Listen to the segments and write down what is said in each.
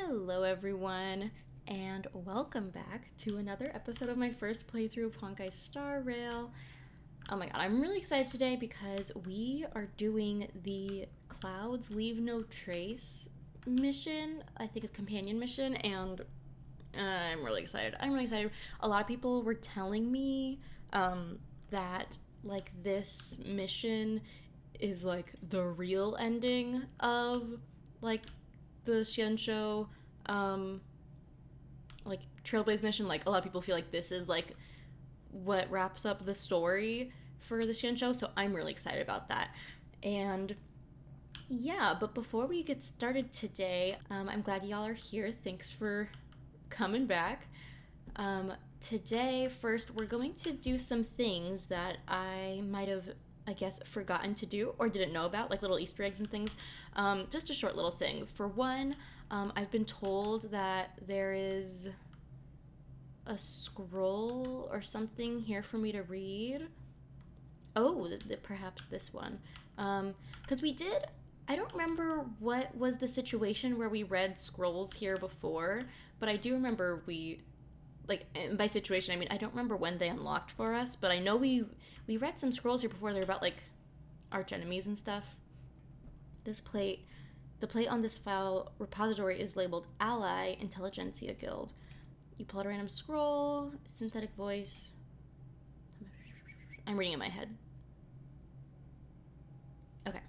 Hello everyone, and welcome back to another episode of my first playthrough of Honkai Star Rail. Oh my god, I'm really excited today because we are doing the Clouds Leave No Trace mission. I think it's companion mission, and I'm really excited. A lot of people were telling me that this mission is the real ending of the Xianzhou Trailblaze mission. A lot of people feel like this is what wraps up the story for the Xianzhou, so I'm really excited about that. And yeah, but before we get started today, I'm glad y'all are here. Thanks for coming back. Today, first, we're going to do some things that I might have, forgotten to do or didn't know about, like little Easter eggs and things. Just a short little thing. For one, I've been told that there is a scroll or something here for me to read. Oh, perhaps this one. Because I don't remember what was the situation where we read scrolls here before, but I do remember and by situation, I mean, I don't remember when they unlocked for us, but I know we read some scrolls here before. They're about, arch enemies and stuff. The plate on this file repository is labeled Ally Intelligentsia Guild. You pull out a random scroll, synthetic voice. I'm reading in my head. Okay.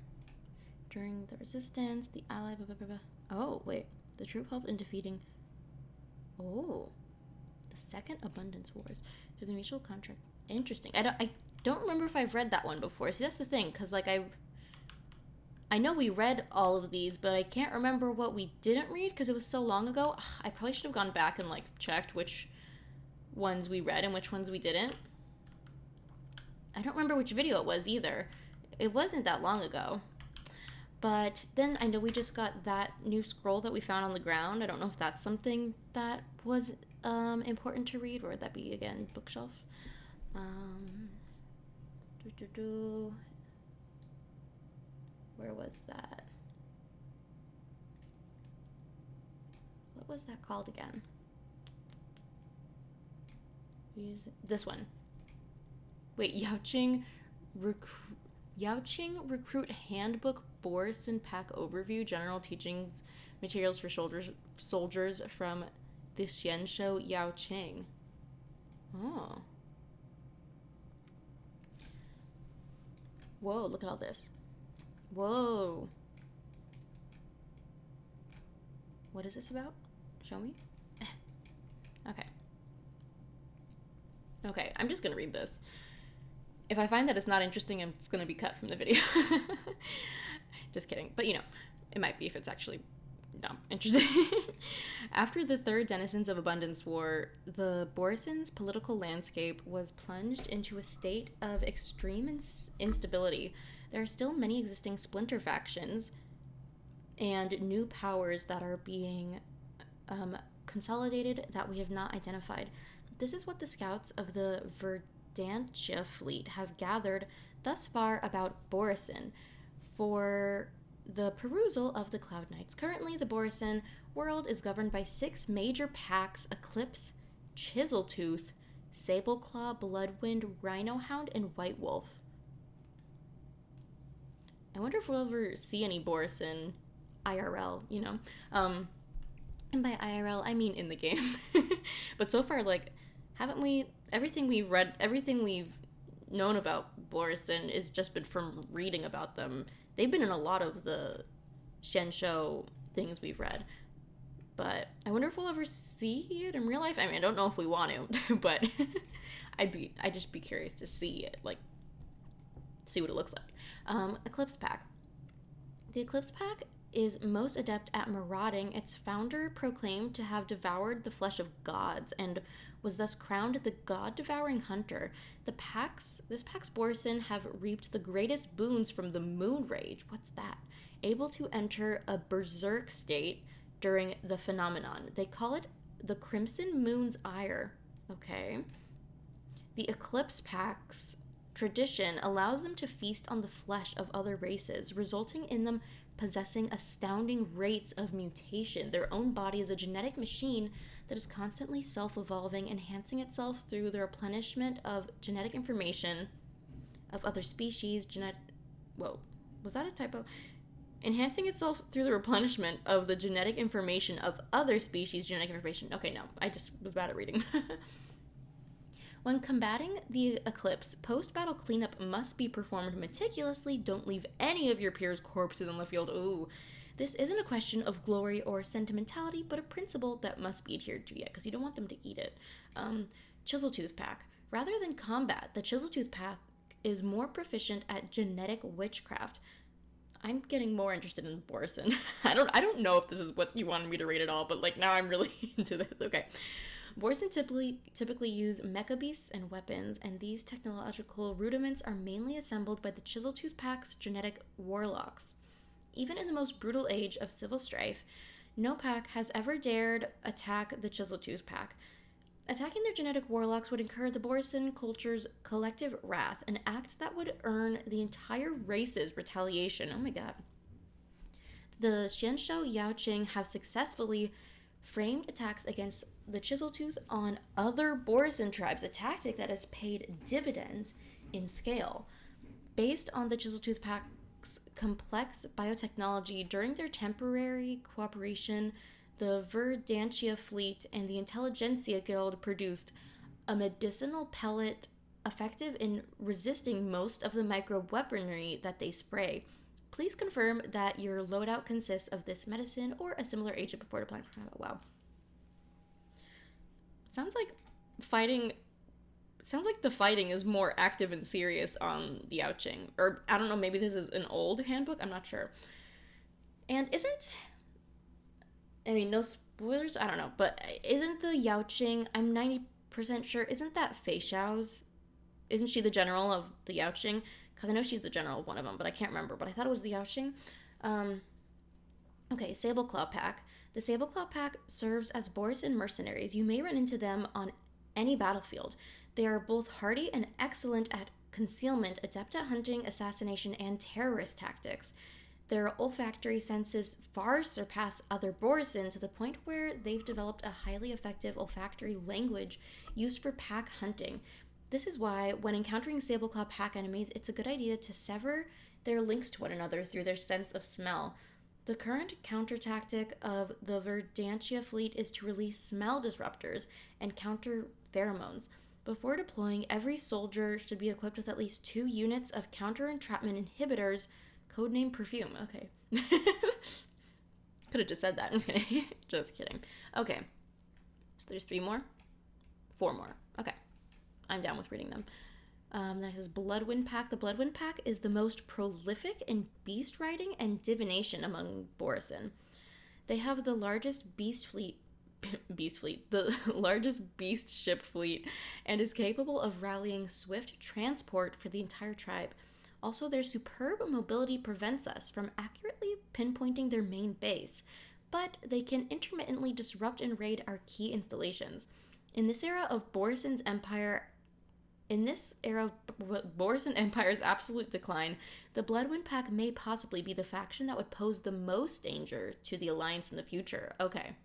During the resistance, the ally, blah, blah, blah, blah. Oh, wait. The troop helped in defeating... Oh. The Second Abundance Wars. Through the mutual contract. Interesting. I don't remember if I've read that one before. See, that's the thing, because, I know we read all of these, but I can't remember what we didn't read, because it was so long ago. I probably should have gone back and, checked which ones we read and which ones we didn't. I don't remember which video it was, either. It wasn't that long ago. But then I know we just got that new scroll that we found on the ground. I don't know if that's something that was important to read, or would that be, again, bookshelf? Where was that? What was that called again? This one. Wait, Yaoqing Recruit Handbook Borison Pack Overview, General Teachings Materials for Soldiers from the Xianzhou Yaoqing. Oh. Whoa, look at all this. Whoa. What is this about? Show me. Okay. Okay, I'm just gonna read this. If I find that it's not interesting, it's going to be cut from the video. Just kidding. But, it might be if it's actually not interesting. After the Third Denizens of Abundance War, the Borison's political landscape was plunged into a state of extreme instability. There are still many existing splinter factions and new powers that are being consolidated that we have not identified. This is what the scouts of the Verdantia fleet have gathered thus far about Borison for the perusal of the Cloud Knights. Currently, the Borison world is governed by 6 major packs: Eclipse, Chiseltooth, Sableclaw, Bloodwind, Rhinohound, and White Wolf. I wonder if we'll ever see any Borison IRL, And by IRL, I mean in the game. But so far, haven't we... Everything we've read, everything we've known about Borison is just been from reading about them. They've been in a lot of the Xianzhou things we've read. But I wonder if we'll ever see it in real life. I mean, I don't know if we want to, but I'd just be curious to see it, see what it looks like. Eclipse Pack. The Eclipse Pack is most adept at marauding. Its founder proclaimed to have devoured the flesh of gods and was thus crowned the god-devouring hunter. This pack's Borison have reaped the greatest boons from the moon rage. What's that? Able to enter a berserk state during the phenomenon. They call it the Crimson Moon's Ire. Okay. The Eclipse Pack's tradition allows them to feast on the flesh of other races, resulting in them possessing astounding rates of mutation. Their own body is a genetic machine that is constantly self-evolving, enhancing itself through the replenishment of genetic information of other species. Whoa, was that a typo? Enhancing itself through the replenishment of the genetic information of other species' genetic information. Okay, no, I just was bad at reading. When combating the eclipse, post-battle cleanup must be performed meticulously. Don't leave any of your peers' corpses on the field. Ooh. This isn't a question of glory or sentimentality, but a principle that must be adhered to, because you don't want them to eat it. Chiseltooth Pack. Rather than combat, the Chiseltooth Pack is more proficient at genetic witchcraft. I'm getting more interested in Borison. I don't know if this is what you wanted me to rate at all, but like now I'm really into this. Okay. Borison typically use mecha beasts and weapons, and these technological rudiments are mainly assembled by the Chiseltooth Pack's genetic warlocks. Even in the most brutal age of civil strife, no pack has ever dared attack the Chiseltooth Pack. Attacking their genetic warlocks would incur the Borison culture's collective wrath, an act that would earn the entire race's retaliation. Oh my god. The Xianzhou Yaoqing have successfully framed attacks against the Chiseltooth on other Borison tribes, a tactic that has paid dividends in scale. Based on the Chiseltooth Pack's complex biotechnology, during their temporary cooperation, the Verdantia fleet and the Intelligentsia Guild produced a medicinal pellet effective in resisting most of the micro-weaponry that they spray. Please confirm that your loadout consists of this medicine or a similar agent before deploying for combat. Wow. Sounds like the fighting is more active and serious on the Yaoqing. Or, I don't know, maybe this is an old handbook? I'm not sure. And no spoilers, I don't know, but isn't the Yaoqing, I'm 90% sure, isn't that Fei Xiao's? Isn't she the general of the Yaoqing? Because I know she's the general of one of them, but I can't remember. But I thought it was the Yaoqing. Okay, Sableclaw Pack. The Sableclaw Pack serves as Borison mercenaries. You may run into them on any battlefield. They are both hardy and excellent at concealment, adept at hunting, assassination, and terrorist tactics. Their olfactory senses far surpass other Borison to the point where they've developed a highly effective olfactory language used for pack hunting. This is why, when encountering Sableclaw Pack enemies, it's a good idea to sever their links to one another through their sense of smell. The current counter tactic of the Verdantia fleet is to release smell disruptors and counter pheromones. Before deploying, every soldier should be equipped with at least 2 units of counter entrapment inhibitors, codename Perfume. Okay. Could have just said that. Okay. Just kidding. Okay. So there's 3 more? 4 more. Okay. I'm down with reading them. Next is Bloodwind Pack. The Bloodwind Pack is the most prolific in beast riding and divination among Borison. They have the largest the largest beast ship fleet, and is capable of rallying swift transport for the entire tribe. Also, their superb mobility prevents us from accurately pinpointing their main base, but they can intermittently disrupt and raid our key installations. In this era of Borison Empire's absolute decline, the Bloodwind Pack may possibly be the faction that would pose the most danger to the Alliance in the future. Okay.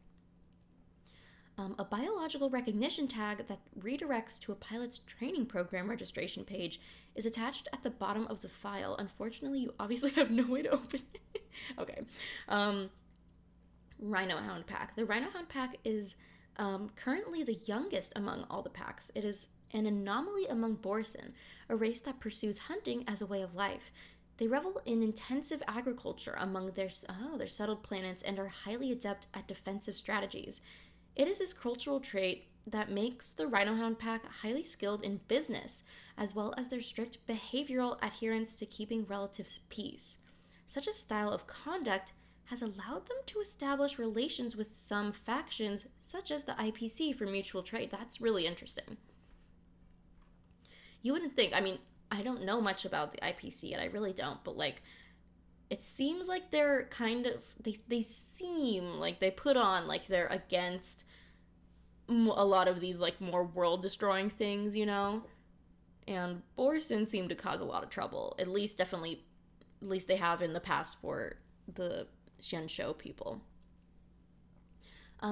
A biological recognition tag that redirects to a pilot's training program registration page is attached at the bottom of the file. Unfortunately, you obviously have no way to open it. Okay. Rhinohound Pack. The Rhinohound Pack is currently the youngest among all the packs. It is an anomaly among Borison, a race that pursues hunting as a way of life. They revel in intensive agriculture among their settled planets and are highly adept at defensive strategies. It is this cultural trait that makes the Rhinohound Pack highly skilled in business, as well as their strict behavioral adherence to keeping relative peace. Such a style of conduct has allowed them to establish relations with some factions, such as the IPC, for mutual trade. That's really interesting. You wouldn't think, I don't know much about the IPC, and I really don't, but it seems like they're kind of, they seem like they put on like they're against a lot of these more world-destroying things, and Borison seem to cause a lot of trouble, at least they have in the past for the Xianzhou people.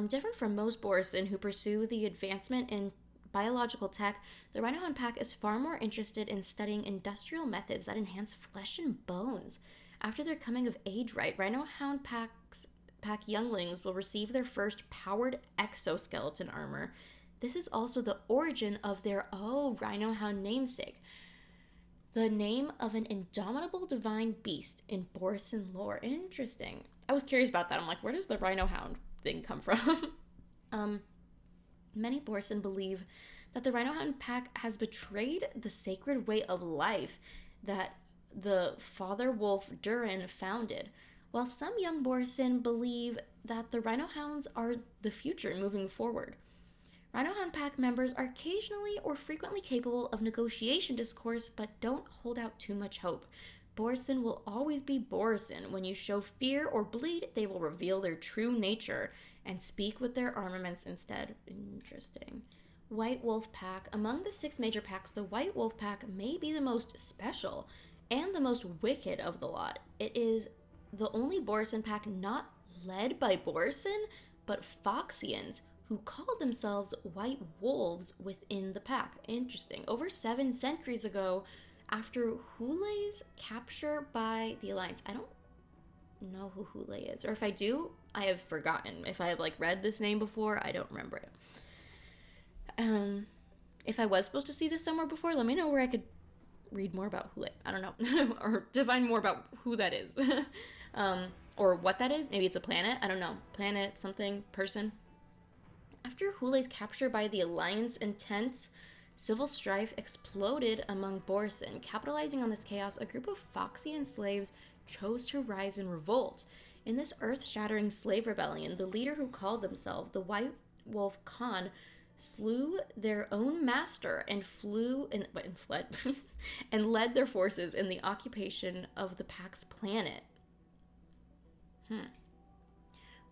Different from most Borisin who pursue the advancement in biological tech, the Rhinohound pack is far more interested in studying industrial methods that enhance flesh and bones. After their coming of age rite, Rhinohound pack younglings will receive their first powered exoskeleton armor. This is also the origin of their Rhinohound namesake, the name of an indomitable divine beast in Borisin lore. Interesting. I was curious about that. I'm like, where does the Rhinohound thing come from? Many Borisin believe that the Rhinohound pack has betrayed the sacred way of life that the father wolf Durin founded, while some young Borisin believe that the Rhinohounds are the future moving forward. Rhinohound pack members are occasionally or frequently capable of negotiation discourse, but don't hold out too much hope. Borisin will always be Borisin. When you show fear or bleed, they will reveal their true nature and speak with their armaments instead. Interesting. White Wolf Pack. Among the 6 major packs, the White Wolf Pack may be the most special and the most wicked of the lot. It is the only Borisin pack not led by Borisin, but Foxians, who called themselves White Wolves within the pack. Interesting. Over 7 centuries ago, after Hulei's capture by the Alliance, I don't know who Hulei is, or if I do, I have forgotten. If I have read this name before, I don't remember it. If I was supposed to see this somewhere before, let me know where I could read more about Hulei. I don't know. Or define more about who that is. Or what that is. Maybe it's a planet. I don't know. Planet, something, person. After Hulei's capture by the Alliance, intense civil strife exploded among Borisin. Capitalizing on this chaos, a group of Foxian slaves chose to rise in revolt. In this earth-shattering slave rebellion, the leader who called themselves the White Wolf Khan slew their own master and fled and led their forces in the occupation of the pack's planet.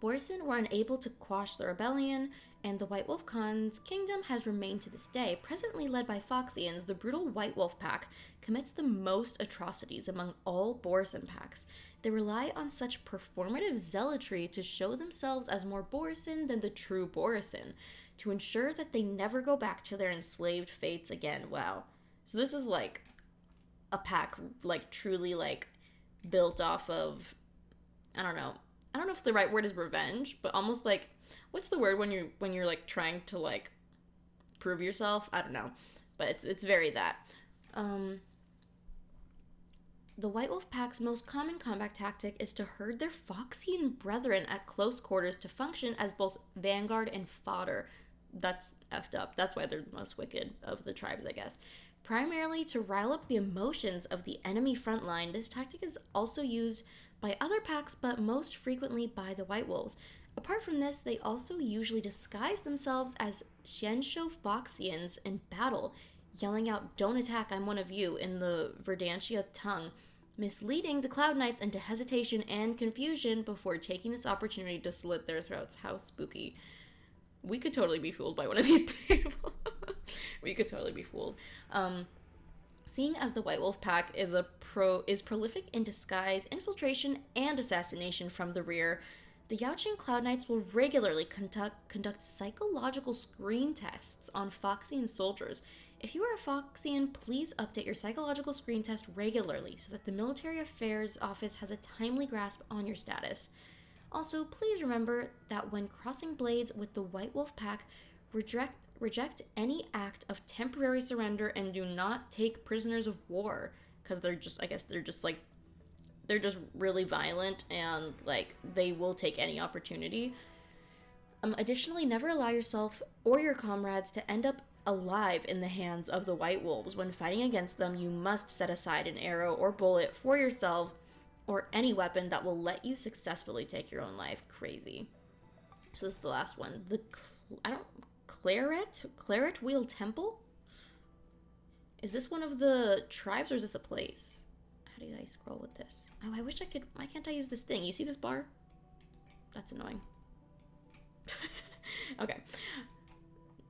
Borisin were unable to quash the rebellion, and the White Wolf Khan's kingdom has remained to this day. Presently led by Foxians, the brutal White Wolf pack commits the most atrocities among all Borisin packs. They rely on such performative zealotry to show themselves as more Borisin than the true Borisin, to ensure that they never go back to their enslaved fates again. Wow. So this is a pack truly built off of, I don't know if the right word is revenge, but almost what's the word when you're trying to prove yourself? I don't know, but it's very that. The White Wolf pack's most common combat tactic is to herd their Foxian brethren at close quarters to function as both vanguard and fodder. That's effed up. That's why they're the most wicked of the tribes, I guess. Primarily to rile up the emotions of the enemy front line, this tactic is also used by other packs, but most frequently by the White Wolves. Apart from this, they also usually disguise themselves as Xianzhou Foxians in battle, yelling out, "Don't attack, I'm one of you," in the Verdantia tongue, misleading the Cloud Knights into hesitation and confusion before taking this opportunity to slit their throats. How spooky. We could totally be fooled by one of these people. We could totally be fooled. Seeing as the White Wolf pack is prolific in disguise, infiltration, and assassination from the rear, the Yaoqing Cloud Knights will regularly conduct psychological screen tests on Foxian soldiers. If you are a Foxian, please update your psychological screen test regularly so that the Military Affairs Office has a timely grasp on your status. Also, please remember that when crossing blades with the White Wolf pack, reject any act of temporary surrender and do not take prisoners of war, because they're just really violent and they will take any opportunity. Additionally, never allow yourself or your comrades to end up alive in the hands of the White Wolves. When fighting against them, you must set aside an arrow or bullet for yourself or any weapon that will let you successfully take your own life. Crazy. So this is the last one. Claret Wheel Temple? Is this one of the tribes or is this a place? How do I scroll with this? Oh, I wish I could. Why can't I use this thing? You see this bar? That's annoying. Okay.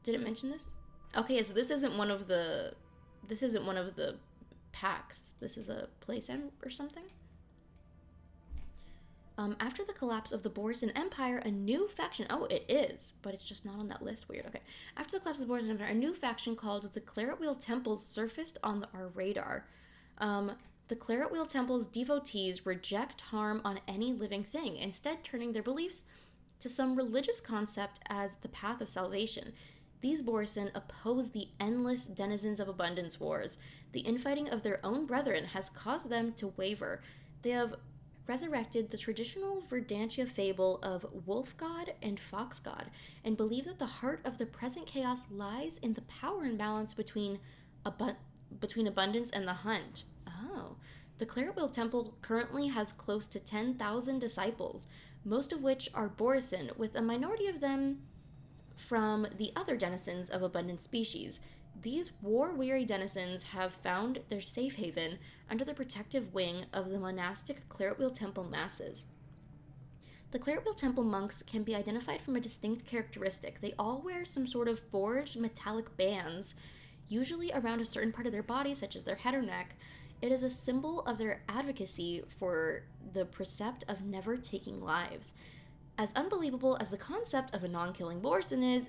Did it mention this? Okay, so this isn't one of the packs. This is a place or something. After the collapse of the Borson Empire, a new faction. Oh, it is, but it's just not on that list. Weird. Okay. After the collapse of the Borson Empire, a new faction called the Claret Wheel Temples surfaced on our radar. The Claret Wheel Temple's devotees reject harm on any living thing, instead turning their beliefs to some religious concept as the path of salvation. These Borson oppose the endless denizens of abundance wars. The infighting of their own brethren has caused them to waver. They have resurrected the traditional Verdantia fable of wolf god and fox god, and believe that the heart of the present chaos lies in the power imbalance between abundance and the hunt. Oh. The Claret Wheel Temple currently has close to 10,000 disciples, most of which are Borson, with a minority of them from the other denizens of abundant species. These war-weary denizens have found their safe haven under the protective wing of the monastic Claret Wheel Temple masses. The Claret Wheel Temple monks can be identified from a distinct characteristic. They all wear some sort of forged metallic bands, usually around a certain part of their body, such as their head or neck. It is a symbol of their advocacy for the precept of never taking lives. As unbelievable as the concept of a non-killing Borson is,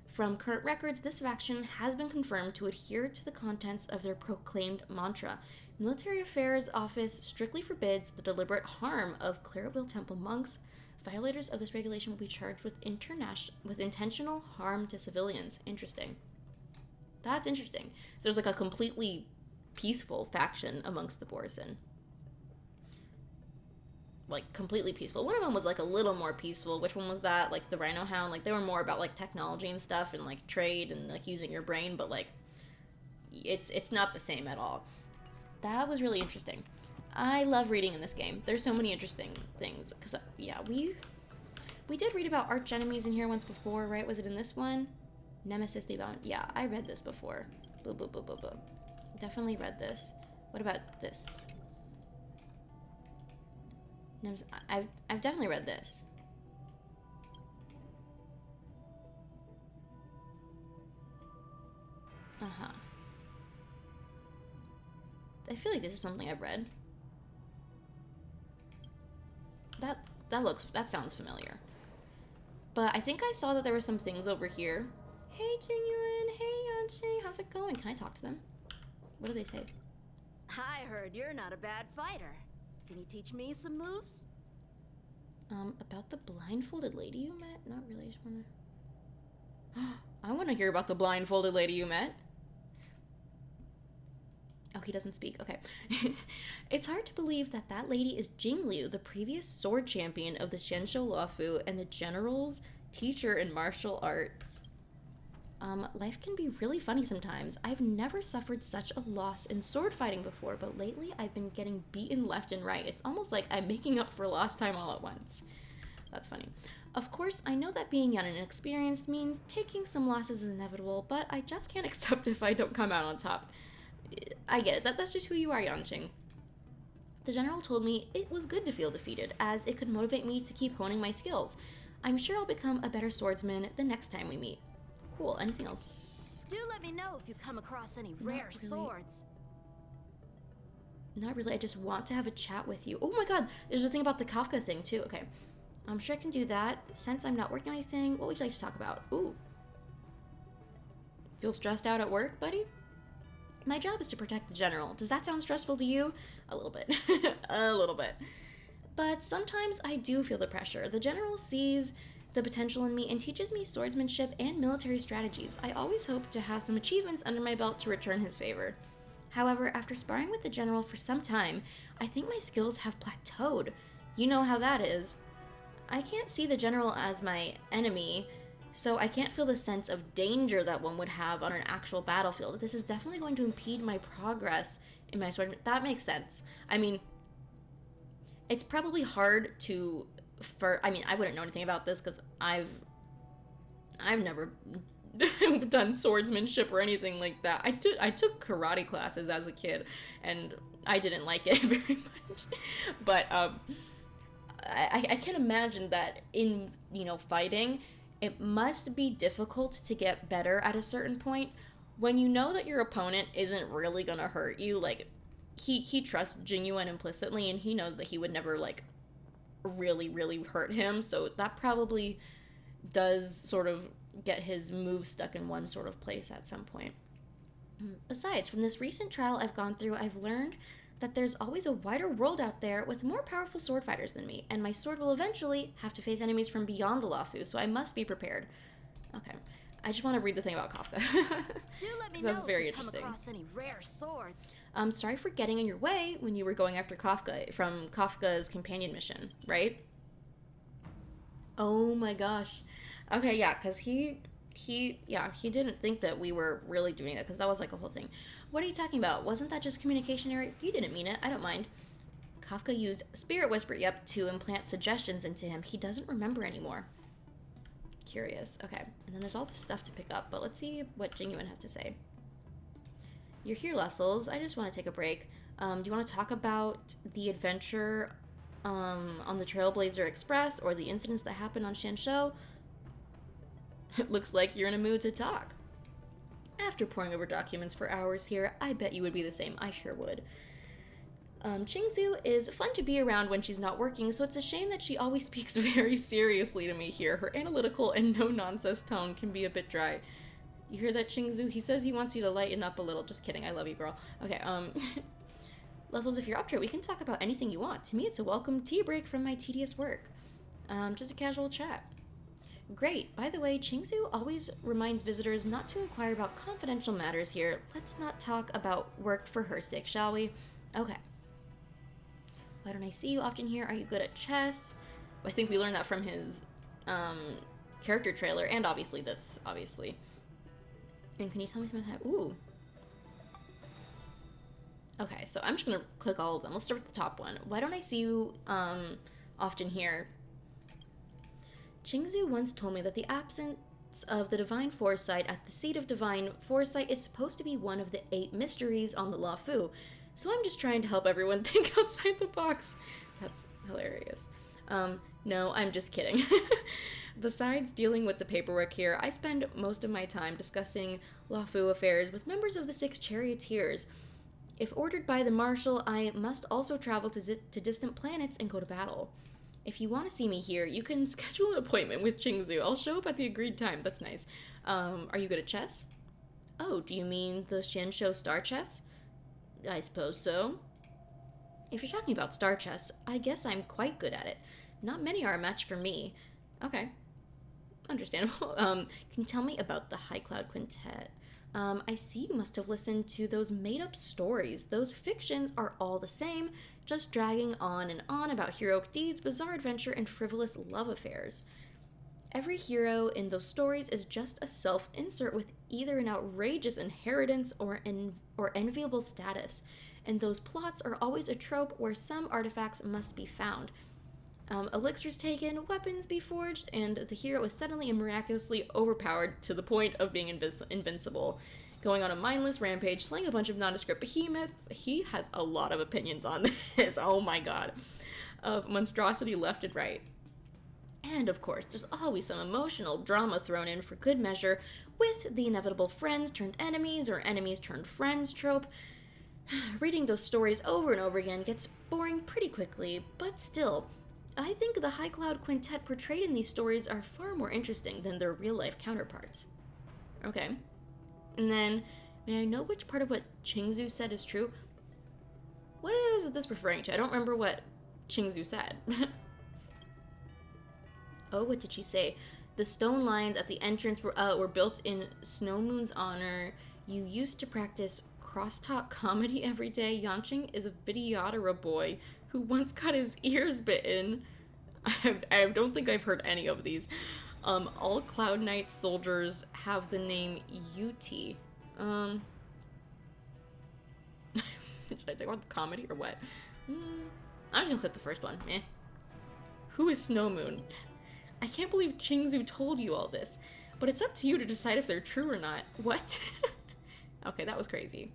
from current records, this faction has been confirmed to adhere to the contents of their proclaimed mantra. Military Affairs Office strictly forbids the deliberate harm of Claret Wheel Temple monks. Violators of this regulation will be charged with intentional harm to civilians. Interesting. That's interesting. So there's like a completely peaceful faction amongst the Borson. Like, completely peaceful. One of them was, like, a little more peaceful. Which one was that? Like, the Rhino Hound. Like, they were more about, like, technology and stuff and, like, trade and, like, using your brain. But, like, it's not the same at all. That was really interesting. I love reading in this game. There's so many interesting things. Because, yeah, we did read about arch enemies in here once before, right? Was it in this one? Nemesis the Abound. Yeah, I read this before. Boo, boo, boo, boo, boo. Definitely read this. What about this? I've definitely read this. Uh-huh. I feel like this is something I've read. That sounds familiar. But I think I saw that there were some things over here. Hey, Genuine. Hey, Yanqing. How's it going? Can I talk to them? What do they say? I heard you're not a bad fighter. Can you teach me some moves? About the blindfolded lady you met? Not really, I just wanna... I wanna hear about the blindfolded lady you met. Oh, he doesn't speak. Okay. It's hard to believe that that lady is Jingliu, the previous sword champion of the Xianzhou Luofu and the general's teacher in martial arts. Life can be really funny sometimes. I've never suffered such a loss in sword fighting before, but lately I've been getting beaten left and right. It's almost like I'm making up for lost time all at once. That's funny. Of course, I know that being young and inexperienced means taking some losses is inevitable, but I just can't accept if I don't come out on top. I get it. That's just who you are, Yanqing. The general told me it was good to feel defeated, as it could motivate me to keep honing my skills. I'm sure I'll become a better swordsman the next time we meet. Cool. Anything else? Do let me know if you come across any rare swords. Not really. I just want to have a chat with you. Oh my god! There's a thing about the Kafka thing, too. Okay. I'm sure I can do that. Since I'm not working on anything, what would you like to talk about? Ooh. Feel stressed out at work, buddy? My job is to protect the general. Does that sound stressful to you? A little bit. A little bit. But sometimes I do feel the pressure. The general sees the potential in me and teaches me swordsmanship and military strategies. I always hope to have some achievements under my belt to return his favor. However, after sparring with the general for some time, I think my skills have plateaued. You know how that is. I can't see the general as my enemy, so I can't feel the sense of danger that one would have on an actual battlefield. This is definitely going to impede my progress in my sword. That makes sense. I mean, it's probably hard to... I wouldn't know anything about this because I've never done swordsmanship or anything like that. I took karate classes as a kid, and I didn't like it very much. But I can imagine that in fighting, it must be difficult to get better at a certain point when you know that your opponent isn't really gonna hurt you. Like he trusts Genuine implicitly, and he knows that he would never really, really hurt him. So that probably does sort of get his move stuck in one sort of place at some point. Besides, from this recent trial I've gone through, I've learned that there's always a wider world out there with more powerful sword fighters than me, and my sword will eventually have to face enemies from beyond the Luofu, so I must be prepared. Okay. I just want to read the thing about Kafka. Do let me That's know very if you come interesting. across any rare swords. Sorry for getting in your way when you were going after Kafka from Kafka's companion mission, right? Oh my gosh. Okay, yeah, because he didn't think that we were really doing that, because that was like a whole thing. What are you talking about? Wasn't that just communication error? You didn't mean it. I don't mind. Kafka used Spirit Whisper, yep, to implant suggestions into him. He doesn't remember anymore. Curious. Okay, and then there's all this stuff to pick up, but let's see what Jingyuan has to say. You're here, Lessels. I just want to take a break. Do you want to talk about the adventure on the Trailblazer Express, or the incidents that happened on Xianzhou? It looks like you're in a mood to talk. After poring over documents for hours here, I bet you would be the same. I sure would. Qingzu is fun to be around when she's not working, so it's a shame that she always speaks very seriously to me here. Her analytical and no-nonsense tone can be a bit dry. You hear that, Qingzu? He says he wants you to lighten up a little. Just kidding. I love you, girl. Okay, Lessels, if you're up to it, we can talk about anything you want. To me, it's a welcome tea break from my tedious work. Just a casual chat. Great. By the way, Qingzu always reminds visitors not to inquire about confidential matters here. Let's not talk about work for her sake, shall we? Okay. Why don't I see you often here? Are you good at chess? I think we learned that from his character trailer, and obviously this, obviously. And can you tell me something about that? Ooh. Okay, so I'm just gonna click all of them. Let's start with the top one. Why don't I see you often here? Qingzu once told me that the absence of the divine foresight at the seat of divine foresight is supposed to be one of the 8 mysteries on the Luofu. So I'm just trying to help everyone think outside the box. That's hilarious. No, I'm just kidding. Besides dealing with the paperwork here, I spend most of my time discussing Luofu affairs with members of the 6 charioteers. If ordered by the marshal, I must also travel to distant planets and go to battle. If you want to see me here, you can schedule an appointment with Qingzu. I'll show up at the agreed time. That's nice. Are you good at chess? Oh, do you mean the Xianzhou star chess? I suppose so. If you're talking about star chess, I guess I'm quite good at it. Not many are a match for me. Okay. Understandable. Can you tell me about the High Cloud Quintet? I see you must have listened to those made-up stories. Those fictions are all the same, just dragging on and on about heroic deeds, bizarre adventure, and frivolous love affairs. Every hero in those stories is just a self-insert with either an outrageous inheritance or enviable status, and those plots are always a trope where some artifacts must be found. Elixirs taken, weapons be forged, and the hero is suddenly and miraculously overpowered to the point of being invincible. Going on a mindless rampage, slaying a bunch of nondescript behemoths. He has a lot of opinions on this. Oh my god. Of monstrosity left and right. And of course, there's always some emotional drama thrown in for good measure, with the inevitable friends turned enemies or enemies turned friends trope. Reading those stories over and over again gets boring pretty quickly, but still, I think the High Cloud Quintet portrayed in these stories are far more interesting than their real-life counterparts. Okay. And then, may I know which part of what Qingzu said is true? What is this referring to? I don't remember what Qingzu said. Oh, what did she say? The stone lines at the entrance were built in Snow Moon's honor. You used to practice crosstalk comedy every day. Yanqing is a Videodara boy who once got his ears bitten. I don't think I've heard any of these. All Cloud Knight soldiers have the name Yuti. Should I talk about the comedy or what? I'm just gonna click the first one. Who is Snow Moon? I can't believe Qingzu told you all this, but it's up to you to decide if they're true or not. What? Okay, that was crazy.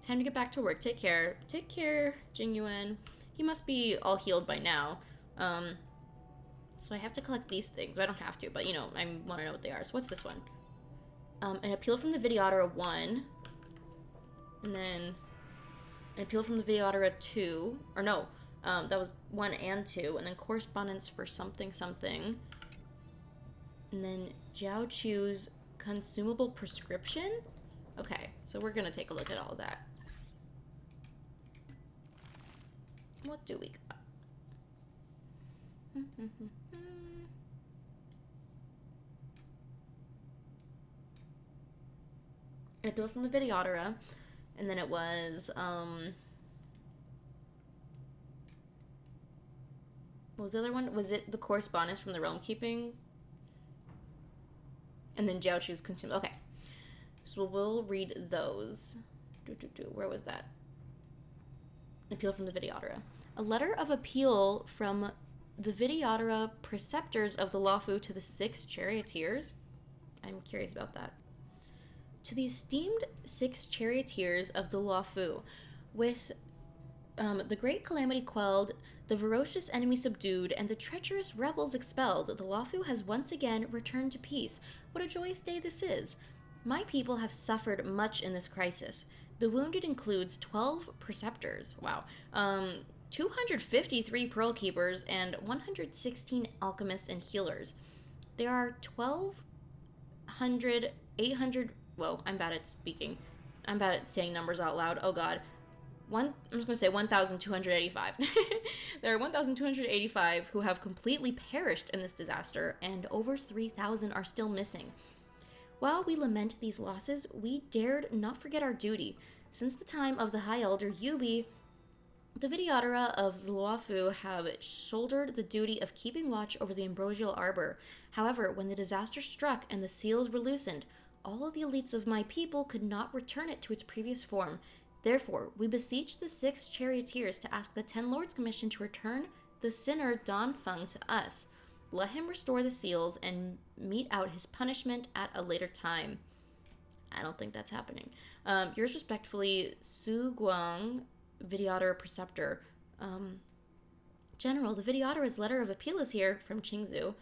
Time to get back to work. Take care. Take care, Jingyuan. He must be all healed by now. So I have to collect these things. I don't have to, but you know, I want to know what they are. So what's this one? An appeal from the Videodara 1. And then an appeal from the Videodara 2. Or no. That was 1 and 2. And then correspondence for something something. And then Jiao Chu's consumable prescription? Okay, so we're gonna take a look at all of that. What do we got? I built from the Videodora, and then it was, what was the other one? Was it the correspondence from the Realm Keeping? And then Jiao Chu's consumed. Okay. So we'll read those. Where was that? Appeal from the Videodora. A letter of appeal from the Videodora preceptors of the Luofu to the 6 charioteers. I'm curious about that. To the esteemed 6 charioteers of the Luofu, with the great calamity quelled, the ferocious enemy subdued, and the treacherous rebels expelled, the Luofu has once again returned to peace. What a joyous day this is! My people have suffered much in this crisis. The wounded includes 12 preceptors, wow, 253 pearl keepers, and 116 alchemists and healers. There are 800. Whoa, I'm bad at speaking. I'm bad at saying numbers out loud. Oh god. I'm just going to say 1,285. There are 1,285 who have completely perished in this disaster, and over 3,000 are still missing. While we lament these losses, we dared not forget our duty. Since the time of the High Elder Yubi, the Videodora of the Luofu have shouldered the duty of keeping watch over the ambrosial arbor. However, when the disaster struck and the seals were loosened, all of the elites of my people could not return it to its previous form. Therefore, we beseech the 6 charioteers to ask the 10 Lords Commission to return the sinner Don Feng to us. Let him restore the seals and mete out his punishment at a later time. I don't think that's happening. Yours respectfully, Su Guang, Videodora Preceptor. General, the Videodora's letter of appeal is here from Qingzhou.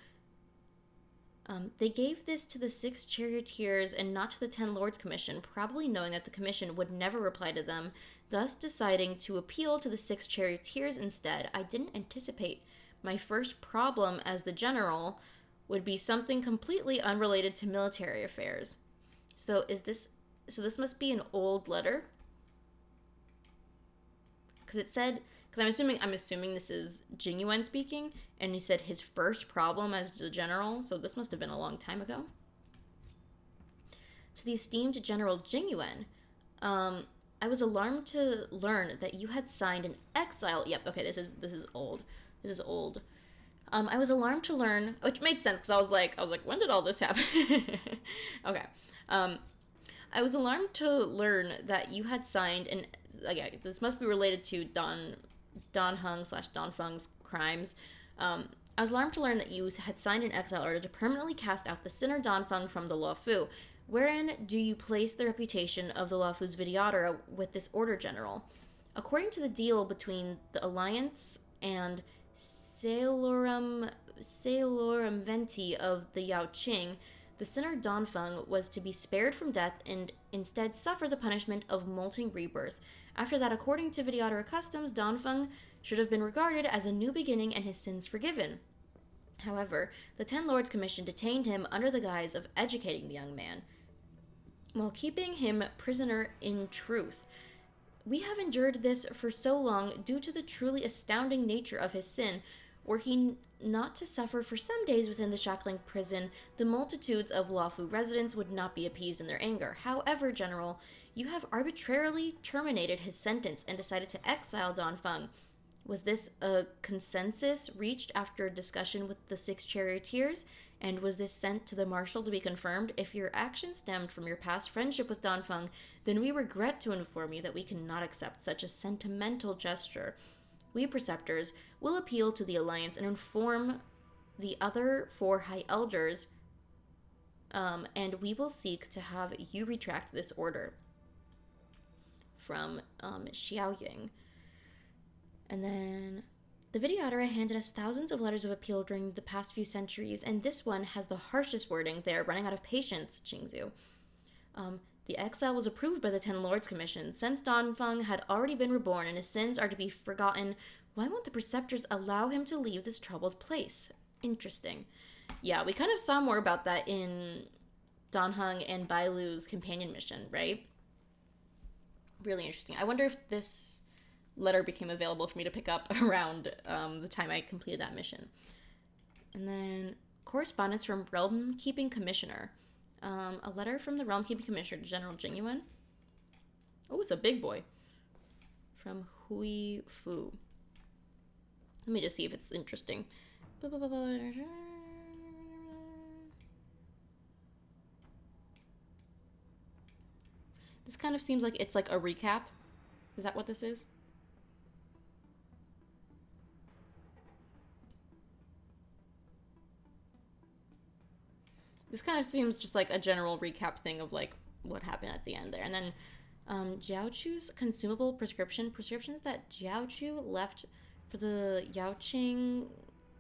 They gave this to the 6 charioteers and not to the 10 Lords Commission, probably knowing that the commission would never reply to them, thus deciding to appeal to the 6 charioteers instead. I didn't anticipate my first problem as the general would be something completely unrelated to military affairs. So this must be an old letter? Because I'm assuming this is Jingyuan speaking, and he said his first problem as the general, so this must have been a long time ago. To the esteemed General Jingyuan, I was alarmed to learn that you had signed an exile. Yep, okay, this is old. This is old. I was alarmed to learn, which made sense because I was like, when did all this happen? Okay. I was alarmed to learn that you had signed an. Okay, this must be related to Don Hung/Don Feng's crimes. I was alarmed to learn that you had signed an exile order to permanently cast out the sinner Don Feng from the Luofu. Wherein do you place the reputation of the Luofu's Videodora with this order, General? According to the deal between the Alliance and Salorum Venti of the Yao Qing, the sinner Don Feng was to be spared from death and instead suffer the punishment of molting rebirth. After that, according to Videodora customs, Don Feng should have been regarded as a new beginning and his sins forgiven. However, the 10 Lords Commission detained him under the guise of educating the young man, while keeping him prisoner in truth. We have endured this for so long due to the truly astounding nature of his sin. Were he not to suffer for some days within the shackling prison, the multitudes of Luofu residents would not be appeased in their anger. However, General, you have arbitrarily terminated his sentence and decided to exile Don Feng. Was this a consensus reached after a discussion with the 6 charioteers? And was this sent to the marshal to be confirmed? If your action stemmed from your past friendship with Don Feng, then we regret to inform you that we cannot accept such a sentimental gesture. We preceptors will appeal to the Alliance and inform the other 4 High Elders, and we will seek to have you retract this order. From Xiaoying. And then the Videodora handed us thousands of letters of appeal during the past few centuries, and this one has the harshest wording. They are running out of patience, Qingzhou. The exile was approved by the 10 Lords Commission. Since Don Feng had already been reborn and his sins are to be forgotten Why won't the preceptors allow him to leave this troubled place? Interesting. Yeah, we kind of saw more about that in Dan Heng and Bailu's companion mission, right? Really interesting. I wonder if this letter became available for me to pick up around the time I completed that mission. And then correspondence from Realm Keeping Commissioner. A letter from the Realm Keeping Commissioner to General Jingyuan. Oh, it's a big boy. From Hui Fu. Let me just see if it's interesting. This kind of seems like it's like a recap. Is that what this is? This kind of seems just like a general recap thing of like what happened at the end there. And then Jiao Chu's consumable prescriptions that Jiao Chu left for the Yaoqing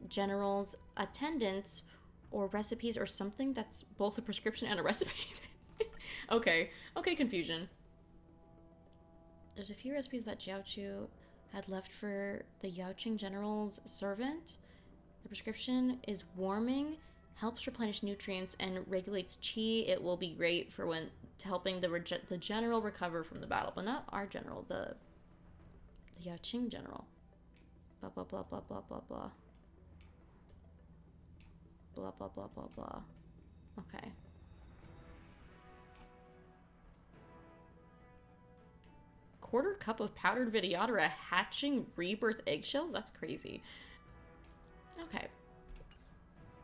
general's attendants, or recipes, or something that's both a prescription and a recipe. Okay, confusion. There's a few recipes that Jiao Chu had left for the Yaoqing general's servant. The prescription is warming, helps replenish nutrients, and regulates qi. It will be great for when helping the general recover from the battle, but not our general, the Yaoqing general. Blah blah blah blah blah blah blah. Blah blah blah blah blah. Okay. Quarter cup of powdered Vidyadhara hatching rebirth eggshells? That's crazy. Okay.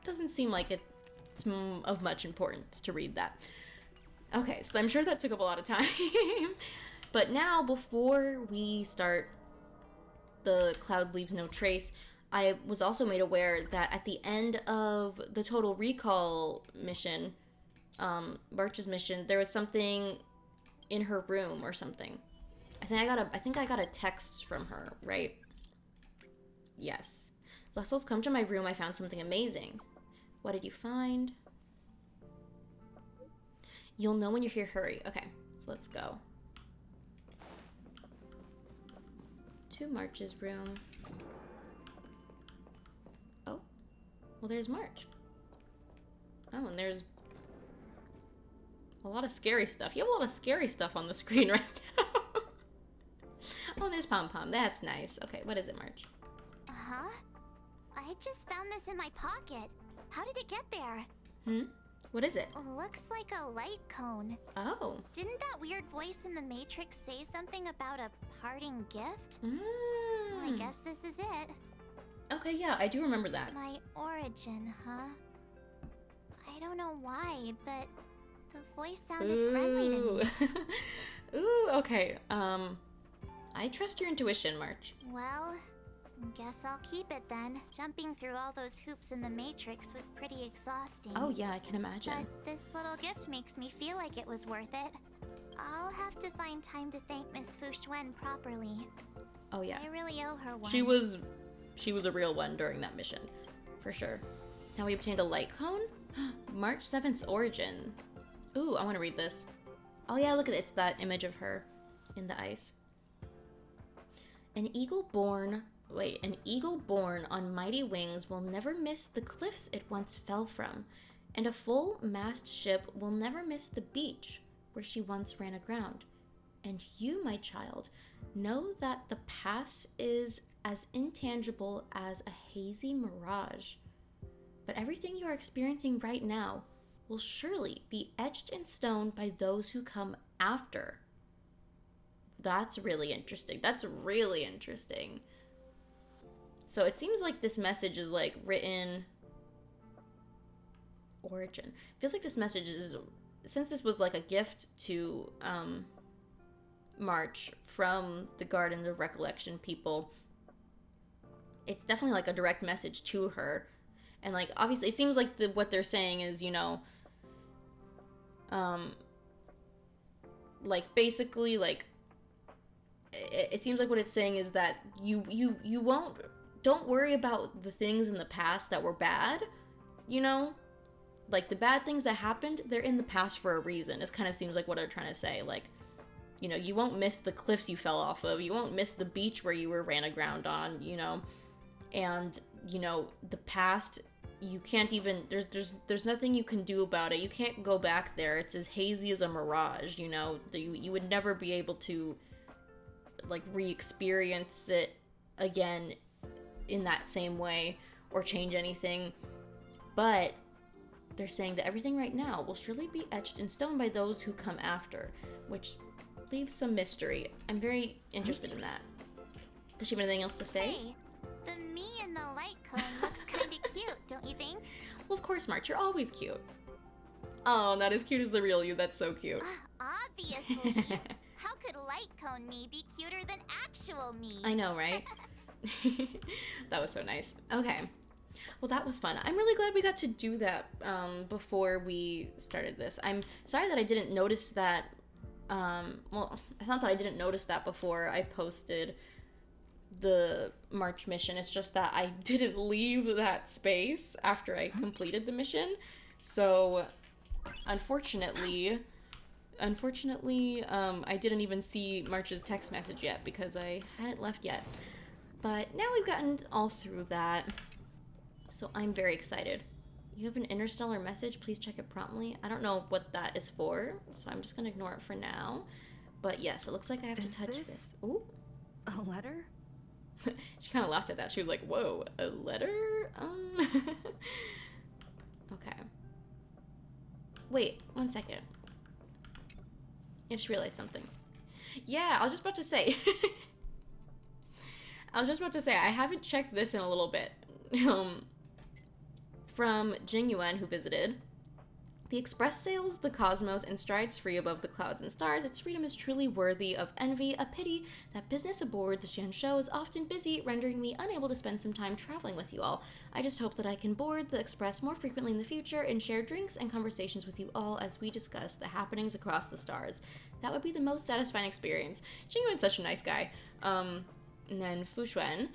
Doesn't seem like it's of much importance to read that. Okay, so I'm sure that took up a lot of time. But now, before we start the Cloud Leaves No Trace, I was also made aware that at the end of the Total Recall mission, March's mission, there was something in her room or something. I think I got a text from her, right? Yes. Lussel's come to my room. I found something amazing. What did you find? You'll know when you're here. Hurry. Okay, so let's go. To March's room. Oh. Well, there's March. Oh, and there's a lot of scary stuff. You have a lot of scary stuff on the screen right now. Oh, there's Pom Pom. That's nice. Okay, what is it, March? Huh? I just found this in my pocket. How did it get there? What is it? Looks like a light cone. Oh. Didn't that weird voice in the Matrix say something about a parting gift? I guess this is it. Okay, yeah, I do remember that. My origin, huh? I don't know why, but the voice sounded friendly to me. Ooh, okay. I trust your intuition, March. Well, guess I'll keep it then. Jumping through all those hoops in the Matrix was pretty exhausting. Oh yeah, I can imagine. But this little gift makes me feel like it was worth it. I'll have to find time to thank Miss Fu Xuan properly. Oh yeah. I really owe her one. She was a real one during that mission, for sure. So now we obtained a light cone? March 7th's origin. Ooh, I want to read this. Oh yeah, look at it. It's that image of her in the ice. An eagle born on mighty wings will never miss the cliffs it once fell from, and a full-mast ship will never miss the beach where she once ran aground. And you, my child, know that the past is as intangible as a hazy mirage. But everything you are experiencing right now will surely be etched in stone by those who come after. That's really interesting. So it seems like this message is like written origin. Feels like this message is, since this was like a gift to March from the Garden of Recollection people, it's definitely like a direct message to her. And like obviously it seems like what they're saying is, you know, like basically like it seems like what it's saying is that you don't worry about the things in the past that were bad, you know? Like the bad things that happened, they're in the past for a reason. It kind of seems like what they're trying to say. Like You know, you won't miss the cliffs you fell off of. You won't miss the beach where you were ran aground on, you know. And, you know, the past, you can't even, there's nothing you can do about it. You can't go back there. It's as hazy as a mirage, you know. You would never be able to, like, re-experience it again in that same way or change anything. But they're saying that everything right now will surely be etched in stone by those who come after, which leaves some mystery. I'm very interested in that. Does she have anything else to say? Hey, the me in the light cone looks kinda cute, don't you think? Well, of course, March, you're always cute. Oh, not as cute as the real you. That's so cute. Obviously. How could light cone me be cuter than actual me? I know, right? That was so nice. Okay. Well, that was fun. I'm really glad we got to do that before we started this. I'm sorry that I didn't notice that. Well, it's not that I didn't notice that before I posted the March mission. It's just that I didn't leave that space after I completed the mission. So, unfortunately, I didn't even see March's text message yet because I hadn't left yet. But now we've gotten all through that. So I'm very excited. You have an interstellar message, please check it promptly. I don't know what that is for, so I'm just gonna ignore it for now. But yes, it looks like I have to touch this. Ooh. A letter? She kind of laughed at that. She was like, whoa, a letter? Okay. Wait, 1 second. I just realized something. Yeah, I was just about to say. I haven't checked this in a little bit. From Jingyuan, who visited. The Express sails the cosmos and strides free above the clouds and stars. Its freedom is truly worthy of envy. A pity that business aboard the Xianzhou is often busy, rendering me unable to spend some time traveling with you all. I just hope that I can board the Express more frequently in the future and share drinks and conversations with you all as we discuss the happenings across the stars. That would be the most satisfying experience. Jingyuan's such a nice guy. And then Fuxuan.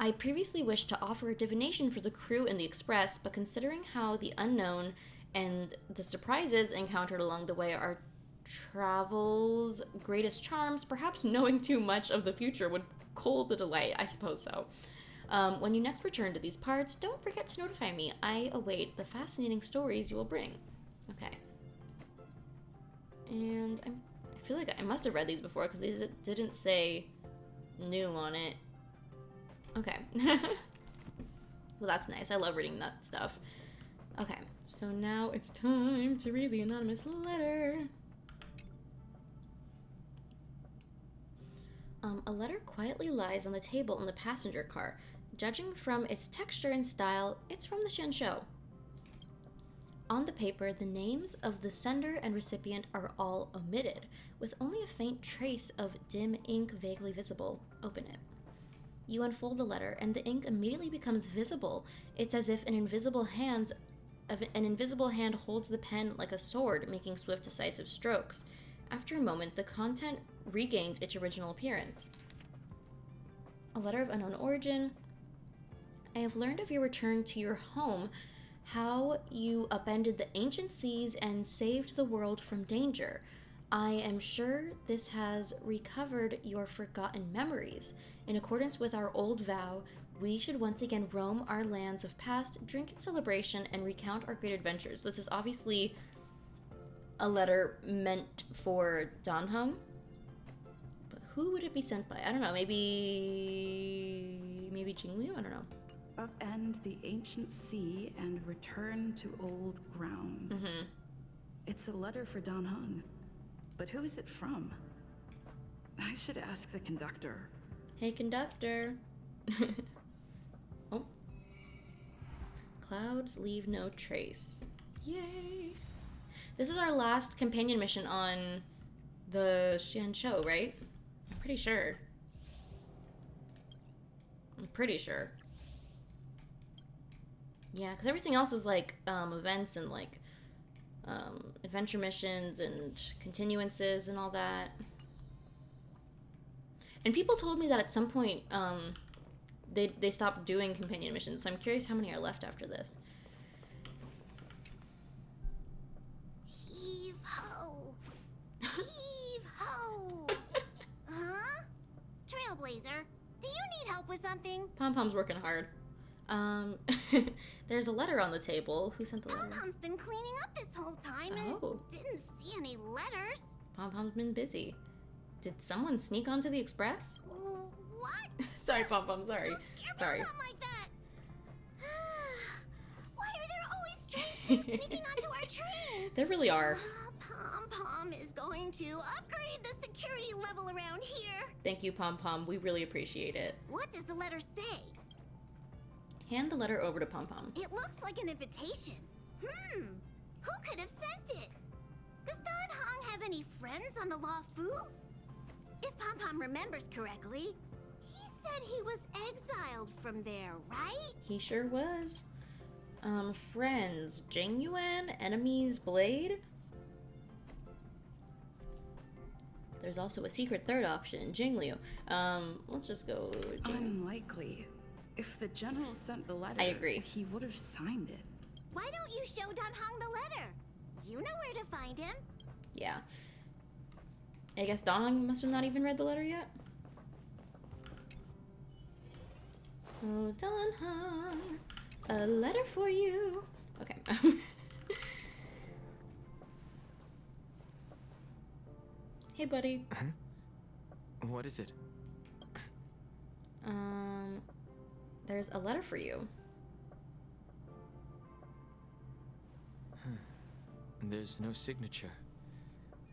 I previously wished to offer a divination for the crew in the Express, but considering how the unknown and the surprises encountered along the way are travel's greatest charms, perhaps knowing too much of the future would cull the delight. I suppose so. When you next return to these parts, don't forget to notify me. I await the fascinating stories you will bring. Okay. And I feel like I must have read these before because these didn't say new on it. Okay. Well, that's nice. I love reading that stuff. Okay, so now it's time to read the anonymous letter. A letter quietly lies on the table in the passenger car. Judging from its texture and style, it's from the Xianzhou. On the paper, the names of the sender and recipient are all omitted, with only a faint trace of dim ink vaguely visible. Open it. You unfold the letter, and the ink immediately becomes visible. It's as if an invisible hand holds the pen like a sword, making swift, decisive strokes. After a moment, the content regains its original appearance. A letter of unknown origin. I have learned of your return to your home, how you upended the ancient seas and saved the world from danger. I am sure this has recovered your forgotten memories. In accordance with our old vow, we should once again roam our lands of past, drink in celebration, and recount our great adventures. This is obviously a letter meant for Danheng. But who would it be sent by? I don't know. Maybe Jingliu? I don't know. Upend the ancient sea and return to old ground. Mm-hmm. It's a letter for Danheng. But who is it from? I should ask the conductor. Hey, conductor. Oh. Clouds leave no trace. Yay. This is our last companion mission on the Xianzhou, right? I'm pretty sure. Yeah, because everything else is like events and like adventure missions and continuances and all that. And people told me that at some point they stopped doing companion missions, so I'm curious how many are left after this. Heave ho! Heave ho! up with something? Pom Pom's working hard. There's a letter on the table. Who sent the letter? Pom Pom's been cleaning up this whole time and didn't see any letters. Pom Pom's been busy. Did someone sneak onto the express? What? Sorry, Pom Pom. Sorry. Sorry. Pom like that. Why are there always strange things sneaking onto our train? There really are. Pom Pom is going to upgrade the security level around here. Thank you, Pom Pom. We really appreciate it. What does the letter say? Hand the letter over to Pom Pom. It looks like an invitation. Who could have sent it? Does Don Hong have any friends on the Law Fu? If Pom Pom remembers correctly, he said he was exiled from there, right? He sure was. Friends. Jing Yuan? Enemies? Blade? There's also a secret third option, Jingliu. Let's just go Jing. Unlikely. If the general sent the letter, I agree. He would have signed it. Why don't you show Don Hong the letter? You know where to find him. Yeah. I guess Don must have not even read the letter yet. Oh, Don Hong, a letter for you. Okay. Hey, buddy. What is it? There's a letter for you. There's no signature.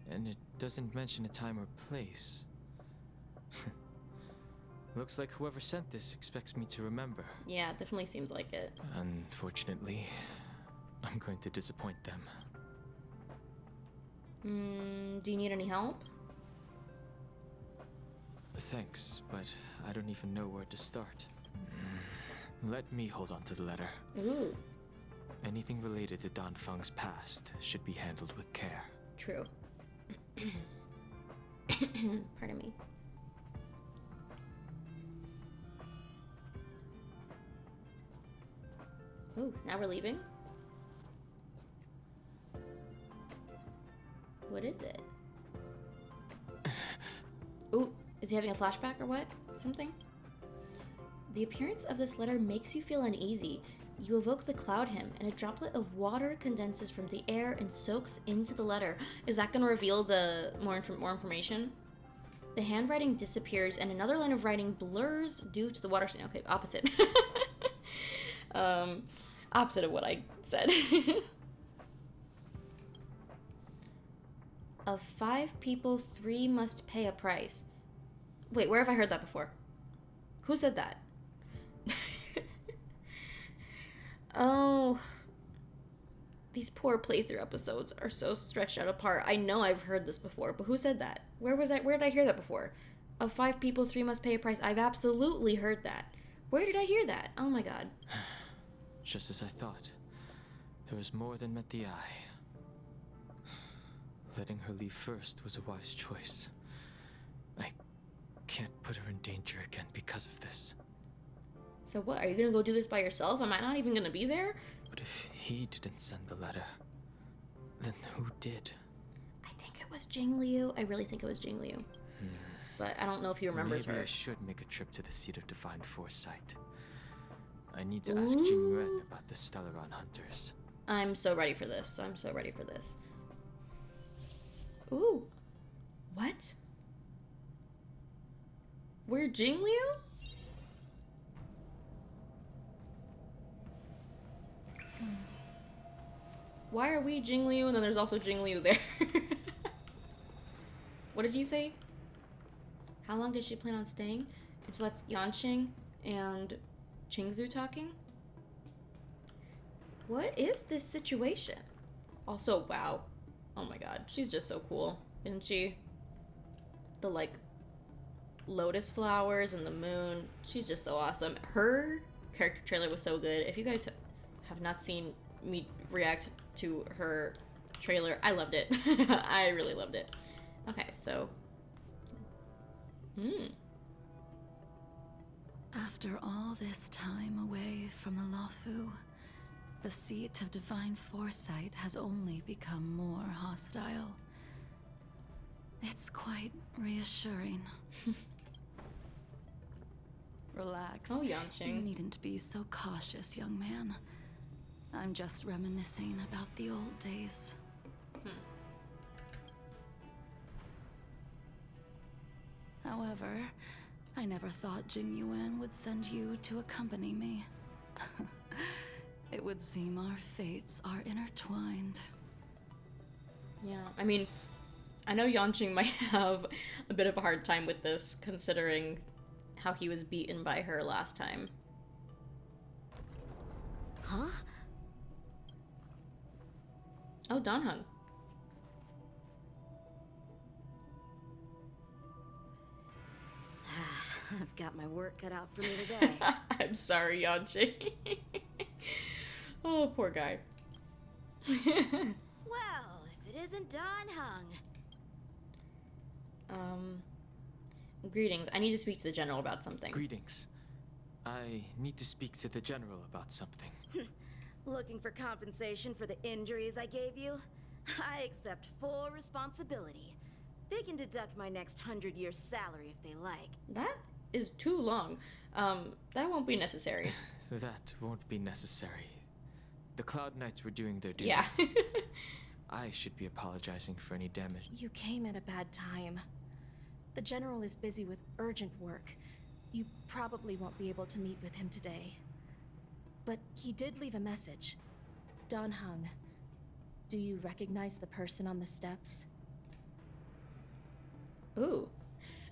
And it doesn't mention a time or place. Looks like whoever sent this expects me to remember. Yeah, it definitely seems like it. Unfortunately, I'm going to disappoint them. Do you need any help? Thanks, but I don't even know where to start. Let me hold on to the letter. Ooh, Anything related to Dan Feng's past should be handled with care. true. Pardon me. Ooh, now we're leaving? What is it? Ooh, is he having a flashback or what? Something? The appearance of this letter makes you feel uneasy. You evoke the cloud hymn, and a droplet of water condenses from the air and soaks into the letter. Is that going to reveal the more information? The handwriting disappears, and another line of writing blurs due to the water stain. Okay, opposite. Opposite of what I said. Of 5 people, 3 must pay a price. Wait, where have I heard that before? Who said that? Oh, these poor playthrough episodes are so stretched out apart. I know I've heard this before, but who said that? Where was that? Where did I hear that before? Of 5 people, 3 must pay a price. I've absolutely heard that. Where did I hear that? Oh my god. Just as I thought. There was more than met the eye. Letting her leave first was a wise choice. I can't put her in danger again because of this. So what? Are you gonna go do this by yourself? Am I not even gonna be there? But if he didn't send the letter, then who did? I think it was Jingliu. I really think it was Jingliu. But I don't know if he remembers Maybe her. I should make a trip to the seat of divine foresight. I need to ask Jing Yuan about the Stellaron hunters. I'm so ready for this. I'm so ready for this. Ooh. What? We're Jingliu? Why are we Jingliu and then there's also Jingliu there? What did you say? How long does she plan on staying? And so that's Yanqing and Qingzu talking? What is this situation? Also, wow. Oh my god, she's just so cool, isn't she? The, like, lotus flowers and the moon. She's just so awesome. Her character trailer was so good. If you guys have not seen me react to her trailer, I loved it. I really loved it. Okay, so... After all this time away from the Luofu, the seat of divine foresight has only become more hostile. It's quite reassuring. Relax. Oh, You Yanqing. needn't be so cautious, young man. I'm just reminiscing about the old days. However, I never thought Jing Yuan would send you to accompany me. It would seem our fates are intertwined. Yeah, I mean, I know Yanqing might have a bit of a hard time with this, considering how he was beaten by her last time. Huh? Oh, Danheng. I've got my work cut out for me today. I'm sorry, Yanqing. Oh, poor guy. Well, if it isn't Don Hung. Greetings. I need to speak to the general about something. Greetings. I need to speak to the general about something. Looking for compensation for the injuries I gave you? I accept full responsibility. They can deduct my next 100 years' salary if they like. That is too long. That won't be necessary. That won't be necessary. The Cloud Knights were doing their duty. Yeah. I should be apologizing for any damage. You came at a bad time. The General is busy with urgent work. You probably won't be able to meet with him today. But he did leave a message. Don Hung, do you recognize the person on the steps? Ooh.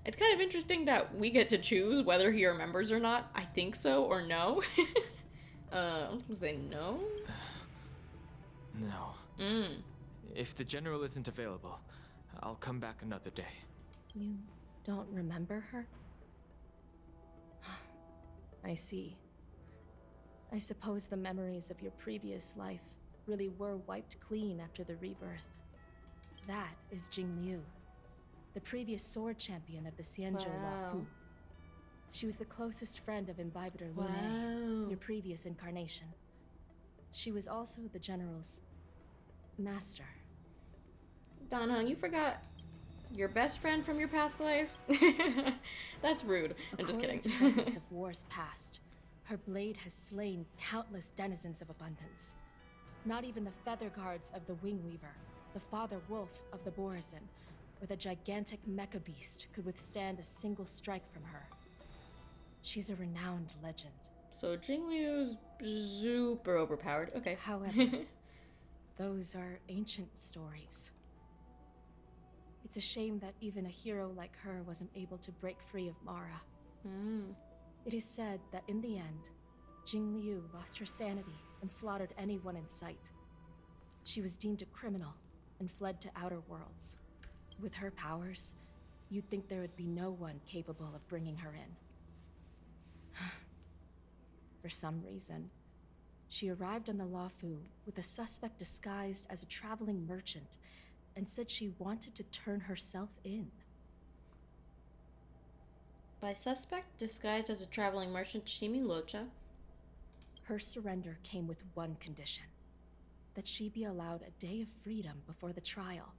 It's kind of interesting that we get to choose whether he remembers or not. I think so or no. I'm gonna say no. No. If the general isn't available, I'll come back another day. You don't remember her? I see. I suppose the memories of your previous life really were wiped clean after the rebirth. That is Jing Liu, the previous sword champion of the Xianzhou Fu. She was the closest friend of Imbibitor Lune, your previous incarnation. She was also the General's master. Danheng, you forgot your best friend from your past life? That's rude. I'm just kidding. According to records of wars past, her blade has slain countless denizens of abundance. Not even the feather guards of the Wingweaver, the father wolf of the Borazin, or the gigantic mecha beast could withstand a single strike from her. She's a renowned legend. So Jingliu's super overpowered. Okay. However, those are ancient stories. It's a shame that even a hero like her wasn't able to break free of Mara. It is said that in the end, Jing Liu lost her sanity and slaughtered anyone in sight. She was deemed a criminal and fled to outer worlds. With her powers, you'd think there would be no one capable of bringing her in. For some reason, she arrived on the Luofu with a suspect disguised as a traveling merchant and said she wanted to turn herself in. By suspect disguised as a traveling merchant, does she mean Locha? Her surrender came with one condition: that she be allowed a day of freedom before the trial.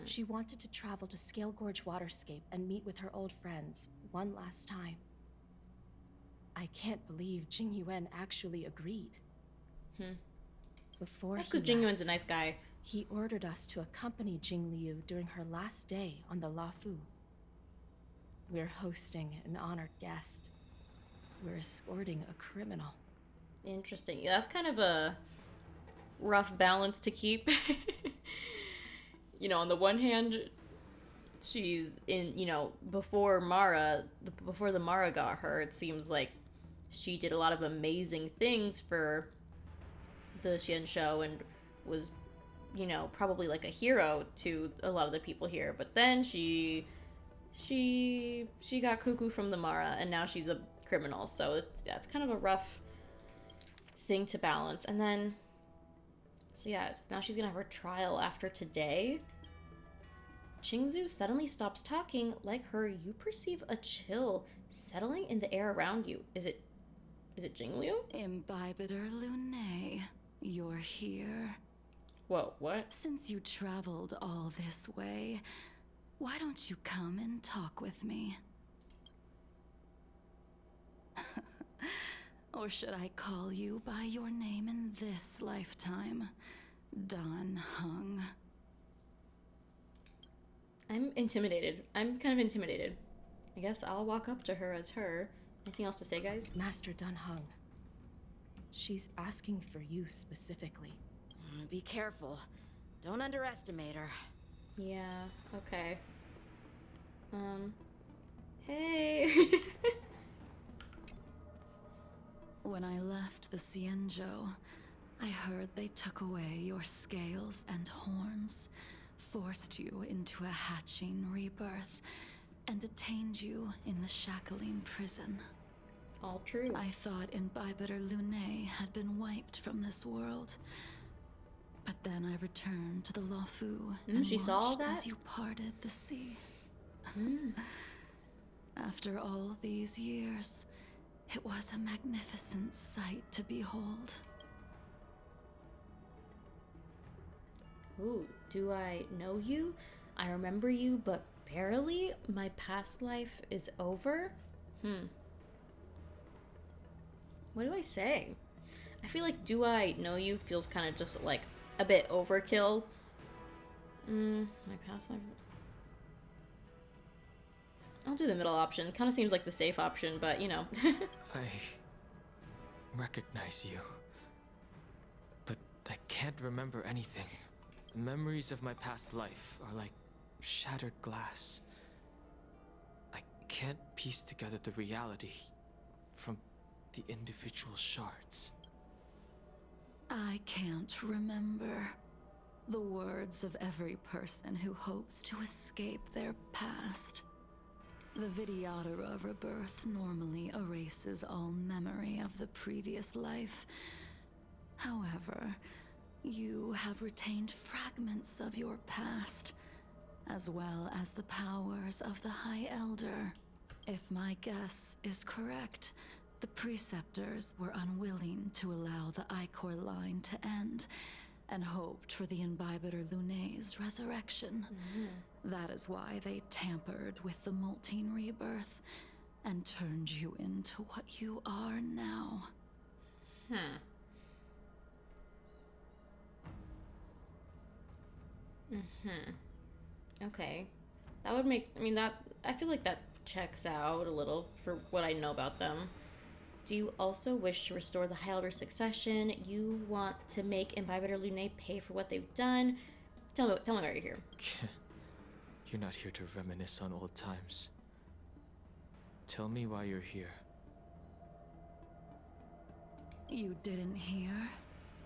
She wanted to travel to Scale Gorge Waterscape and meet with her old friends one last time. I can't believe Jing Yuan actually agreed. Before That's he because Jing Yuan's a left, nice guy. he ordered us to accompany Jing Liu during her last day on the Luofu. We're hosting an honored guest. We're escorting a criminal. Interesting. Yeah, that's kind of a rough balance to keep. You know, on the one hand, she's in, you know, before the Mara got her, it seems like she did a lot of amazing things for the Xianzhou and was, you know, probably like a hero to a lot of the people here. But then she got cuckoo from the Mara, and now she's a criminal. So that's kind of a rough thing to balance. And then, so yeah, so now she's gonna have her trial after today. Qingzhu suddenly stops talking. Like her, you perceive a chill settling in the air around you. Is it Jingliu? Imbibitor Lune, you're here. Whoa, what? Since you traveled all this way, why don't you come and talk with me? Or should I call you by your name in this lifetime? Dan Heng. I'm intimidated. I'm kind of intimidated. I guess I'll walk up to her as her. Anything else to say, guys? Master Dan Heng. She's asking for you specifically. Be careful. Don't underestimate her. Yeah, okay. Hey! When I left the Xianzhou, I heard they took away your scales and horns, forced you into a hatching rebirth, and detained you in the shackling prison. All true. I thought Imbibitor Lunae had been wiped from this world. But then I returned to the Luofu and she saw all watched that? as you parted the sea. Mm. After all these years, it was a magnificent sight to behold. Ooh, do I know you? I remember you, but barely. My past life is over? What do I say? I feel like do I know you feels kind of just like a bit overkill. My past life. I'll do the middle option. Kind of seems like the safe option, but you know. I recognize you. But I can't remember anything. The memories of my past life are like shattered glass. I can't piece together the reality from the individual shards. I can't remember the words of every person who hopes to escape their past. The Vidyadhara rebirth normally erases all memory of the previous life. However, you have retained fragments of your past, as well as the powers of the High Elder. If my guess is correct, the Preceptors were unwilling to allow the Ichor line to end, and hoped for the Imbibitor Lunae's resurrection. That is why they tampered with the molting rebirth and turned you into what you are now. Okay. That would make, I mean, that, I feel like that checks out a little for what I know about them. Do you also wish to restore the High Elder succession? You want to make Imbibitor Lunae pay for what they've done? Tell me why you're here. You're not here to reminisce on old times. Tell me why you're here. You didn't hear?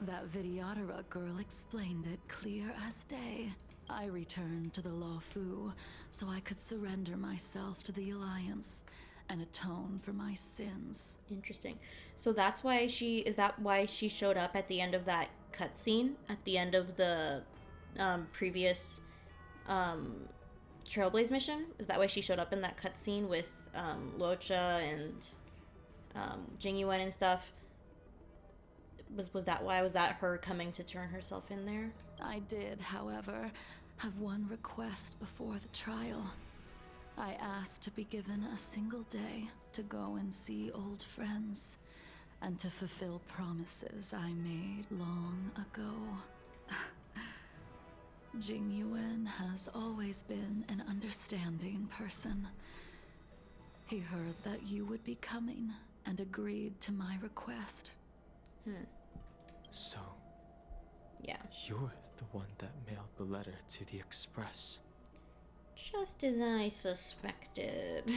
That Vidyadhara girl explained it clear as day. I returned to the Luofu so I could surrender myself to the Alliance and atone for my sins. Interesting. So that's why is that why she showed up at the end of that cutscene? At the end of the previous Trailblaze mission? Is that why she showed up in that cutscene with Locha and Jingyuan and stuff? Was that why? Was that her coming to turn herself in there? I did, however, have one request before the trial. I asked to be given a single day to go and see old friends, and to fulfill promises I made long ago. Jingyuan has always been an understanding person. He heard that you would be coming and agreed to my request. So, Yeah. you're the one that mailed the letter to the Express. Just as I suspected.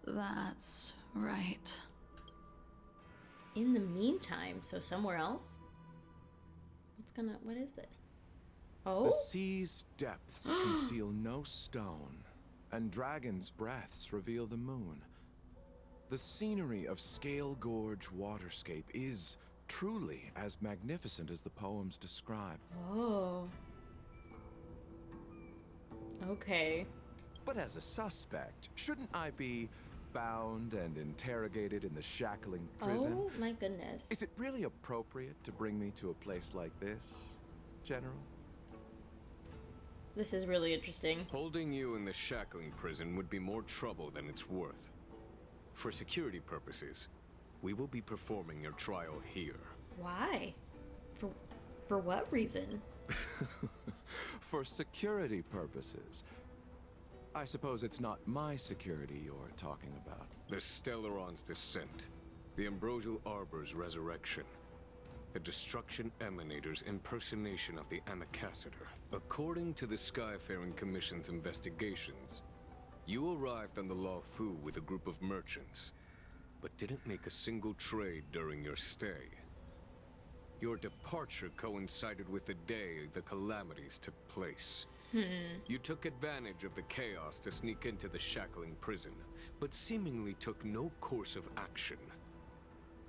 That's right. In the meantime, so somewhere else? What is this? Oh? The sea's depths conceal no stone, and dragons' breaths reveal the moon. The scenery of Scale Gorge waterscape is truly as magnificent as the poems describe. Oh. Okay. But as a suspect, shouldn't I be bound and interrogated in the shackling prison? Oh my goodness. Is it really appropriate to bring me to a place like this, General? This is really interesting. Holding you in the shackling prison would be more trouble than it's worth. For security purposes, we will be performing your trial here. Why? For what reason? For security purposes. I suppose it's not my security you're talking about. The Stellaron's descent, the Ambrosial Arbor's resurrection, the Destruction Emanator's impersonation of the Amicassator. According to the Skyfaring Commission's investigations, you arrived on the Law Fu with a group of merchants, but didn't make a single trade during your stay. Your departure coincided with the day the calamities took place. You took advantage of the chaos to sneak into the shackling prison, but seemingly took no course of action.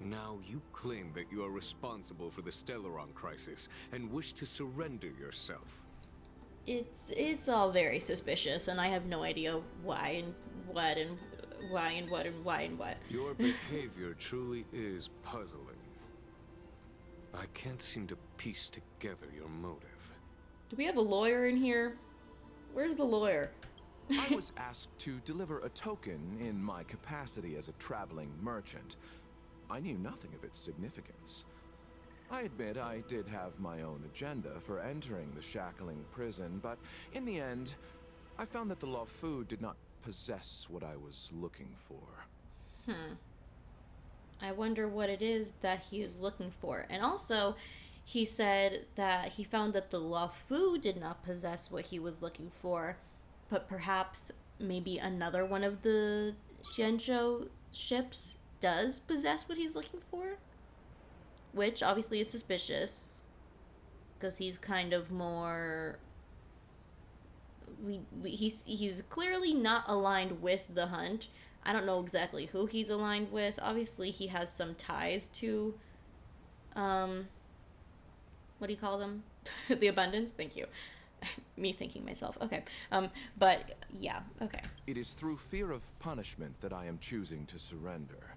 Now you claim that you are responsible for the Stellaron crisis and wish to surrender yourself. It's all very suspicious, and I have no idea why and what and why and what and why and what. Your behavior truly is puzzling. I can't seem to piece together your motive. Do we have a lawyer in here? Where's the lawyer? I was asked to deliver a token in my capacity as a traveling merchant. I knew nothing of its significance. I admit I did have my own agenda for entering the shackling prison, but in the end, I found that the Law Fu did not possess what I was looking for. I wonder what it is that he is looking for. And also, he said that he found that the Law Fu did not possess what he was looking for, but perhaps maybe another one of the Xianzhou ships does possess what he's looking for? Which obviously is suspicious, because he's kind of more... He's clearly not aligned with the Hunt. I don't know exactly who he's aligned with. Obviously, he has some ties to, what do you call them? The Abundance? Thank you. Me thinking myself. Okay. But, yeah, okay. It is through fear of punishment that I am choosing to surrender.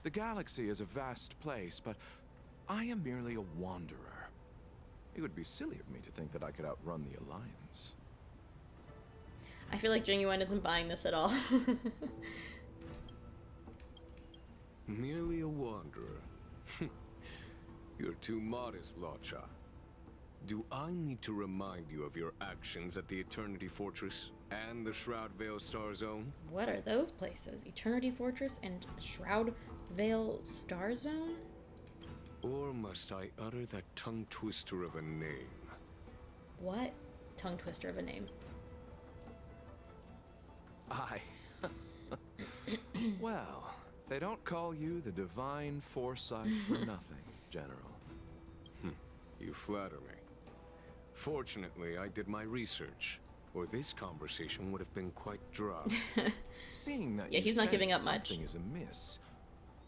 The galaxy is a vast place, but I am merely a wanderer. It would be silly of me to think that I could outrun the Alliance. I feel like Genuine isn't buying this at all. Merely a wanderer. You're too modest, Locha. Do I need to remind you of your actions at the Eternity Fortress and the Shroud Veil Star Zone? What are those places? Eternity Fortress and Shroud Veil Star Zone? Or must I utter that tongue twister of a name? What tongue twister of a name? Well, they don't call you the Divine Foresight for nothing, General. You flatter me. Fortunately, I did my research, or this conversation would have been quite dry. Seeing that Yeah, he's not giving up much. something is amiss,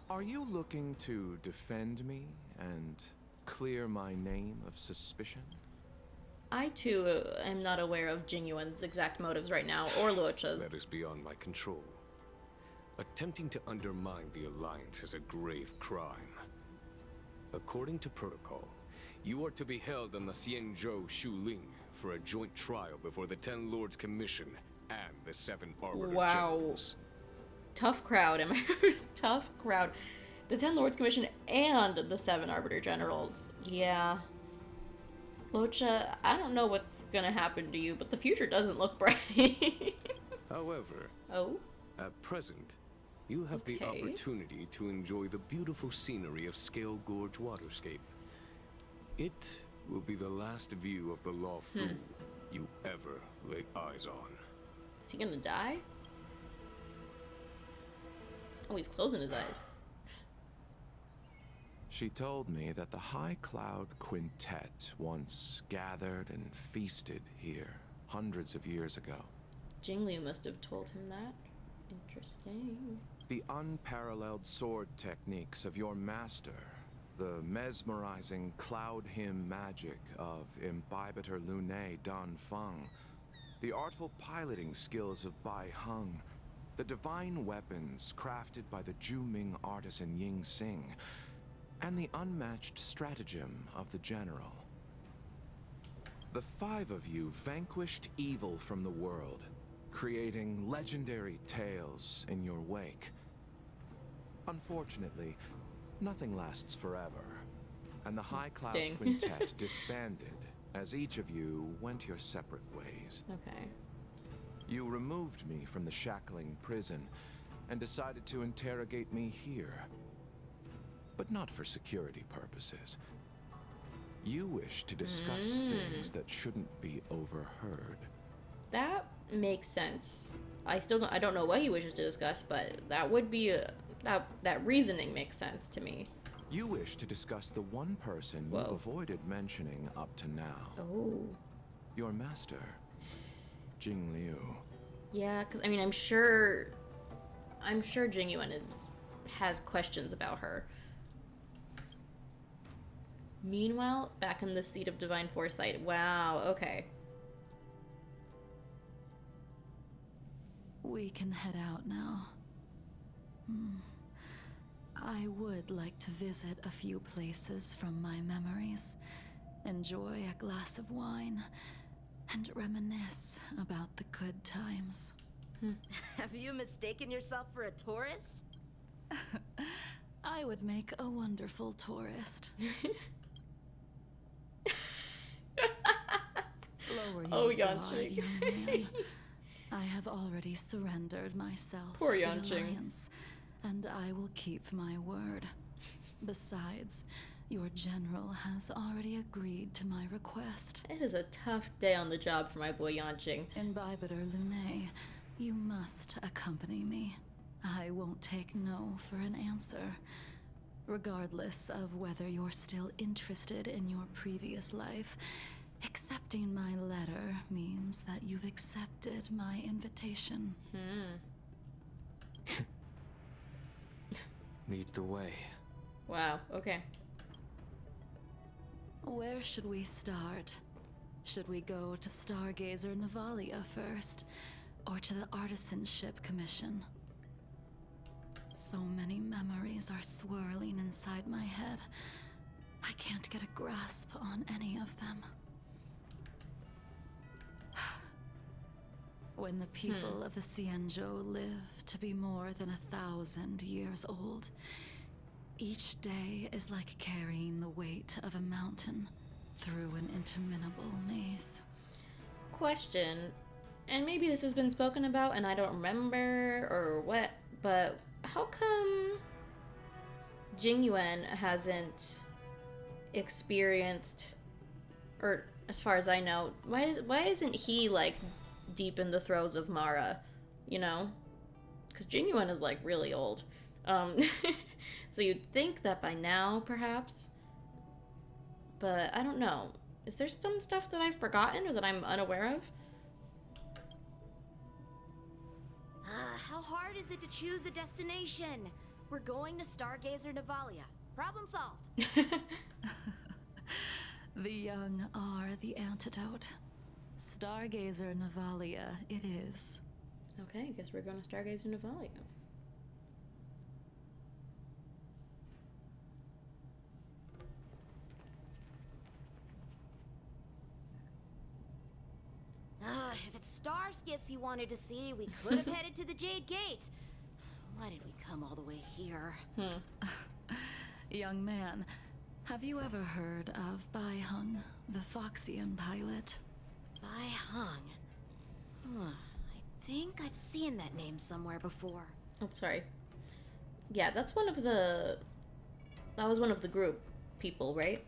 are you looking to defend me and clear my name of suspicion? I, too, am not aware of Genuine's exact motives right now, or Luocha's. That is beyond my control. Attempting to undermine the Alliance is a grave crime. According to protocol, you are to be held on the Xianzhou Shuling for a joint trial before the 10 Lords Commission and the 7 Arbiter Generals. Tough crowd, am I Tough crowd. The 10 Lords Commission and the 7 Arbiter Generals. Yeah. Locha, I don't know what's gonna happen to you, but the future doesn't look bright. However, Oh? at present, you have the Okay. opportunity to enjoy the beautiful scenery of Scale Gorge Waterscape. It will be the last view of the Law Fu you ever lay eyes on. Is he gonna die? Oh, he's closing his eyes. She told me that the High Cloud Quintet once gathered and feasted here hundreds of years ago. Jingliu must have told him that. Interesting. The unparalleled sword techniques of your master, the mesmerizing cloud hymn magic of Imbibitor Lunae Dan Feng, the artful piloting skills of Bai Heng, the divine weapons crafted by the Juming artisan Ying Xing, and the unmatched stratagem of the General. The 5 of you vanquished evil from the world, creating legendary tales in your wake. Unfortunately, nothing lasts forever, and the High Cloud Dang. Quintet disbanded as each of you went your separate ways. Okay. You removed me from the shackling prison and decided to interrogate me here. But not for security purposes. You wish to discuss things that shouldn't be overheard. That makes sense. I don't know what he wishes to discuss, but that would be that reasoning makes sense to me. You wish to discuss the one person you've avoided mentioning up to now. Oh. Your master, Jing Liu. Yeah, because I mean, I'm sure Jing Yuan has questions about her. Meanwhile, back in the seat of divine foresight. Wow. Okay. We can head out now. I would like to visit a few places from my memories, enjoy a glass of wine, and reminisce about the good times. Have you mistaken yourself for a tourist? I would make a wonderful tourist. Lower your guard, Yanqing. young man. I have already surrendered myself Poor to the Yanqing. Alliance, and I will keep my word. Besides, your general has already agreed to my request. It is a tough day on the job for my boy Yanqing. Imbibitor Lunae, you must accompany me. I won't take no for an answer. Regardless of whether you're still interested in your previous life, accepting my letter means that you've accepted my invitation. Lead the way. Wow. Okay. Where should we start? Should we go to Stargazer Navalia first, or to the Artisanship Commission? So many memories are swirling inside my head. I can't get a grasp on any of them. When the people of the Xianzhou live to be more than 1,000 years old, each day is like carrying the weight of a mountain through an interminable maze. Question, and maybe this has been spoken about and I don't remember or what, but how come Jing Yuan hasn't experienced, or as far as I know, why isn't he like deep in the throes of Mara, you know? Because Jing Yuan is like really old. So you'd think that by now, perhaps. But I don't know. Is there some stuff that I've forgotten or that I'm unaware of? How hard is it to choose a destination? We're going to Stargazer Navalia. Problem solved. The young are the antidote. Stargazer Navalia it is. Okay, I guess we're going to Stargazer Navalia. If it's star skiffs you wanted to see, we could have headed to the Jade Gate. Why did we come all the way here? Young man, have you ever heard of Bai Hung, the Foxian pilot? Bai Hung. I think I've seen that name somewhere before. Oh, sorry. Yeah, that was one of the group people, right?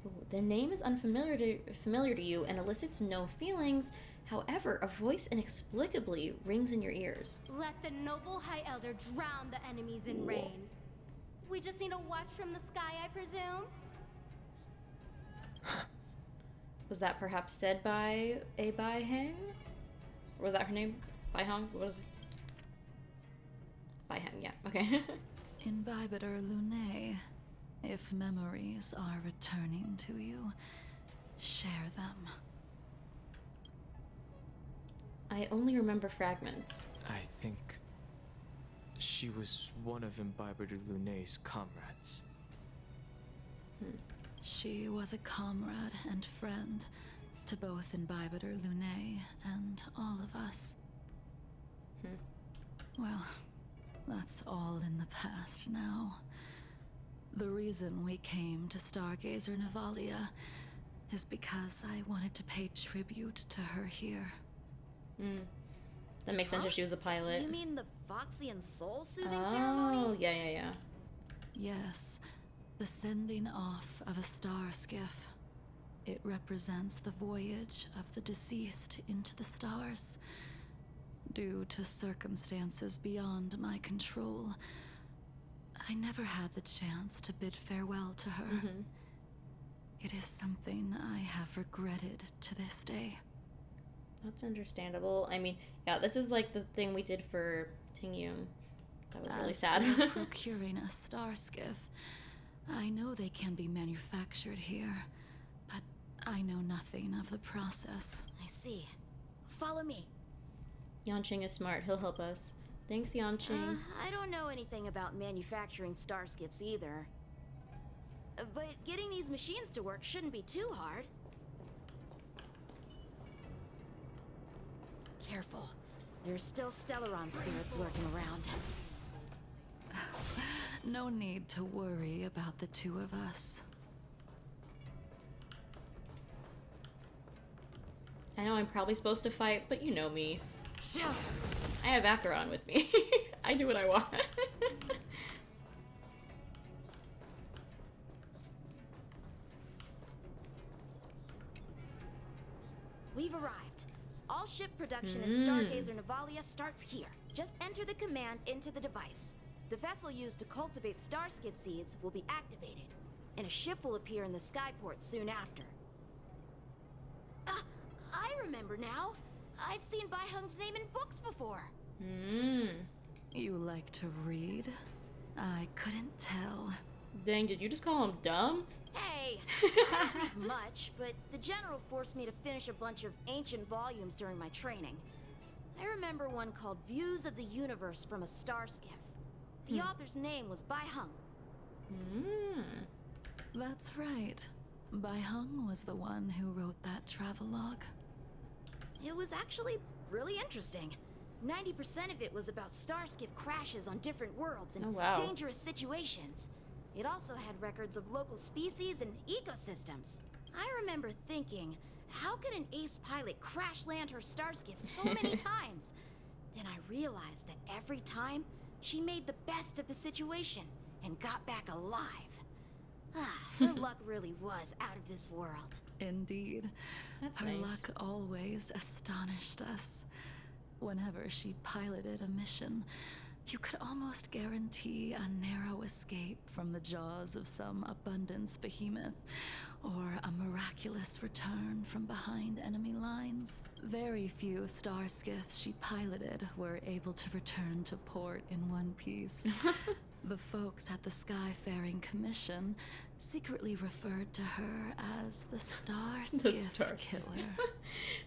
Ooh, the name is unfamiliar to you and elicits no feelings. However, a voice inexplicably rings in your ears. Let the noble High Elder drown the enemies in rain. We just need a watch from the sky, I presume? Was that perhaps said by a Bai Hang? Or was that her name? Bai Hang? What was it? Bai Hang, yeah. Okay. Imbibitor Lunae, if memories are returning to you, share them. I only remember fragments. I think she was one of Imbibitor Lunae's comrades. She was a comrade and friend to both Imbibitor Lunae and all of us. Well, That's all in the past now. The reason we came to Stargazer Navalia is because I wanted to pay tribute to her here. That makes sense if she was a pilot. You mean the Foxian soul soothing ceremony? Oh, yeah. Yes, the sending off of a star skiff. It represents the voyage of the deceased into the stars. Due to circumstances beyond my control, I never had the chance to bid farewell to her. It is something I have regretted to this day. That's understandable. I mean, yeah, this is like the thing we did for Tingyun. That was really sad. For procuring a star skiff, I know they can be manufactured here, but I know nothing of the process. I see. Follow me. Yanqing is smart. He'll help us. Thanks, Yanqing. I don't know anything about manufacturing star skiffs either. But getting these machines to work shouldn't be too hard. Careful. There's still Stellaron spirits lurking around. No need to worry about the two of us. I know I'm probably supposed to fight, but you know me. I have Acheron with me. I do what I want. We've arrived. All ship production in Stargazer Navalia starts here. Just enter the command into the device. The vessel used to cultivate starskiff seeds will be activated, and a ship will appear in the skyport soon after. I remember now. I've seen Bai Hung's name in books before. You like to read? I couldn't tell. Dang, did you just call him dumb? Hey, I don't read much, but the general forced me to finish a bunch of ancient volumes during my training. I remember one called Views of the Universe from a Star Skiff. The author's name was Bai Hung. That's right. Bai Hung was the one who wrote that travelogue. It was actually really interesting. 90% of it was about starskiff crashes on different worlds and dangerous situations. It also had records of local species and ecosystems. I remember thinking, how could an ace pilot crash land her starskiff so many times? Then I realized that every time, she made the best of the situation and got back alive. Her luck really was out of this world. Indeed. That's Her nice. luck always astonished us. Whenever she piloted a mission, you could almost guarantee a narrow escape from the jaws of some abundance behemoth, or a miraculous return from behind enemy lines. Very few star skiffs she piloted were able to return to port in one piece. The folks at the Skyfaring Commission secretly referred to her as the Starskiff Killer.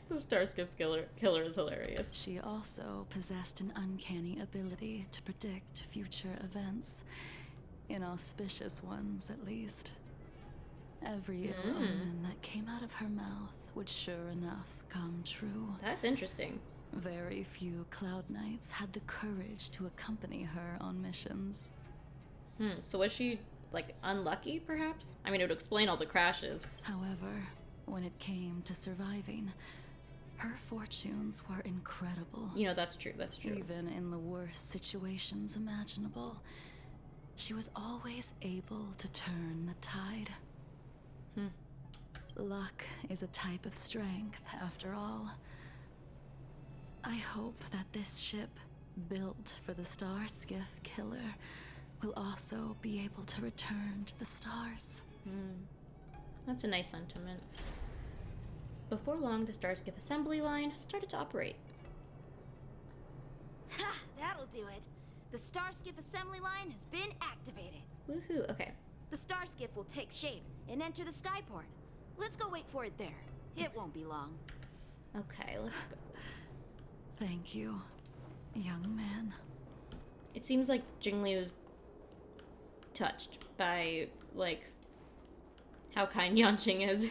The Starskiff killer is hilarious. She also possessed an uncanny ability to predict future events, inauspicious ones at least. Every ill omen that came out of her mouth would sure enough come true. That's interesting. Very few Cloud Knights had the courage to accompany her on missions. So was she, like, unlucky, perhaps? I mean, it would explain all the crashes. However, when it came to surviving, her fortunes were incredible. You know, that's true, that's true. Even in the worst situations imaginable, she was always able to turn the tide. Luck is a type of strength, after all. I hope that this ship, built for the Starskiff Killer, will also be able to return to the stars. That's a nice sentiment. Before long, the Starskiff assembly line started to operate. Ha! That'll do it. The Starskiff assembly line has been activated. Woohoo, okay. The Starskiff will take shape and enter the skyport. Let's go wait for it there. It won't be long. Okay, let's go. Thank you, young man. It seems like Jingliu's touched by, like, how kind Yanqing is.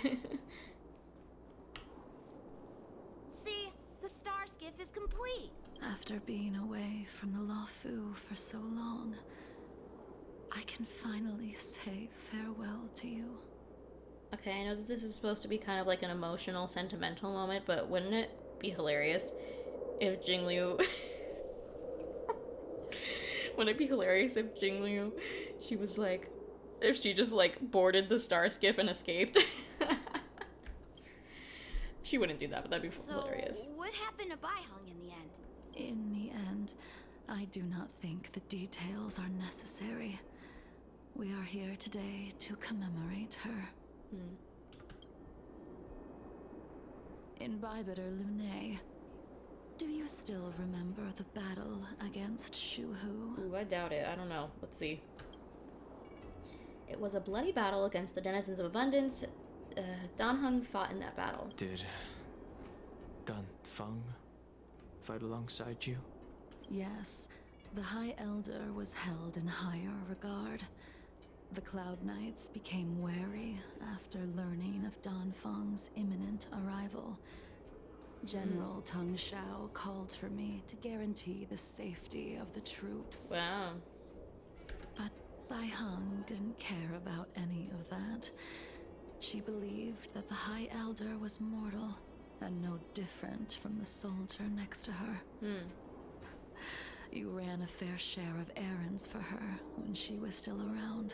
See, the Starskiff skiff is complete. After being away from the Luofu for so long, I can finally say farewell to you. Okay, I know that this is supposed to be kind of like an emotional, sentimental moment, but wouldn't it be hilarious if Jingliu... Wouldn't it be hilarious if Jingliu, she was like... If she just, like, boarded the star skiff and escaped? She wouldn't do that, but that'd be hilarious. What happened to Baiheng in the end? In the end, I do not think the details are necessary. We are here today to commemorate her. In Bybiter Lune, do you still remember the battle against Xianzhou? Ooh, I doubt it. I don't know. Let's see. It was a bloody battle against the denizens of abundance. Danheng fought in that battle. Did Ganfeng fight alongside you? Yes, the High Elder was held in higher regard. The Cloud Knights became wary after learning of Danfeng's imminent arrival. General Teng Shao called for me to guarantee the safety of the troops. Wow. But Baiheng didn't care about any of that. She believed that the High Elder was mortal and no different from the soldier next to her. You ran a fair share of errands for her when she was still around.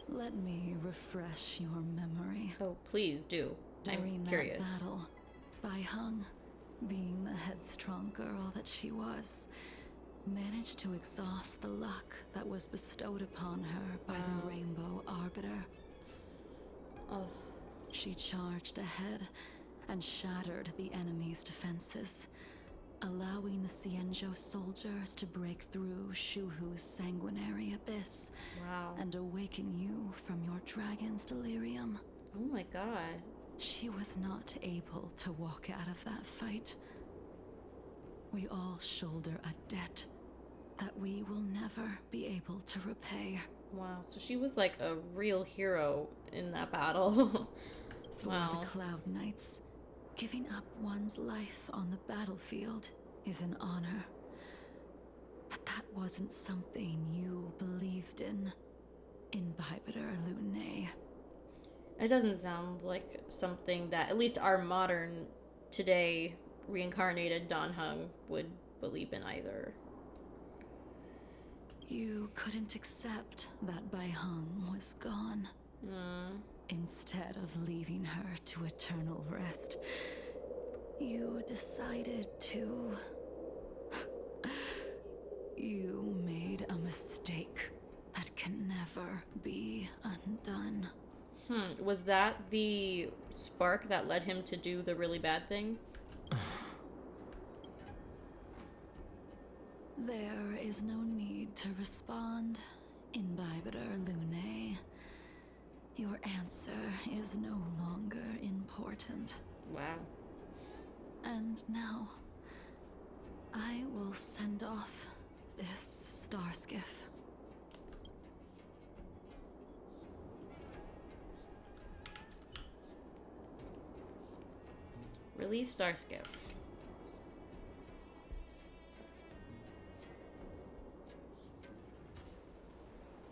Let me refresh your memory. Oh, please do. During I'm curious. that battle, Baiheng, being the headstrong girl that she was, managed to exhaust the luck that was bestowed upon her by the Rainbow Arbiter. She charged ahead and shattered the enemy's defenses, allowing the Xianzhou soldiers to break through Shuhu's sanguinary abyss and awaken you from your dragon's delirium. Oh my god. She was not able to walk out of that fight. We all shoulder a debt that we will never be able to repay. Wow, so she was like a real hero in that battle. For the Cloud Knights, giving up one's life on the battlefield is an honor. But that wasn't something you believed in Bybiter Lune. It doesn't sound like something that at least our modern, today, reincarnated Danheng would believe in either. You couldn't accept that Baiheng was gone. Instead of leaving her to eternal rest, you decided to... You made a mistake that can never be undone. Was that the spark that led him to do the really bad thing? There is no need to respond in Bybiter Lune. Your answer is no longer important. Wow. And now, I will send off this star skiff. Release star skiff.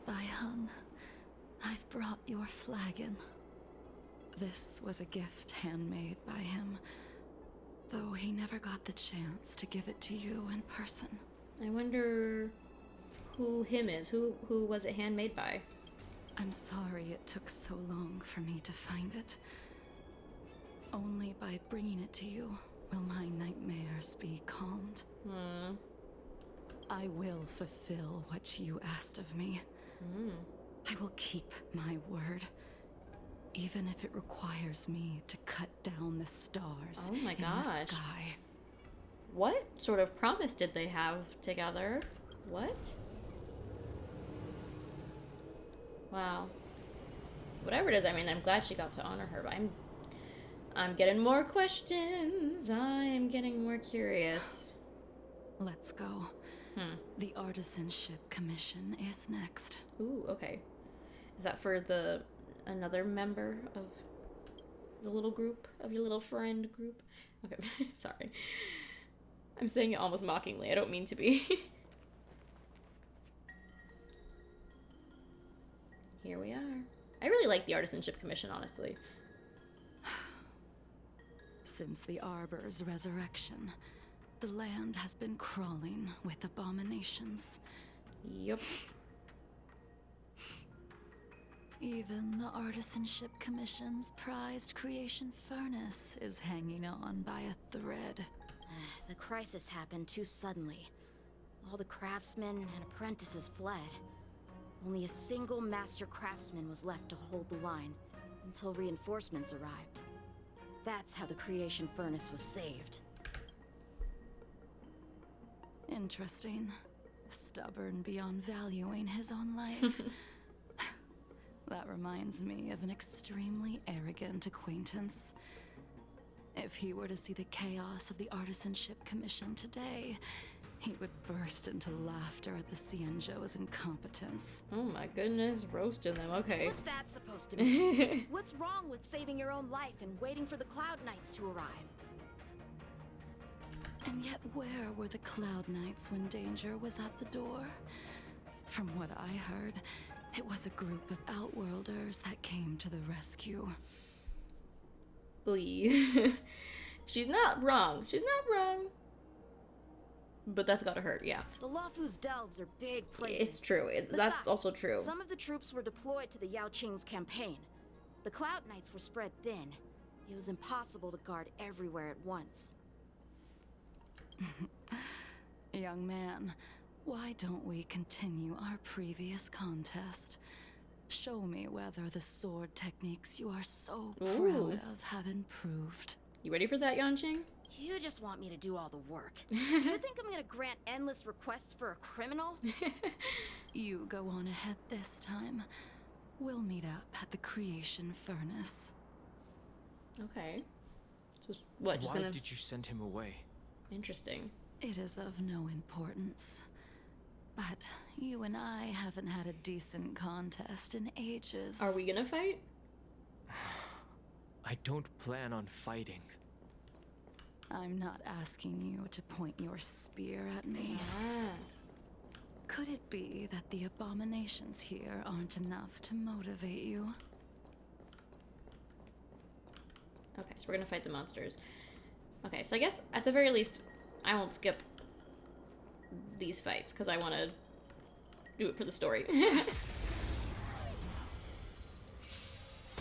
Baiheng, I've brought your flagon. This was a gift handmade by him, though he never got the chance to give it to you in person. I wonder who him is. Who was it handmade by? I'm sorry it took so long for me to find it. Only by bringing it to you will my nightmares be calmed. I will fulfill what you asked of me. I will keep my word, even if it requires me to cut down the stars in the sky. What sort of promise did they have together? What? Wow. Whatever it is, I mean, I'm glad she got to honor her, but I'm getting more questions. I'm getting more curious. Let's go. The Artisanship Commission is next. Ooh, okay. Is that for another member of the little group, of your little friend group? Okay, sorry. I'm saying it almost mockingly. I don't mean to be. Here we are. I really like the Artisanship Commission, honestly. Since the Arbor's resurrection, the land has been crawling with abominations. Yep. Even the Artisanship Commission's prized creation furnace is hanging on by a thread. The crisis happened too suddenly. All the craftsmen and apprentices fled. Only a single master craftsman was left to hold the line until reinforcements arrived. That's how the creation furnace was saved. Interesting. Stubborn beyond valuing his own life. That reminds me of an extremely arrogant acquaintance. If he were to see the chaos of the Artisanship Commission today, he would burst into laughter at the Xianzhou's incompetence. Oh my goodness, roasting them, okay. What's that supposed to mean? What's wrong with saving your own life and waiting for the Cloud Knights to arrive? And yet where were the Cloud Knights when danger was at the door? From what I heard, it was a group of Outworlders that came to the rescue. She's not wrong. She's not wrong. But that's gotta hurt, yeah. The Luofu's delves are big places. It's true. That's also true. Some of the troops were deployed to the Yao Qing's campaign. The Cloud Knights were spread thin. It was impossible to guard everywhere at once. Young man, why don't we continue our previous contest? Show me whether the sword techniques you are so proud of have improved. You ready for that, Yanqing? You just want me to do all the work. You think I'm gonna grant endless requests for a criminal? You go on ahead this time. We'll meet up at the creation furnace. Okay. So what, just Why gonna... did you send him away? Interesting. It is of no importance. But you and I haven't had a decent contest in ages. Are we gonna fight? I don't plan on fighting. I'm not asking you to point your spear at me. Could it be that the abominations here aren't enough to motivate you? Okay, so we're gonna fight the monsters. Okay, so I guess at the very least, I won't skip these fights because I want to do it for the story.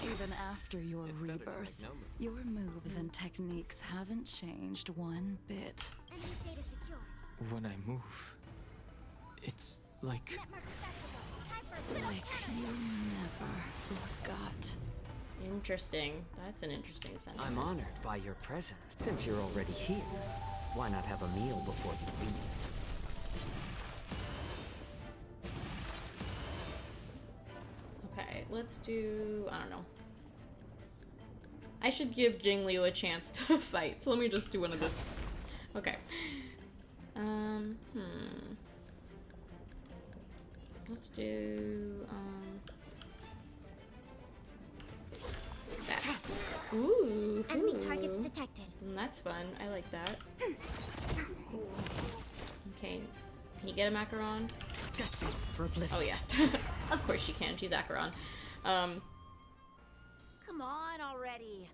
Even after your rebirth, your moves and techniques haven't changed one bit. When I move, it's like you never forgot. Interesting. That's an interesting sentence. I'm honored by your presence. Since you're already here, why not have a meal before you leave? Okay, let's do... I don't know. I should give Jingliu a chance to fight, so let me just do one of this. Okay. Let's do, that. Ooh. Enemy targets detected. That's fun. I like that. Okay. Can you get a macaron? Destined for oblivion. Oh yeah. Of course she can. She's Acheron. Come on already.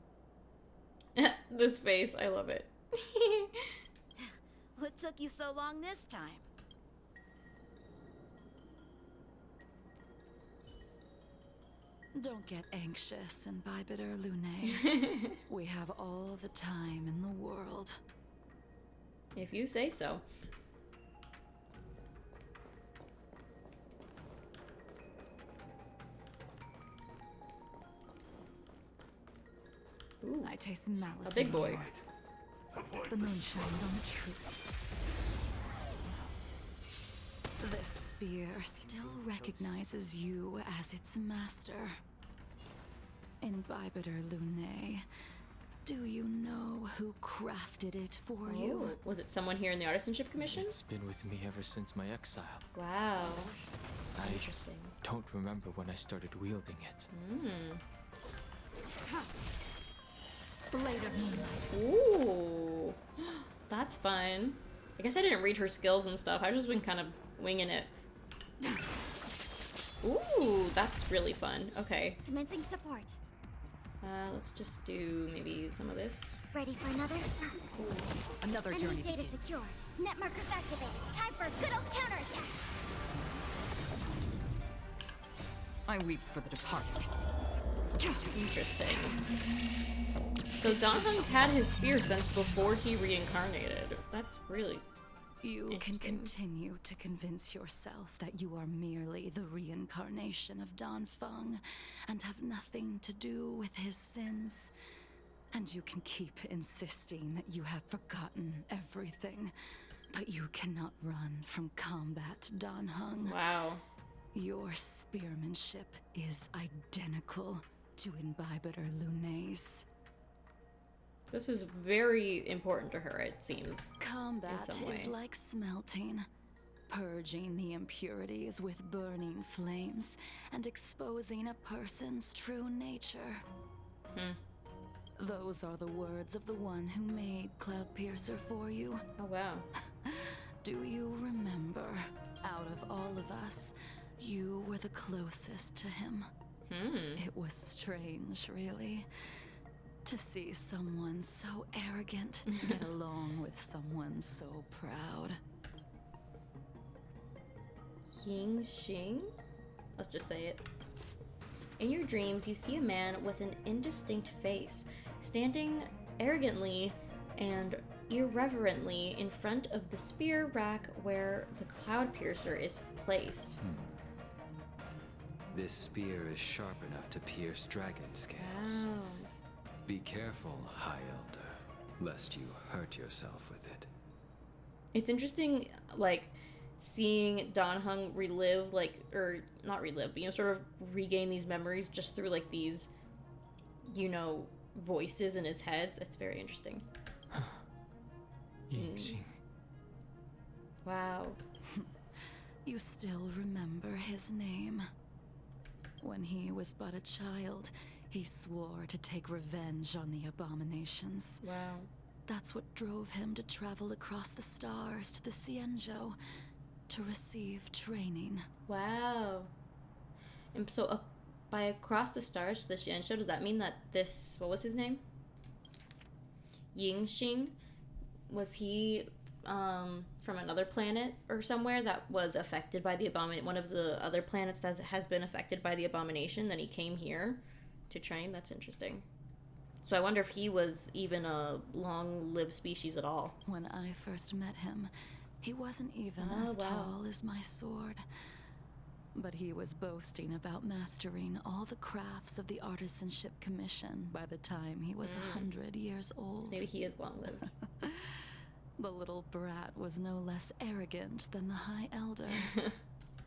This face, I love it. What took you so long this time? Don't get anxious, Imbibitor Lune. We have all the time in the world. If you say so. Ooh, I taste malice. a big boy. The moon shines on the truth. This spear still recognizes you as its master. Imbibitor Lune, do you know who crafted it for you? Was it someone here in the Artisanship Commission? It's been with me ever since my exile. Wow. I Interesting. don't remember when I started wielding it. Blade of Moonlight. Ooh. That's fun. I guess I didn't read her skills and stuff. I've just been kind of winging it. Ooh, that's really fun. Okay. Commencing support. Let's just do maybe some of this. Ready for another? Ooh, another Enemy journey data begins. secure. Net markers activated. Time for a good old counterattack. I weep for the departed. Interesting. So Danheng's had his spear since before he reincarnated. That's really You can continue to convince yourself that you are merely the reincarnation of Danfeng and have nothing to do with his sins. And you can keep insisting that you have forgotten everything, but you cannot run from combat, Danheng. Wow. Your spearmanship is identical to Imbibiter Lunay's. This is very important to her, it seems. Combat is like smelting, purging the impurities with burning flames and exposing a person's true nature. Those are the words of the one who made Cloudpiercer for you. Oh, wow. Do you remember, out of all of us, you were the closest to him? It was strange, really, to see someone so arrogant get along with someone so proud. Yingxing? Let's just say it. In your dreams, you see a man with an indistinct face, standing arrogantly and irreverently in front of the spear rack where the Cloudpiercer is placed. This spear is sharp enough to pierce dragon scales. Wow. Be careful, High Elder, lest you hurt yourself with it. It's interesting, like, seeing Danheng relive, like, or not relive, but, sort of regain these memories just through, like, these, voices in his head. It's very interesting. Yingxing. Wow. You still remember his name. When he was but a child, he swore to take revenge on the abominations. Wow. That's what drove him to travel across the stars to the Xianzhou to receive training. Wow. And so by across the stars to the Xianzhou, does that mean that this, what was his name? Yingxing? Was he from another planet or somewhere that was affected by the abomination? One of the other planets that has been affected by the abomination, then he came here to train? That's interesting. So I wonder if he was even a long-lived species at all. When I first met him, he wasn't even as tall as my sword. But he was boasting about mastering all the crafts of the Artisanship Commission by the time he was 100 years old. Maybe he is long-lived. The little brat was no less arrogant than the High Elder.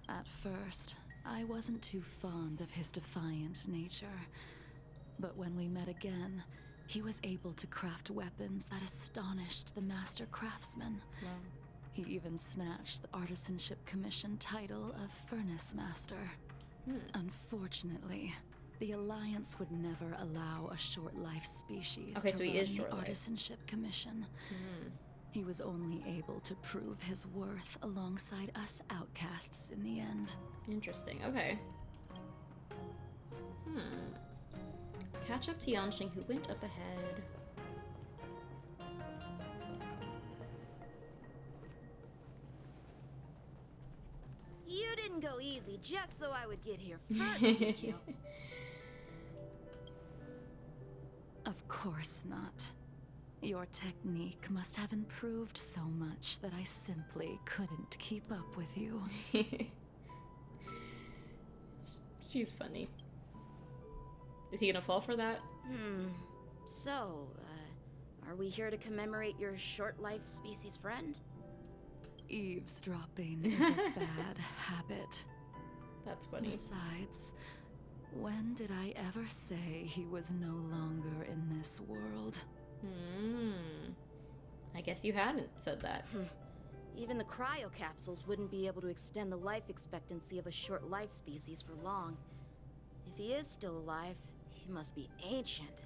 At first, I wasn't too fond of his defiant nature. But when we met again, he was able to craft weapons that astonished the Master Craftsman. Wow. He even snatched the Artisanship Commission title of Furnace Master. Unfortunately, the Alliance would never allow a short-life species to so he is run the short-lived. Artisanship Commission. He was only able to prove his worth alongside us outcasts in the end. Interesting. Okay. Catch up to Yanxing, who went up ahead. You didn't go easy just so I would get here first, did you? Of course not. Your technique must have improved so much that I simply couldn't keep up with you. She's funny. Is he gonna fall for that? So, are we here to commemorate your short-life species friend? Eavesdropping is a bad habit. That's funny. Besides, when did I ever say he was no longer in this world? I guess you hadn't said that. Even the cryocapsules wouldn't be able to extend the life expectancy of a short-life species for long. If he is still alive, he must be ancient.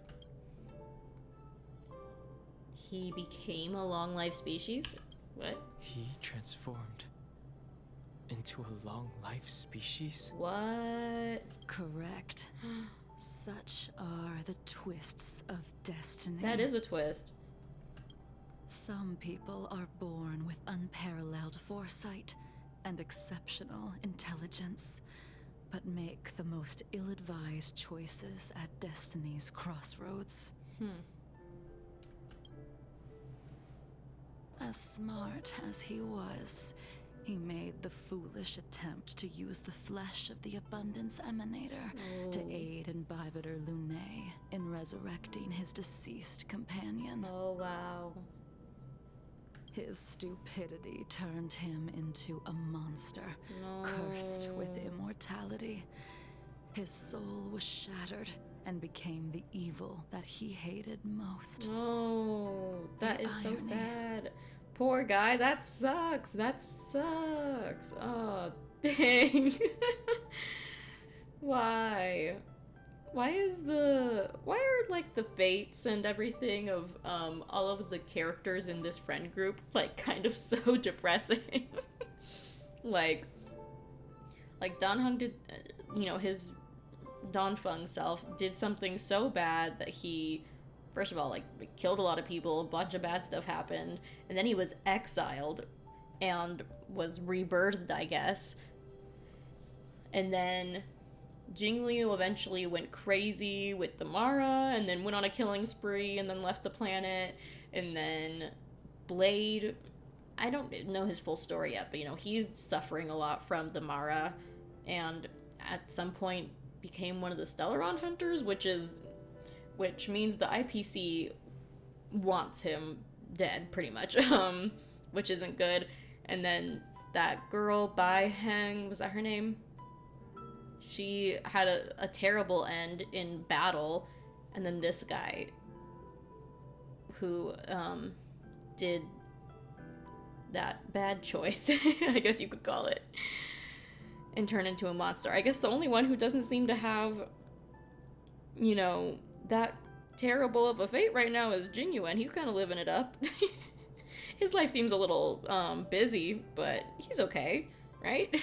He became a long-life species? What? He transformed into a long-life species? What? Correct. Such are the twists of destiny. That is a twist. Some people are born with unparalleled foresight and exceptional intelligence, but make the most ill-advised choices at destiny's crossroads. As smart as he was, he made the foolish attempt to use the flesh of the Abundance Emanator to aid Imbibitor Lunae in resurrecting his deceased companion. Oh, wow. His stupidity turned him into a monster, cursed with immortality. His soul was shattered and became the evil that he hated most. Oh, that is so sad. Poor guy, that sucks. That sucks. Oh, dang. Why? Why are like the fates and everything of all of the characters in this friend group like kind of so depressing? like Dan Heng did, his Dan Feng self did something so bad that he, first of all, like killed a lot of people, a bunch of bad stuff happened, and then he was exiled and was rebirthed, I guess. And then Jingliu eventually went crazy with the Mara, and then went on a killing spree, and then left the planet. And then Blade, I don't know his full story yet, but he's suffering a lot from the Mara, and at some point became one of the Stellaron hunters, which means the IPC wants him dead, pretty much, which isn't good. And then that girl, Bai Heng, was that her name? She had a terrible end in battle, and then this guy who did that bad choice, I guess you could call it, and turn into a monster. I guess the only one who doesn't seem to have, that terrible of a fate right now is Jingyuan. He's kind of living it up. His life seems a little busy, but he's okay, right?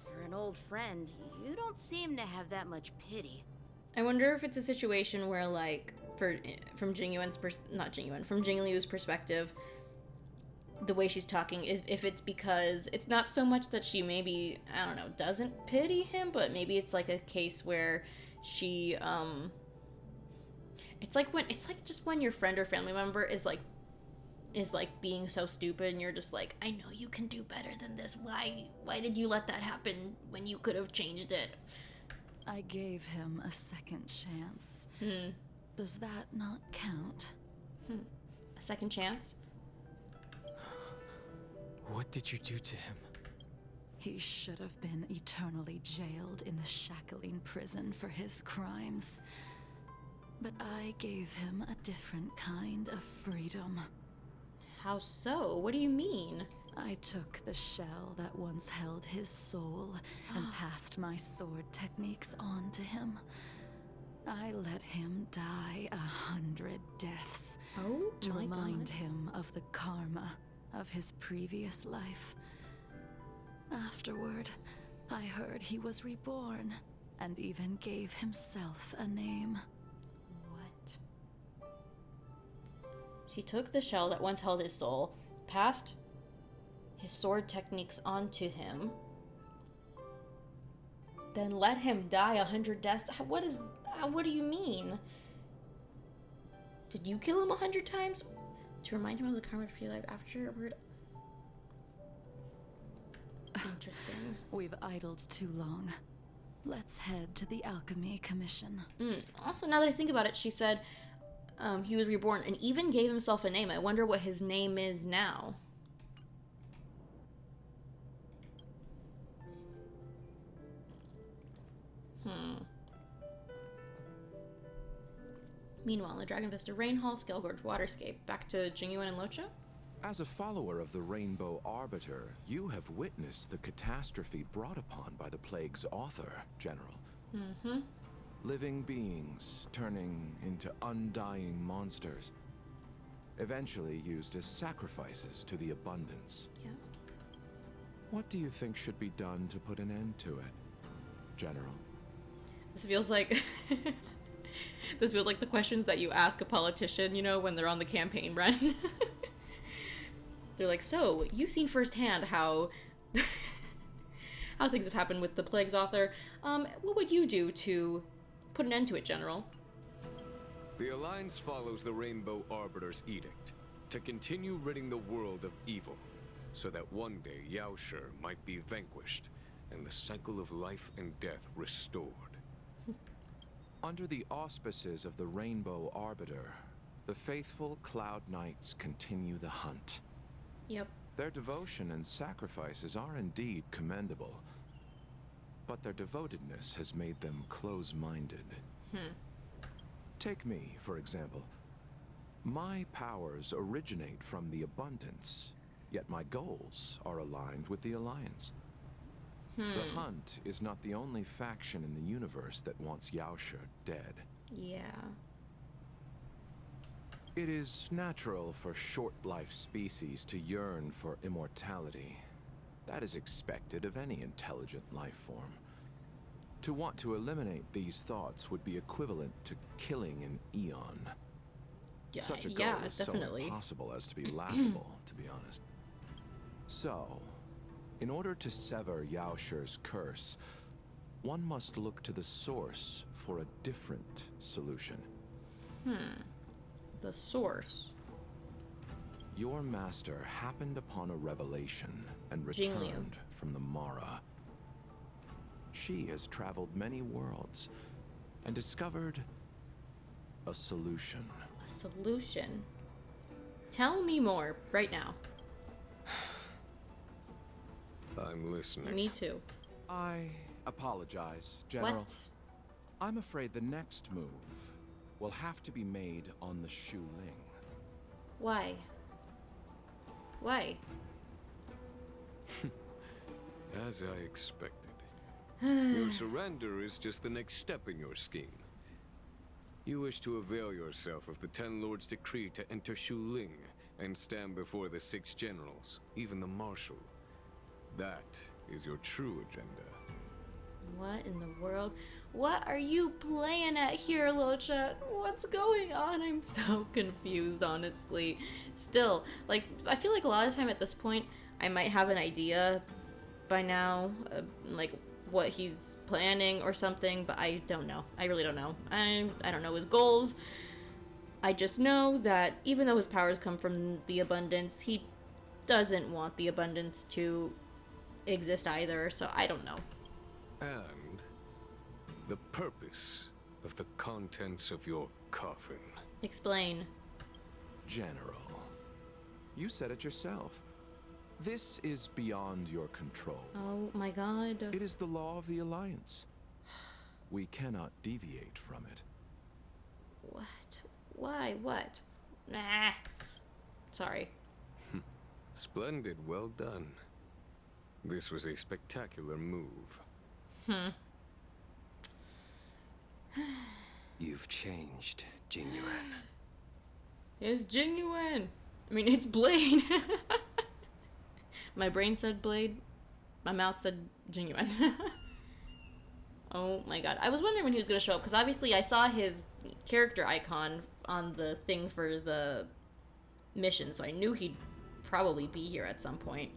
For an old friend, you don't seem to have that much pity. I wonder if it's a situation where, like, from Jingliu's perspective, the way she's talking is if it's because it's not so much that she maybe, I don't know, doesn't pity him, but maybe it's like a case where she it's like just when your friend or family member is like being so stupid, and you're just like, I know you can do better than this. Why did you let that happen when you could have changed it? I gave him a second chance. Does that not count? A second chance? What did you do to him? He should have been eternally jailed in the shackling prison for his crimes. But I gave him a different kind of freedom. How so? What do you mean? I took the shell that once held his soul and passed my sword techniques on to him. I let him die 100 deaths to remind him of the karma of his previous life. Afterward, I heard he was reborn and even gave himself a name. What? She took the shell that once held his soul, passed his sword techniques onto him, then let him die 100 deaths. What do you mean? Did you kill him 100 times? To remind him of the karma of your life afterward? Interesting. We've idled too long. Let's head to the Alchemy Commission. Also, now that I think about it, she said he was reborn and even gave himself a name. I wonder what his name is now. Meanwhile, in the Dragon Vista Rain Hall, Scale Gorge Waterscape. Back to Jingyuan and Locha? As a follower of the Rainbow Arbiter, you have witnessed the catastrophe brought upon by the plague's author, General. Living beings turning into undying monsters. eventually used as sacrifices to the abundance. Yeah. What do you think should be done to put an end to it, General? This feels like this feels like the questions that you ask a politician, you know, when they're on the campaign run. They're like, so you've seen firsthand how how things have happened with the Plague's author. What would you do to put an end to it, General? The Alliance follows the Rainbow Arbiter's edict to continue ridding the world of evil, so that one day Xianzhou might be vanquished and the cycle of life and death restored. Under the auspices of the Rainbow Arbiter, the faithful Cloud Knights continue the hunt. Yep. Their devotion and sacrifices are indeed commendable, but their devotedness has made them close-minded. Take me, for example. My powers originate from the abundance, yet my goals are aligned with the Alliance. The Hunt is not the only faction in the universe that wants Xianzhou dead. Yeah. It is natural for short-life species to yearn for immortality. That is expected of any intelligent life form. To want to eliminate these thoughts would be equivalent to killing an eon. Yeah, Such a goal is definitely so impossible as to be laughable, to be honest. So, in order to sever Xianzhou's curse, one must look to the source for a different solution. The source. Your master happened upon a revelation and returned from the Mara. She has traveled many worlds and discovered a solution. A solution? Tell me more right now. I'm listening. Me too. I apologize, General. What? I'm afraid the next move will have to be made on the Shu Ling. Why? Why? As I expected. Your surrender is just the next step in your scheme. You wish to avail yourself of the Ten Lords' decree to enter Shu Ling and stand before the 6 generals, even the Marshal. That is your true agenda. What in the world? What are you playing at here, Locha? What's going on? I'm so confused, honestly. Still, like, I feel like a lot of the time at this point, I might have an idea by now, like, what he's planning or something, but I don't know. I really don't know. I don't know his goals. I just know that even though his powers come from the abundance, he doesn't want the abundance to exist either, so I don't know. And the purpose of the contents of your coffin. Explain. General, you said it yourself. This is beyond your control. Oh my god. It is the law of the Alliance. We cannot deviate from it. What? Why? What? Nah. Sorry. Splendid, well done. This was a spectacular move. You've changed, Genuine. It's genuine. I mean, it's Blade. My brain said Blade. My mouth said genuine. Oh my god. I was wondering when he was going to show up, because obviously I saw his character icon on the thing for the mission, so I knew he'd probably be here at some point.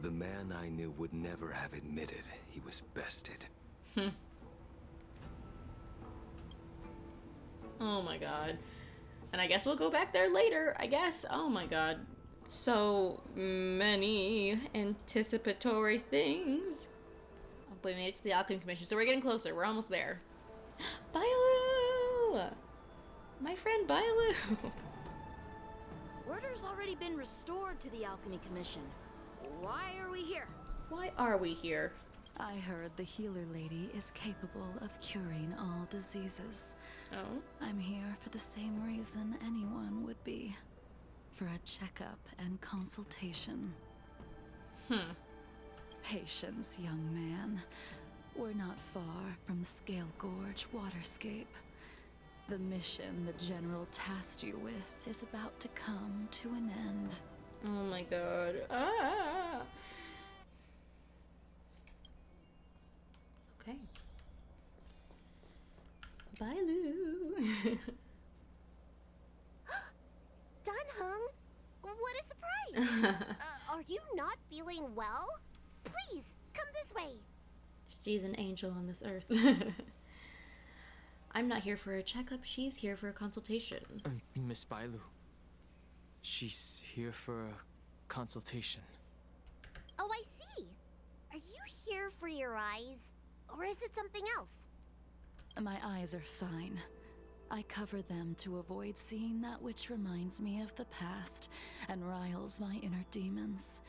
The man I knew would never have admitted he was bested. Oh my god. And I guess we'll go back there later, I guess. Oh my god. So many anticipatory things. Oh, we made it to the Alchemy Commission, so we're getting closer. We're almost there. Bailu! My friend Bailu! Order's already been restored to the Alchemy Commission. Why are we here? Why are we here? I heard the healer lady is capable of curing all diseases. Oh? I'm here for the same reason anyone would be. For a checkup and consultation. Patience, young man. We're not far from Scale Gorge Waterscape. The mission the General tasked you with is about to come to an end. Oh my god. Ah! Okay. Bye, Lou. Dunhung, what a surprise! Are you not feeling well? Please, come this way. She's an angel on this earth. I'm not here for a checkup, she's here for a consultation. Miss Bailu. She's here for a consultation. Oh, I see. Are you here for your eyes? Or is it something else? My eyes are fine. I cover them to avoid seeing that which reminds me of the past and riles my inner demons.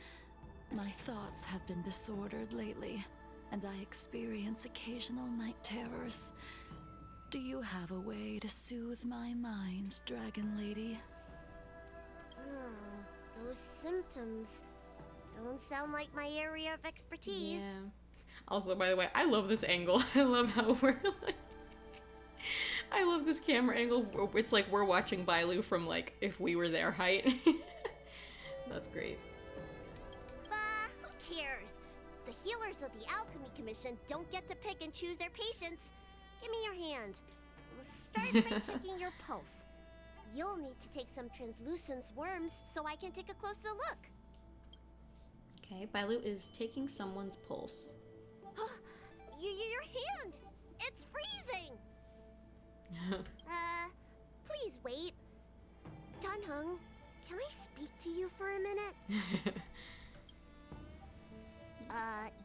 My thoughts have been disordered lately, and I experience occasional night terrors. Do you have a way to soothe my mind, Dragon Lady? Those symptoms don't sound like my area of expertise. Yeah. Also, by the way, I love this angle. I love how we're like... I love this camera angle. It's like we're watching Bailu from like if we were their height. That's great. Who cares? The healers of the Alchemy Commission don't get to pick and choose their patients. Give me your hand. Start by checking your pulse. You'll need to take some translucence worms so I can take a closer look. Okay, Bailu is taking someone's pulse. Your hand! It's freezing! Please wait. Dunhung, can I speak to you for a minute?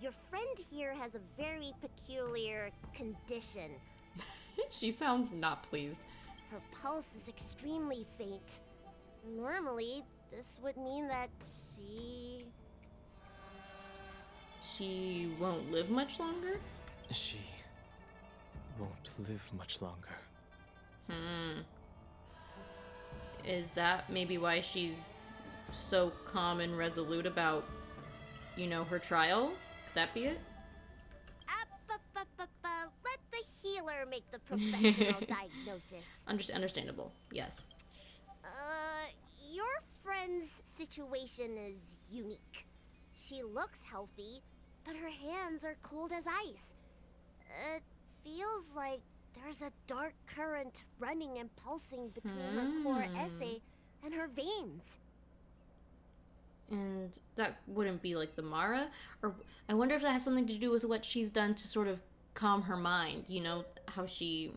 Your friend here has a very peculiar condition. She sounds not pleased. Her pulse is extremely faint. Normally, this would mean that She won't live much longer? She won't live much longer. Is that maybe why she's so calm and resolute about, you know, her trial? Could that be it? Let the healer make the professional diagnosis. Understandable, yes. Your friend's situation is unique. She looks healthy, but her hands are cold as ice. It feels like there's a dark current running and pulsing between her core esse and her veins. And that wouldn't be like the Mara? Or I wonder if that has something to do with what she's done to sort of calm her mind. You know, how she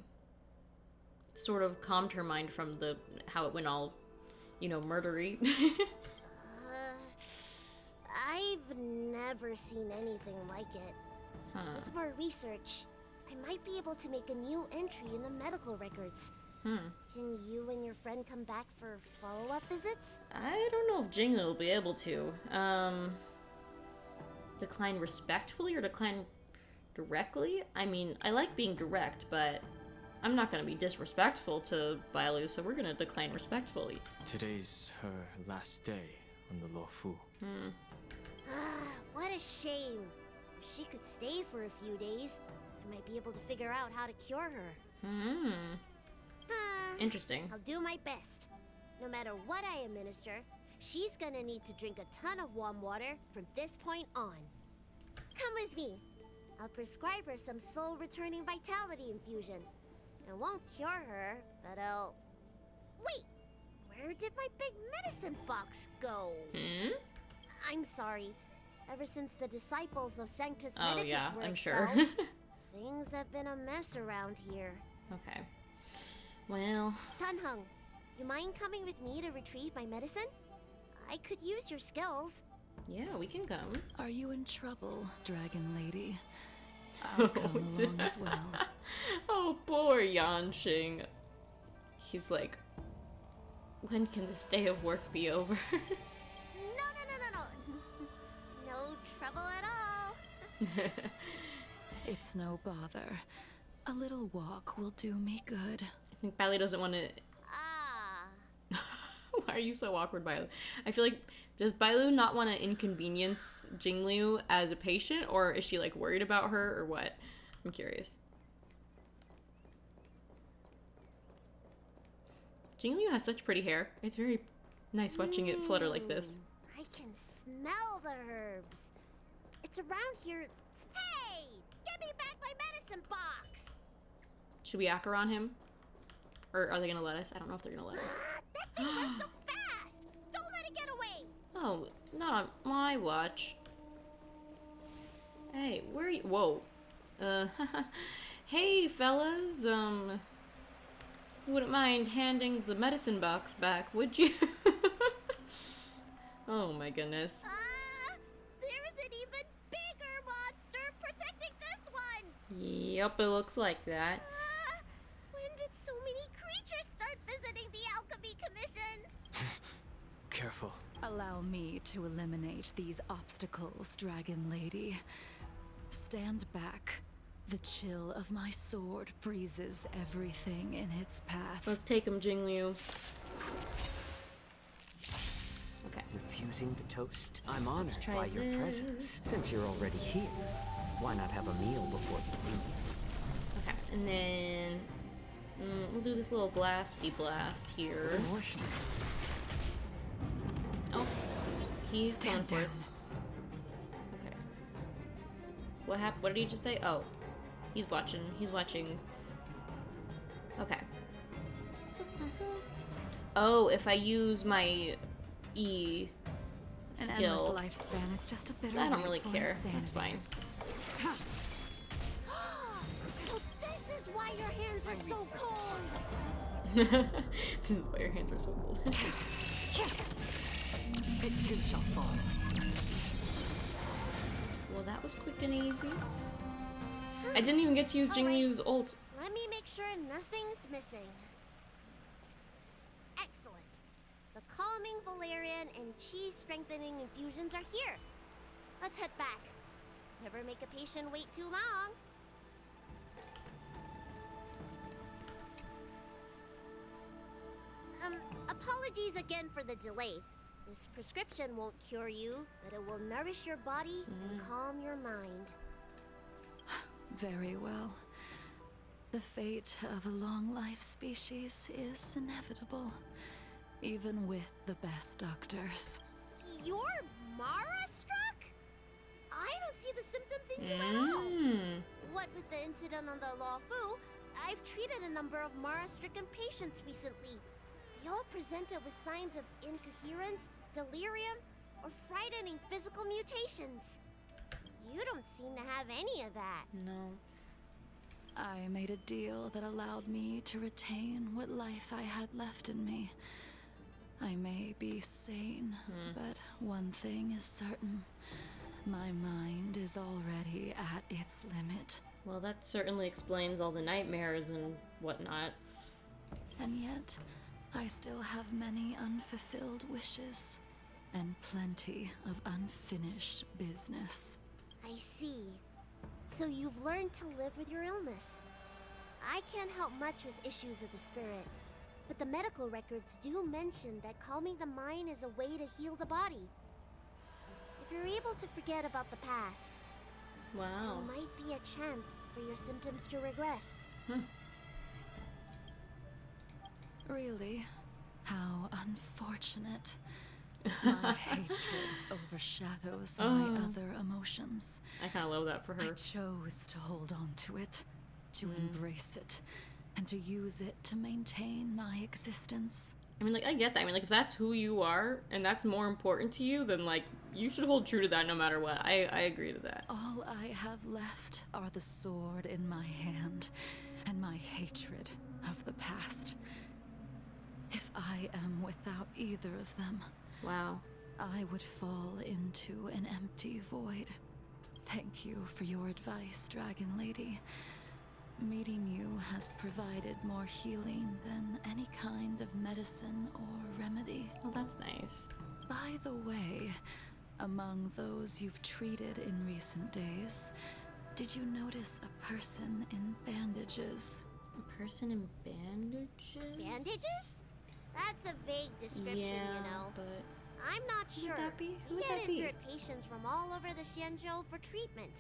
sort of calmed her mind from how it went all, you know, murdery. I've never seen anything like it. With more research, I might be able to make a new entry in the medical records. Can you and your friend come back for follow-up visits? I don't know if Jingli will be able to. Decline respectfully or decline directly? I mean, I like being direct, but I'm not going to be disrespectful to Bailu, so we're going to decline respectfully. Today's her last day on the Luofu. What a shame. If she could stay for a few days, I might be able to figure out how to cure her. Interesting. I'll do my best. No matter what I administer, she's gonna need to drink a ton of warm water from this point on. Come with me. I'll prescribe her some soul-returning vitality infusion. It won't cure her, but I'll... Wait! Where did my big medicine box go? I'm sorry. Ever since the disciples of Sanctus Medicus were I'm sure. things have been a mess around here. Okay. Well... Dunhung, you mind coming with me to retrieve my medicine? I could use your skills. Yeah, we can come. Are you in trouble, Dragon Lady? I'll come along as well. Oh, poor Yanxing. He's like, when can this day of work be over? No trouble at all. It's no bother. A little walk will do me good. I think Bailu doesn't want to... Why are you so awkward, Bailu? I feel like, does Bailu not want to inconvenience Jingliu as a patient, or is she like worried about her, or what? I'm curious. Jingliu has such pretty hair. It's very nice watching it flutter like this. I can smell the herbs. It's around here. Hey! Give me back my medicine box! Should we Acheron him? Or are they gonna let us? I don't know if they're gonna let us. That thing runs so fast! Don't let it get away! Oh, not on my watch. Hey, where are you? Whoa. Hey, fellas. You wouldn't mind handing the medicine box back, would you? Oh my goodness. There's an even bigger monster protecting this one! Yep, it looks like that. When did so many creatures start visiting the Alchemy Commission? Careful. Allow me to eliminate these obstacles, Dragon Lady. Stand back. The chill of my sword freezes everything in its path. Let's take him, Jingliu. Okay. Refusing the toast? I'm honored try by your presence. Since you're already here, why not have a meal before you leave? Okay, and then we'll do this little blasty blast here. More heat. Oh, he's going for us. Okay. What happened? What did he just say? Oh, he's watching. He's watching. Okay. Oh, if I use my E skill, An endless lifespan is just a bitter I don't really wait for care. insanity. That's fine. So this is why your hands are so cold! This is why your hands are so cold. It too shall fall. Well, that was quick and easy. I didn't even get to use Jingliu's ult. Let me make sure nothing's missing. Excellent. The calming valerian and chi strengthening infusions are here. Let's head back. Never make a patient wait too long. Apologies again for the delay. This prescription won't cure you, but it will nourish your body and calm your mind. Very well. The fate of a long-life species is inevitable, even with the best doctors. You're Mara-struck? I don't see the symptoms in you at all. What with the incident on the Law Fu, I've treated a number of Mara-stricken patients recently. They all presented with signs of incoherence, delirium, or frightening physical mutations. You don't seem to have any of that. No. I made a deal that allowed me to retain what life I had left in me. I may be sane, but one thing is certain. My mind is already at its limit. Well, that certainly explains all the nightmares and whatnot. And yet, I still have many unfulfilled wishes, and plenty of unfinished business. I see. So you've learned to live with your illness. I can't help much with issues of the spirit, but the medical records do mention that calming the mind is a way to heal the body. If you're able to forget about the past, wow, there might be a chance for your symptoms to regress. Really? How unfortunate. My hatred overshadows my other emotions. I kind of love that for her. I chose to hold on to it, to embrace it, and to use it to maintain my existence. I mean, like, I get that. I mean, like, if that's who you are, and that's more important to you, then, like, you should hold true to that no matter what. I agree to that. All I have left are the sword in my hand, and my hatred of the past. If I am without either of them, wow, I would fall into an empty void. Thank you for your advice, Dragon Lady. Meeting you has provided more healing than any kind of medicine or remedy. Well, that's nice. By the way, among those you've treated in recent days, did you notice a person in bandages? A person in bandages? Bandages? That's a vague description, yeah, you know. But I'm not sure. Who would We that get be? injured patients from all over the Xianzhou for treatment.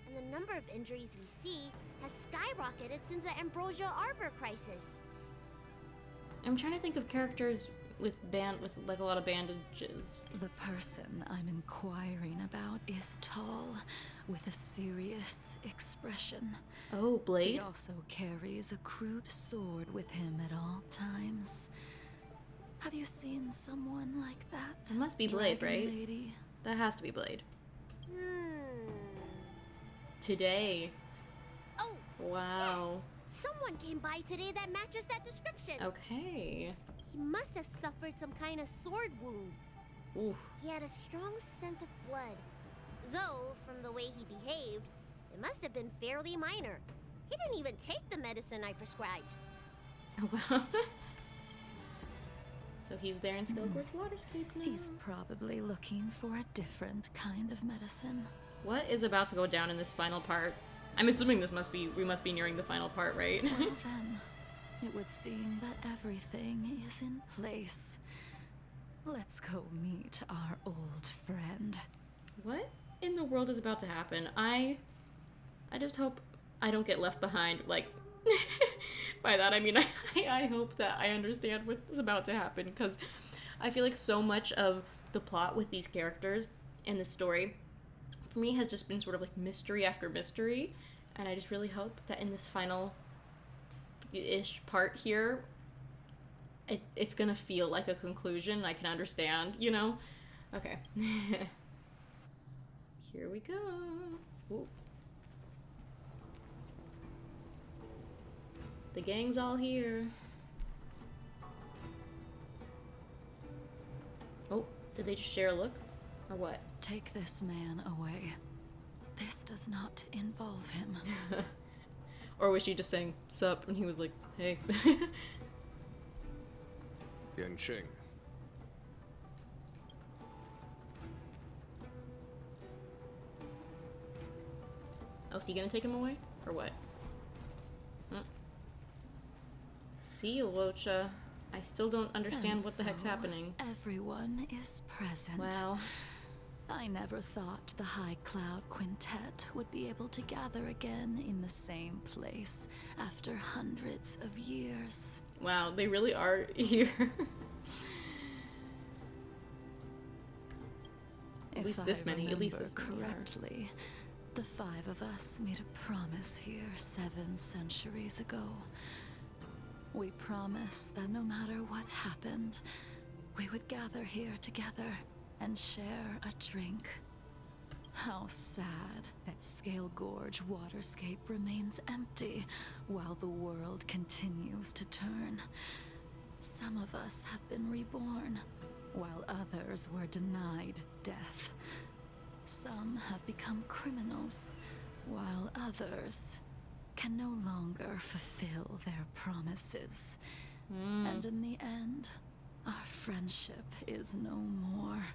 And the number of injuries we see has skyrocketed since the Ambrosia Arbor crisis. I'm trying to think of characters with like a lot of bandages. The person I'm inquiring about is tall, with a serious expression. Oh, Blade? He also carries a crude sword with him at all times. Have you seen someone like that? It must be Blade, Dragon right? Lady? That has to be Blade. Today. Oh! Wow. Yes! Someone came by today that matches that description. Okay. He must have suffered some kind of sword wound. Oof. He had a strong scent of blood. Though, from the way he behaved, it must have been fairly minor. He didn't even take the medicine I prescribed. Oh, wow. So he's there in Skullgorge Waterscape now. He's probably looking for a different kind of medicine. What is about to go down in this final part? I'm assuming we must be nearing the final part, right? Well then, it would seem that everything is in place. Let's go meet our old friend. What in the world is about to happen? I just hope I don't get left behind. Like, by that I mean I hope that I understand what is about to happen, because I feel like so much of the plot with these characters and the story for me has just been sort of like mystery after mystery, and I just really hope that in this final-ish part here, it's gonna feel like a conclusion I can understand, you know? Okay. Here we go. Ooh. The gang's all here. Oh, did they just share a look? Or what? Take this man away. This does not involve him. Or was she just saying, sup, and he was like, hey. Yanqing. Oh, so you gonna take him away? Or what? See you, Locha. I still don't understand what the heck's happening. Everyone is present. Wow. I never thought the High Cloud Quintet would be able to gather again in the same place after hundreds of years. Wow, they really are here. At least this many. Correctly, the five of us made a promise here 7 centuries ago. We promised that no matter what happened, we would gather here together and share a drink. How sad that Scale Gorge Waterscape remains empty while the world continues to turn. Some of us have been reborn, while others were denied death. Some have become criminals, while others can no longer fulfill their promises. And in the end, our friendship is no more.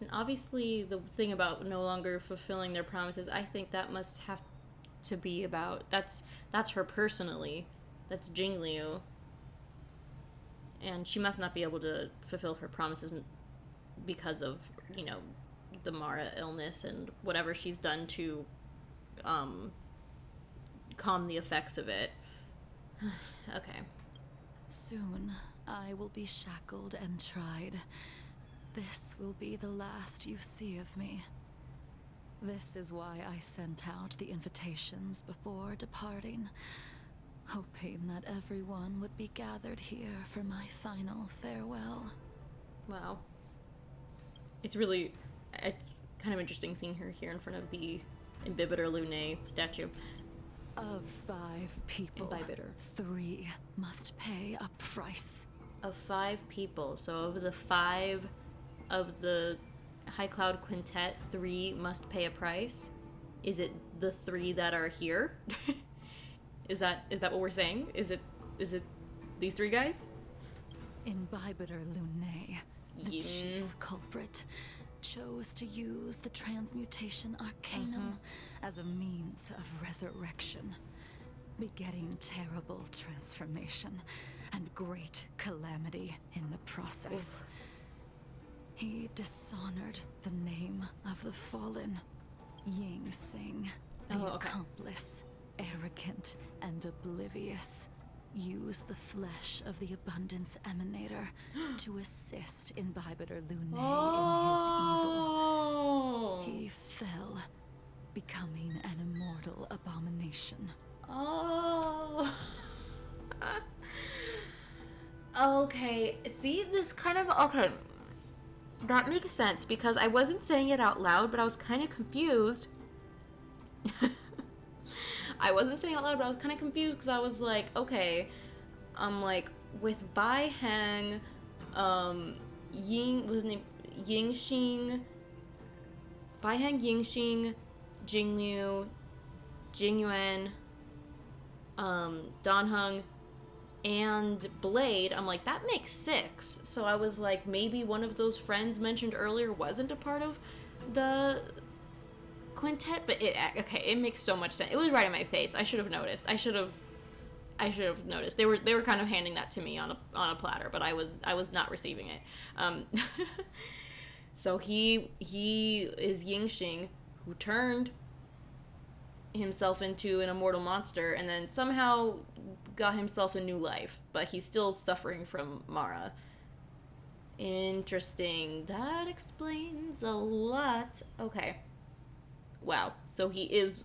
And obviously the thing about no longer fulfilling their promises, I think that must have to be about, that's her personally. That's Jingliu. And she must not be able to fulfill her promises because of, you know, the Mara illness and whatever she's done to calm the effects of it. Okay. Soon, I will be shackled and tried. This will be the last you see of me. This is why I sent out the invitations before departing, hoping that everyone would be gathered here for my final farewell. Wow. It's kind of interesting seeing her here in front of the Imbibitor Lunae statue. Of 5 people, Imbibitor. 3 must pay a price. Of 5 people, so of the 5 of the High Cloud Quintet, 3 must pay a price? Is it the 3 that are here? Is that what we're saying? Is it these 3 guys? Imbibitor Lunae, the chief culprit, chose to use the transmutation arcanum as a means of resurrection, begetting terrible transformation and great calamity in the process. Oof. He dishonored the name of the fallen, Ying Sing, the okay. accomplice, arrogant and oblivious, used the flesh of the Abundance Emanator to assist Imbibitor Lunae in his evil. He fell, becoming an immortal abomination. Oh. Okay, see, this kind of, okay, that makes sense, because I wasn't saying it out loud, but I was kind of confused. I wasn't saying it out loud, but I was kind of confused, because I was like, okay, like, with Bai Heng, Ying, what was his name, Yingxing, Bai Heng, Yingxing, Jingliu, Jingyuan, Dan Heng, and Blade, I'm like, that makes 6. So I was like, maybe one of those friends mentioned earlier wasn't a part of the quintet, but it makes so much sense. It was right in my face. I should have noticed. I should have noticed. They were kind of handing that to me on a platter, but I was not receiving it. So he is Yingxing, who turned himself into an immortal monster and then somehow got himself a new life, but he's still suffering from Mara. Interesting. That explains a lot. Okay. Wow. So he is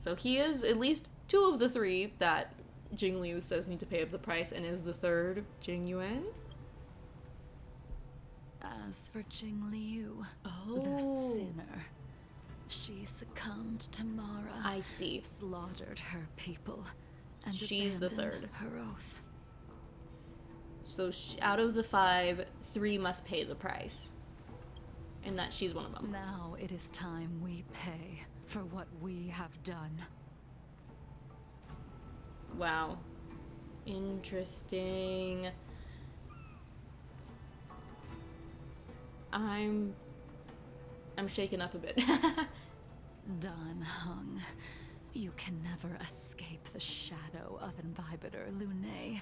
at least 2 of the 3 that Jingliu says need to pay up the price, and is the 3rd Jingyuan? As for Jingliu, the sinner, she succumbed to Mara. I see. Slaughtered her people, and she's the 3rd. Her oath. So out of the 5, 3 must pay the price, and that she's one of them. Now it is time we pay for what we have done. Wow. Interesting. I'm shaken up a bit. Dan Heng, you can never escape the shadow of Imbibitor Lunae.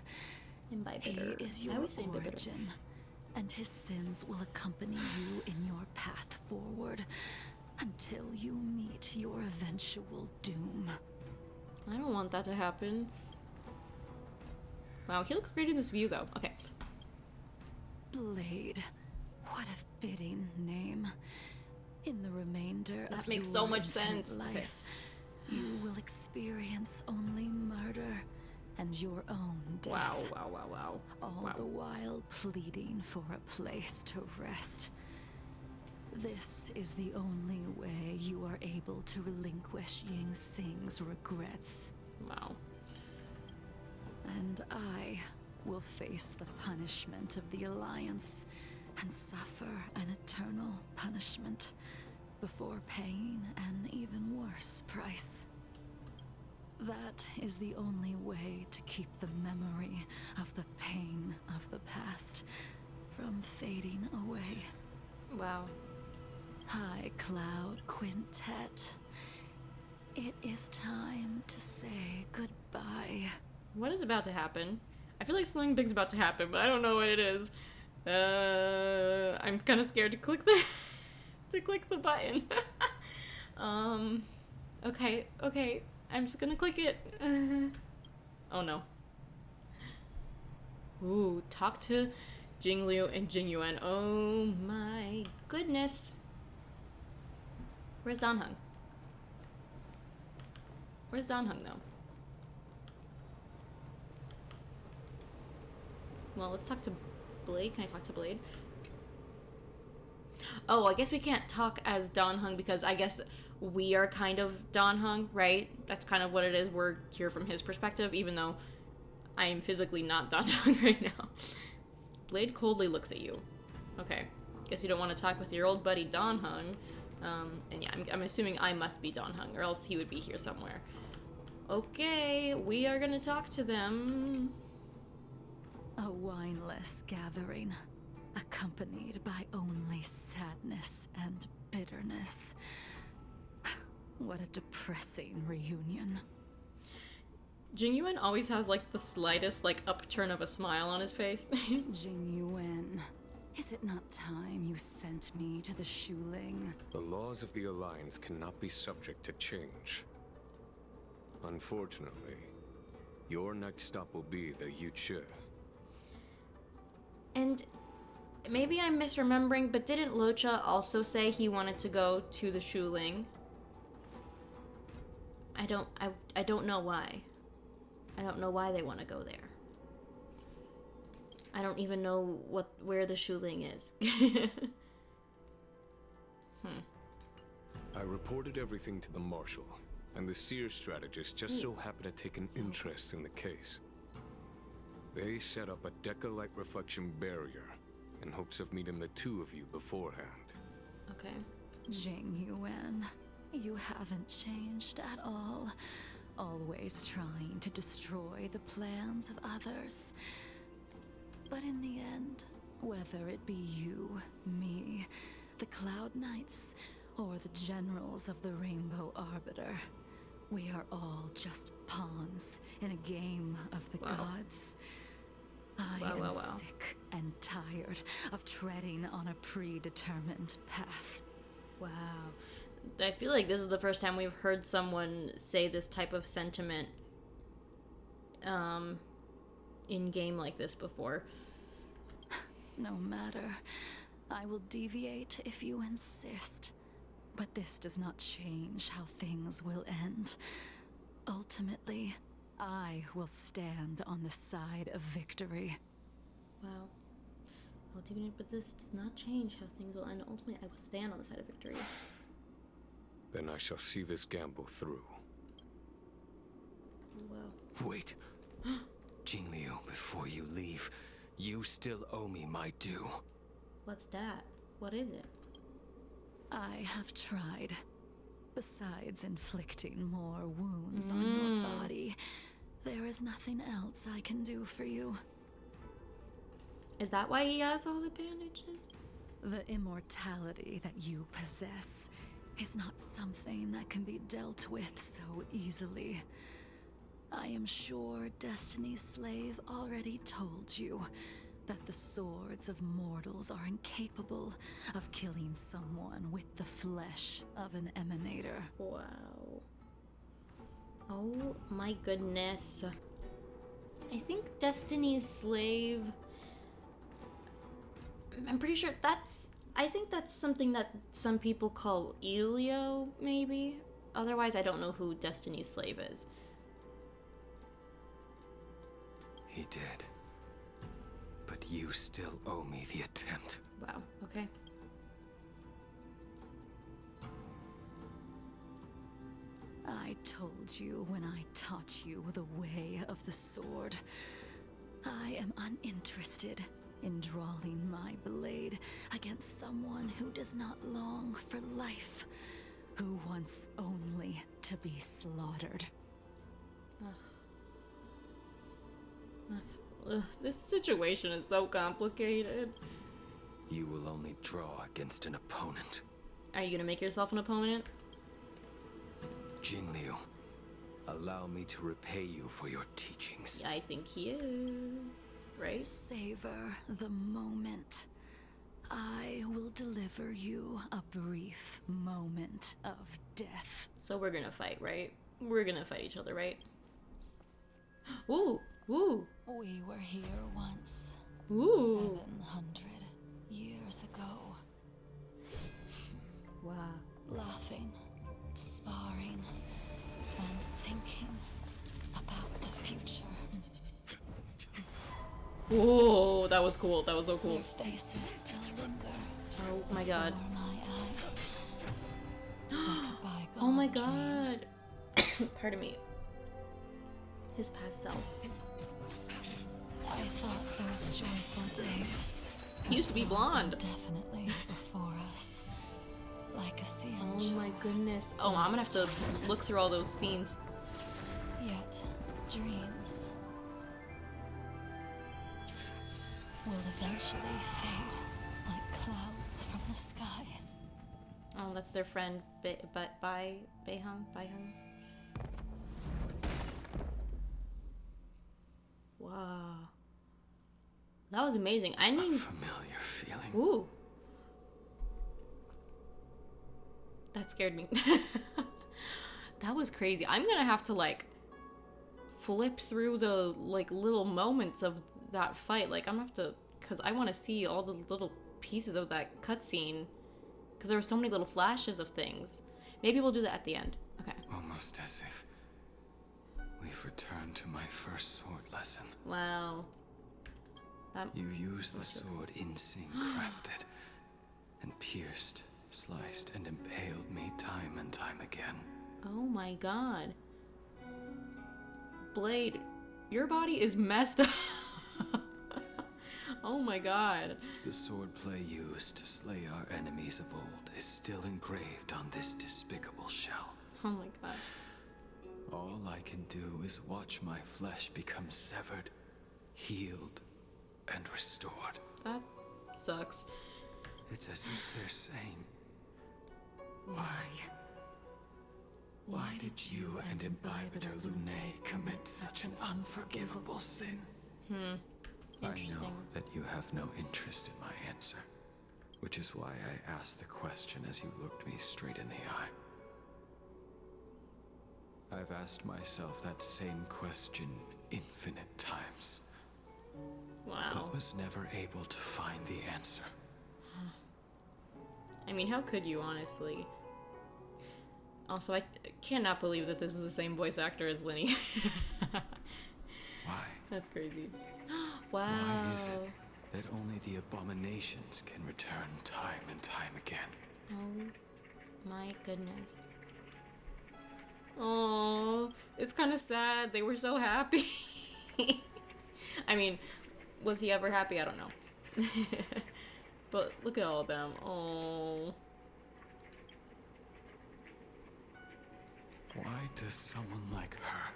Imbibitor. He is your origin, and his sins will accompany you in your path forward until you meet your eventual doom. I don't want that to happen. Wow, he looks great in this view, though. Okay. Blade. What a fitting name. In the remainder that of makes your so much sense. Life, you will experience only murder and your own death. Wow. All the while pleading for a place to rest. This is the only way you are able to relinquish Ying Sing's regrets. Wow. And I will face the punishment of the Alliance and suffer an eternal punishment before paying an even worse price. That is the only way to keep the memory of the pain of the past from fading away. Wow. High Cloud Quintet. It is time to say goodbye. What is about to happen? I feel like something big's about to happen, but I don't know what it is. I'm kind of scared to click the button. Okay. I'm just gonna click it. Oh no. Ooh, talk to Jingliu and Jingyuan. Oh my goodness. Where's Dan Heng? Where's Dan Heng, though? Well, let's talk to Blade. Can I talk to Blade? Oh, I guess we can't talk as Dan Heng because I guess we are kind of Dan Heng, right? That's kind of what it is. We're here from his perspective, even though I am physically not Dan Heng right now. Blade coldly looks at you. Okay. Guess you don't want to talk with your old buddy Dan Heng. And yeah, I'm assuming I must be Dan Heng, or else he would be here somewhere. Okay, we are gonna talk to them. A wineless gathering, accompanied by only sadness and bitterness. What a depressing reunion. Jingyuan always has, like, the slightest, like, upturn of a smile on his face. Jingyuan, Is it not time you sent me to the Shuling? The laws of the Alliance cannot be subject to change. Unfortunately, your next stop will be the Yuchi. And maybe I'm misremembering, but didn't Locha also say he wanted to go to the Shuling? I don't know why. I don't know why they want to go there. I don't even know where the Shuling is. I reported everything to the Marshal, and the Seer strategist just so happened to take an interest in the case. They set up a Deca-like reflection barrier in hopes of meeting the two of you beforehand. Okay. Jing Yuan, you haven't changed at all. Always trying to destroy the plans of others. But in the end, whether it be you, me, the Cloud Knights, or the generals of the Rainbow Arbiter, we are all just pawns in a game of the gods. I am sick and tired of treading on a predetermined path. Wow. I feel like this is the first time we've heard someone say this type of sentiment in game like this before. No matter. I will deviate if you insist. But this does not change how things will end. Ultimately, I will stand on the side of victory. Wow. Ultimately, but this does not change how things will end. Ultimately, I will stand on the side of victory. Then I shall see this gamble through. Wow. Wait. Jingliu, before you leave, you still owe me my due. What's that? What is it? I have tried. Besides inflicting more wounds on your body, there is nothing else I can do for you. Is that why he has all the bandages? The immortality that you possess is not something that can be dealt with so easily. I am sure Destiny's Slave already told you that the swords of mortals are incapable of killing someone with the flesh of an emanator. Wow. Oh my goodness. I think Destiny's Slave... I'm pretty sure I think that's something that some people call Elio, maybe? Otherwise, I don't know who Destiny's Slave is. He did. But you still owe me the attempt. Wow, okay. I told you when I taught you the way of the sword. I am uninterested in drawing my blade against someone who does not long for life, who wants only to be slaughtered. This situation is so complicated. You will only draw against an opponent. Are you gonna make yourself an opponent? Jingliu, allow me to repay you for your teachings. I think he is, right? Savor the moment. I will deliver you a brief moment of death. So we're gonna fight, right? We're gonna fight each other, right? Ooh! Ooh! We were here once. Ooh! 700 years ago. Wow. Laughing, sparring, and thinking about the future. Whoa, that was cool. That was so cool. Your faces still linger. Oh my god. My eyes, like oh my god. Pardon me. His past self. I thought those joyful days. He used to be blonde. Definitely before us. Like a Xianzhou. Oh my goodness. Oh, I'm gonna have to look through all those scenes. Yet, dreams will eventually fade like clouds from the sky. Oh, that's their friend, Beihang. Wow. That was amazing. I mean, a familiar feeling. Ooh. That scared me. That was crazy. I'm gonna have to, like, flip through the, like, little moments of that fight. Like, I'm gonna have to, because I want to see all the little pieces of that cutscene, because there were so many little flashes of things. Maybe we'll do that at the end. Okay. Almost as if we've returned to my first sword lesson. Wow. You used the sword Insing crafted, and pierced, sliced, and impaled me time and time again. Oh my god. Blade, your body is messed up. Oh my god. The swordplay used to slay our enemies of old is still engraved on this despicable shell. Oh my god. All I can do is watch my flesh become severed, healed, and restored. That sucks. It's as if they're saying, Why did you and Imbibitor Lunae commit such an unforgivable sin? Interesting. I know that you have no interest in my answer, which is why I asked the question as you looked me straight in the eye. I've asked myself that same question infinite times. Wow. But was never able to find the answer. I mean, how could you, honestly? Also, I cannot believe that this is the same voice actor as Linny. Why? That's crazy. Wow. Why is it that only the abominations can return time and time again? Oh my goodness. Oh, it's kind of sad. They were so happy. I mean, was he ever happy? I don't know. But look at all of them. Oh. Why does someone like her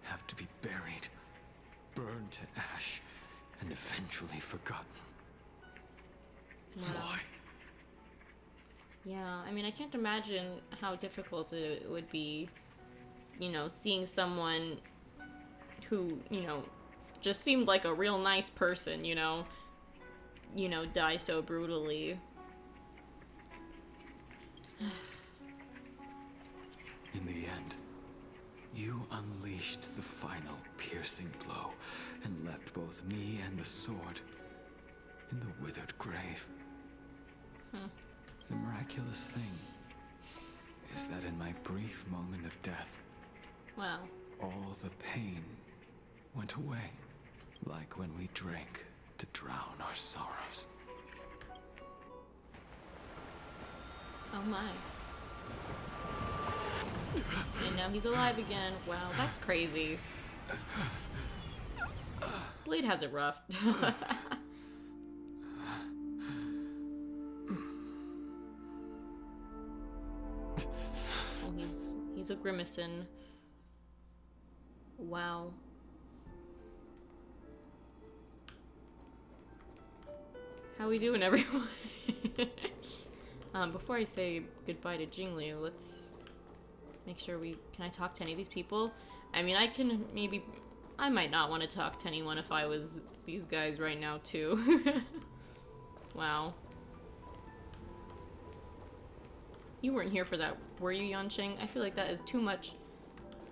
have to be buried, burned to ash, and eventually forgotten? Wow. Why? Yeah, I mean, I can't imagine how difficult it would be, you know, seeing someone who, you know, just seemed like a real nice person, you know, die so brutally. In the end, you unleashed the final piercing blow and left both me and the sword in the withered grave. The miraculous thing is that in my brief moment of death, Wow. all the pain went away, like when we drank to drown our sorrows. Oh my. And now he's alive again. Wow, that's crazy. Blade has it rough. Oh, he's a grimacing. Wow. How we doing, everyone? Before I say goodbye to Jingli, let's make sure can I talk to any of these people? I mean, I might not want to talk to anyone if I was these guys right now, too. Wow. You weren't here for that, were you, Yanqing? I feel like that is too much.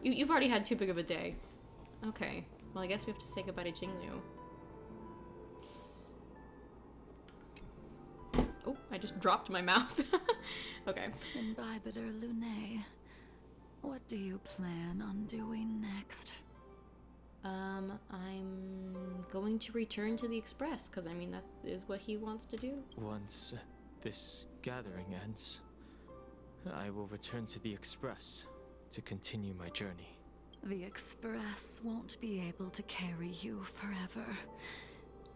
You've already had too big of a day. Okay. Well, I guess we have to say goodbye to Jingli. Oh, I just dropped my mouse. Okay. Imbibitor Lunae, what do you plan on doing next? I'm going to return to the Express, because, I mean, that is what he wants to do. Once this gathering ends, I will return to the Express to continue my journey. The Express won't be able to carry you forever.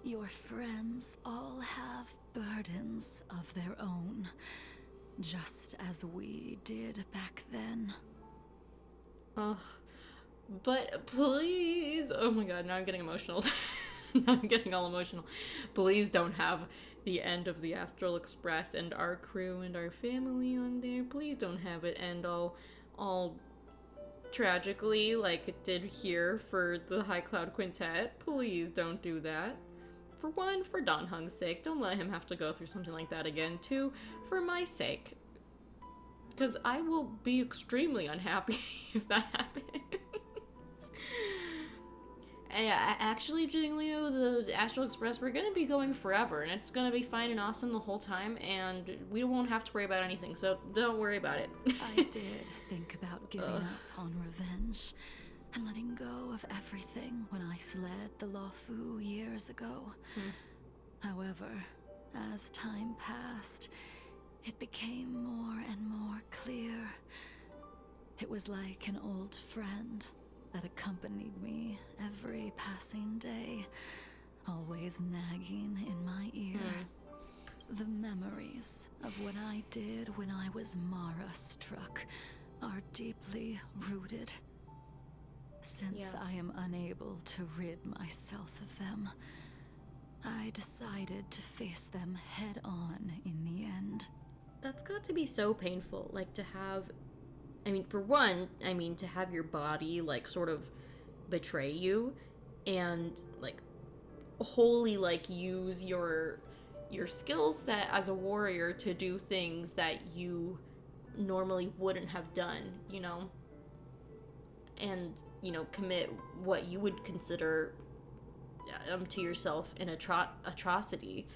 Your friends all have burdens of their own, just as we did back then. Ugh. But please, oh my god, now I'm getting emotional. Now I'm getting all emotional. Please don't have the end of the Astral Express and our crew and our family on there. Please don't have it end all tragically like it did here for the High Cloud Quintet. Please don't do that. For one, for Dan Heng's sake, don't let him have to go through something like that again. Two, for my sake, because I will be extremely unhappy if that happens. Yeah, actually, Jingliu, the Astral Express, we're gonna be going forever, and it's gonna be fine and awesome the whole time, and we won't have to worry about anything, so don't worry about it. I did think about giving up on revenge and letting go of everything when I fled the Luofu years ago. However, as time passed, it became more and more clear. It was like an old friend that accompanied me every passing day, always nagging in my ear. The memories of what I did when I was Mara-struck are deeply rooted. Since I am unable to rid myself of them, I decided to face them head on in the end. That's got to be so painful, like to have, I mean, for one, I mean, to have your body, like, sort of betray you and, like, wholly, like, use your skill set as a warrior to do things that you normally wouldn't have done, you know? And, you know, commit what you would consider to yourself an atrocity.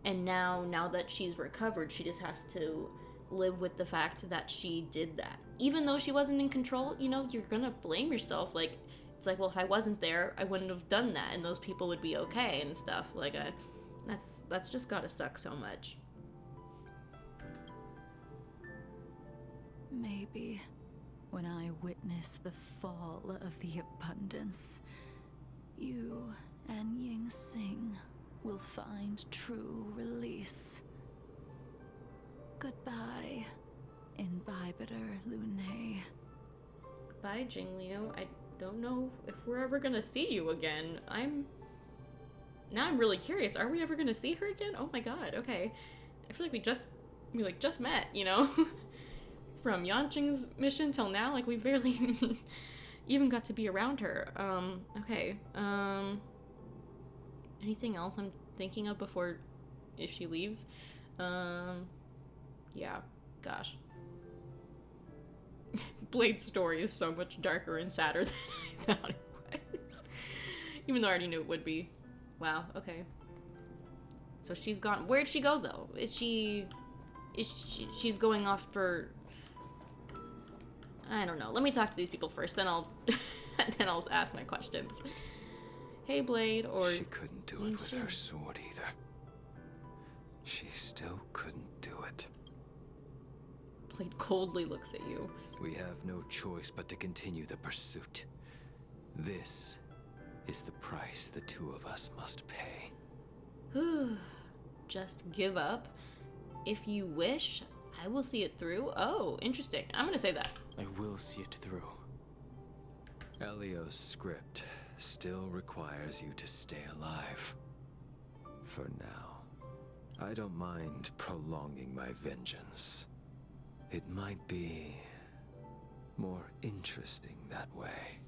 And now that she's recovered, she just has to live with the fact that she did that. Even though she wasn't in control, you know, you're gonna blame yourself. Like, it's like, well, if I wasn't there, I wouldn't have done that, and those people would be okay and stuff. Like, that's just gotta suck so much. Maybe when I witness the fall of the abundance, you and Ying Sing will find true release. Goodbye, Imbibiter Lune. Goodbye, Jingliu. I don't know if we're ever gonna see you again. Now I'm really curious. Are we ever gonna see her again? Oh my god, okay. I feel like we just met, you know? From Yanqing's mission till now, like, we barely even got to be around her. Okay. Anything else I'm thinking of before, if she leaves? Yeah, gosh. Blade's story is so much darker and sadder than I thought it was. Even though I already knew it would be. Wow, okay. So she's gone. Where'd she go, though? She's going off for... I don't know. Let me talk to these people first, then I'll ask my questions. Hey, Blade, or... She couldn't do it with her sword either. She still couldn't do it. Blade coldly looks at you. We have no choice but to continue the pursuit. This is the price the two of us must pay. Just give up. If you wish, I will see it through. Oh, interesting. I'm gonna say that. I will see it through. Elio's script still requires you to stay alive. For now. I don't mind prolonging my vengeance. It might be more interesting that way.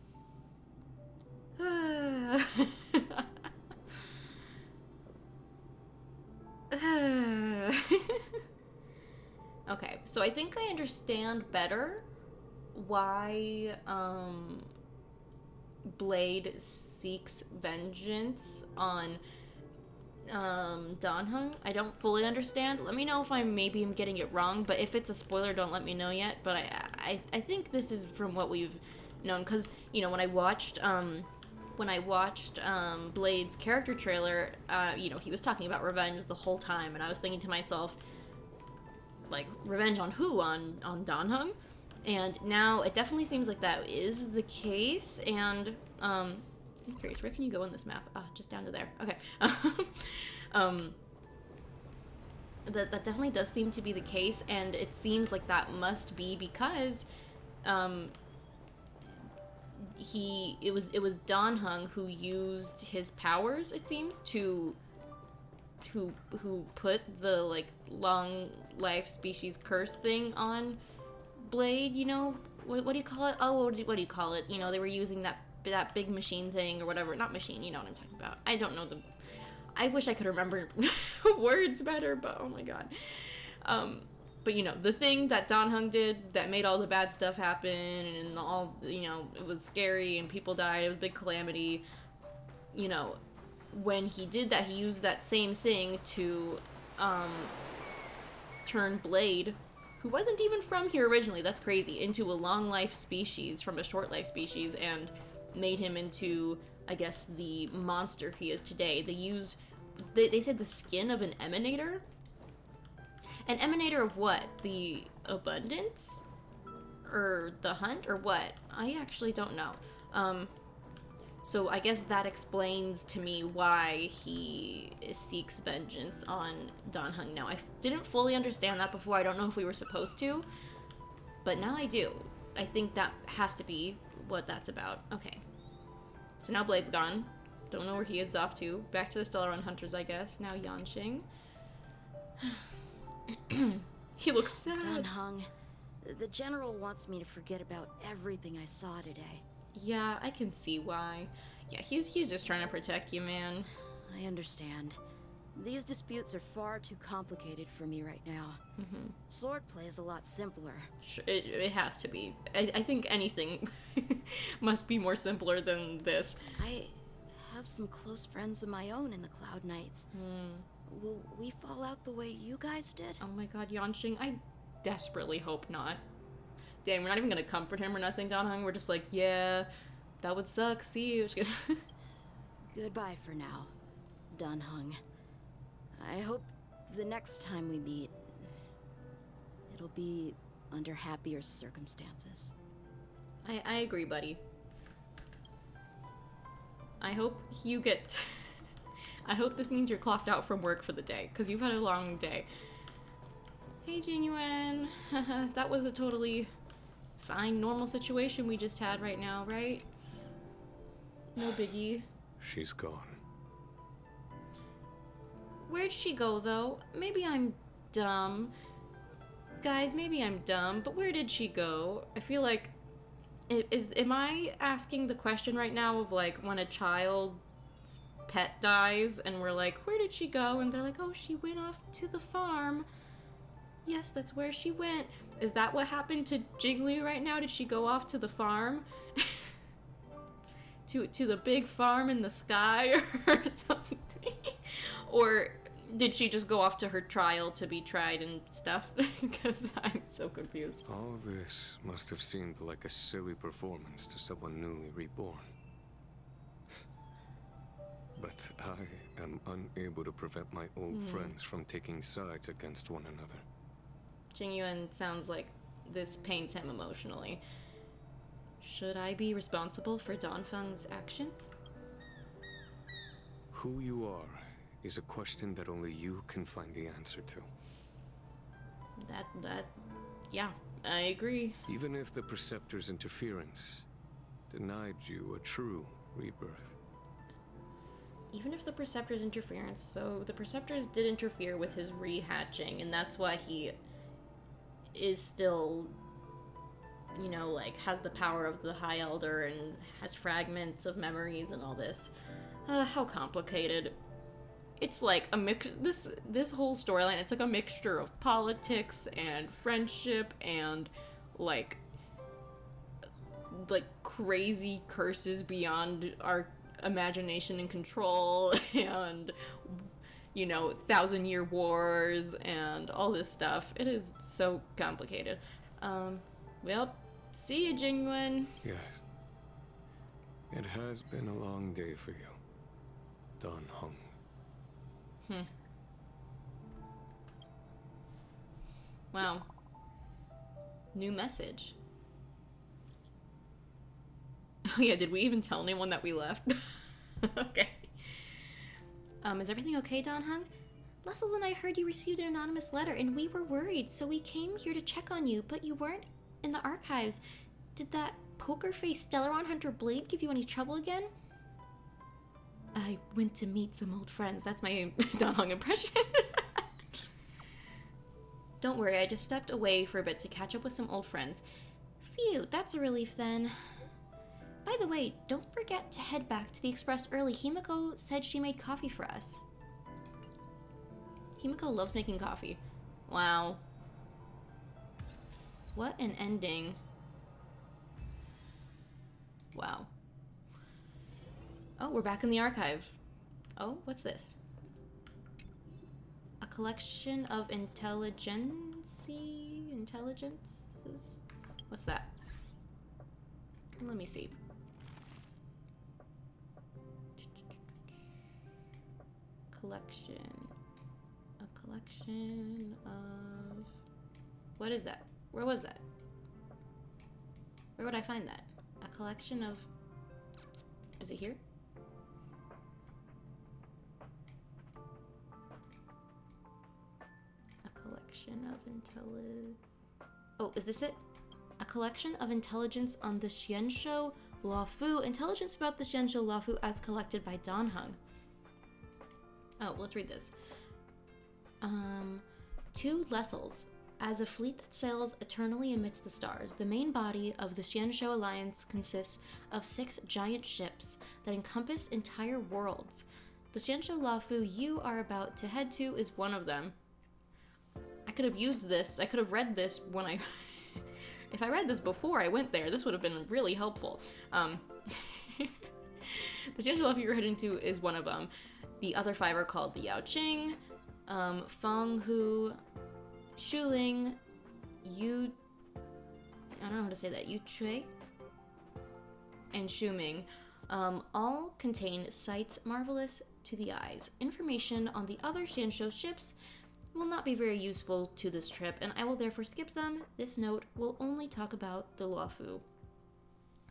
Okay, so I think I understand better why Blade seeks vengeance on Dan Heng. I don't fully understand. Let me know if I'm getting it wrong, but if it's a spoiler, don't let me know yet. But I think this is from what we've known, because, you know, when I watched Blade's character trailer, you know, he was talking about revenge the whole time, and I was thinking to myself, like, revenge on who? On Dan Heng? And now it definitely seems like that is the case, and I'm curious, where can you go on this map? Just down to there. Okay. That definitely does seem to be the case, and it seems like that must be because it was Dan Heng who used his powers, it seems, who put the, like, long life species curse thing on Blade, you know? What do you call it? Oh, what do you call it? You know, they were using that big machine thing or whatever. Not machine, you know what I'm talking about. I don't know I wish I could remember words better, but oh my god. But you know, the thing that Dan Heng did that made all the bad stuff happen, and all, you know, it was scary and people died, it was a big calamity. You know, when he did that, he used that same thing to turn Blade, who wasn't even from here originally, that's crazy, into a long life species from a short life species, and made him into, I guess, the monster he is today. They said the skin of an emanator? An emanator of what? The abundance? Or the hunt? Or what? I actually don't know. So I guess that explains to me why he seeks vengeance on Dan Heng now. I didn't fully understand that before. I don't know if we were supposed to, but now I do. I think that has to be what that's about. Okay. So now Blade's gone. Don't know where he is off to. Back to the Stellaron Hunters, I guess. Now Yanqing. He looks sad. Dan Heng, the General wants me to forget about everything I saw today. Yeah, I can see why. Yeah, he's just trying to protect you, man. I understand. These disputes are far too complicated for me right now. Swordplay is a lot simpler. Sure, it has to be. I think anything must be more simpler than this. I have some close friends of my own in the Cloud Knights. Will we fall out the way you guys did? Oh my god, Yanqing, I desperately hope not. Dang, we're not even gonna comfort him or nothing, Dan Heng. We're just like, yeah, that would suck. See you. Goodbye for now, Dan Heng. I hope the next time we meet, it'll be under happier circumstances. I agree, buddy. I hope you get... I hope this means you're clocked out from work for the day, because you've had a long day. Hey, Genuine. That was a totally fine, normal situation we just had right now, right? No biggie. She's gone. Where'd she go, though? Maybe I'm dumb. Guys, maybe I'm dumb, but where did she go? I feel like... Am I asking the question right now of, like, when a child's pet dies, and we're like, where did she go? And they're like, oh, she went off to the farm. Yes, that's where she went. Is that what happened to Jiggly right now? Did she go off to the farm? to the big farm in the sky or something? Or did she just go off to her trial to be tried and stuff? Because I'm so confused. All this must have seemed like a silly performance to someone newly reborn. But I am unable to prevent my old friends from taking sides against one another. Jingyuan sounds like this pains him emotionally. Should I be responsible for Danfeng's actions? Who you are is a question that only you can find the answer to. Yeah, I agree. Even if the Preceptor's interference denied you a true rebirth. Even if the Preceptor's interference, so the Preceptors did interfere with his rehatching, and that's why he is still, you know, like, has the power of the High Elder and has fragments of memories and all this. How complicated. It's like a mix. This whole storyline, it's like a mixture of politics and friendship and like crazy curses beyond our imagination and control, and, you know, 1,000-year wars and all this stuff. It is so complicated. Well, see you, Genuine. Yes. It has been a long day for you, Dan Heng. Wow. New message. Oh yeah, did we even tell anyone that we left? Okay. Is everything okay, Dan Heng? Lessels and I heard you received an anonymous letter, and we were worried, so we came here to check on you, but you weren't in the archives. Did that poker-faced Stellaron Hunter Blade give you any trouble again? I went to meet some old friends. That's my Dan Heng impression. Don't worry, I just stepped away for a bit to catch up with some old friends. Phew, that's a relief then. By the way, don't forget to head back to the Express early. Himiko said she made coffee for us. Himiko loves making coffee. Wow. What an ending. Wow. Oh, we're back in the archive. Oh, what's this? A collection of intelligences? What's that? Let me see. Collection. A collection of... What is that? Where was that? Where would I find that? A collection of... Is it here? A collection of Oh, is this it? A collection of intelligence on the Xianzhou Luofu. Intelligence about the Xianzhou Luofu as collected by Danheng. Oh, let's read this. 2 Lessels. As a fleet that sails eternally amidst the stars, the main body of the Xianzhou Alliance consists of 6 giant ships that encompass entire worlds. The Xianzhou Luofu you are about to head to is one of them. I could have used this. I could have read this when I... If I read this before I went there, this would have been really helpful. The Xianzhou Luofu you're heading to is one of them. The other 5 are called the Yaoqing, Fenghu, Shuling, I don't know how to say that, Yuchui, and Shuming, all contain sights marvelous to the eyes. Information on the other Xianzhou ships will not be very useful to this trip, and I will therefore skip them. This note will only talk about the Luofu.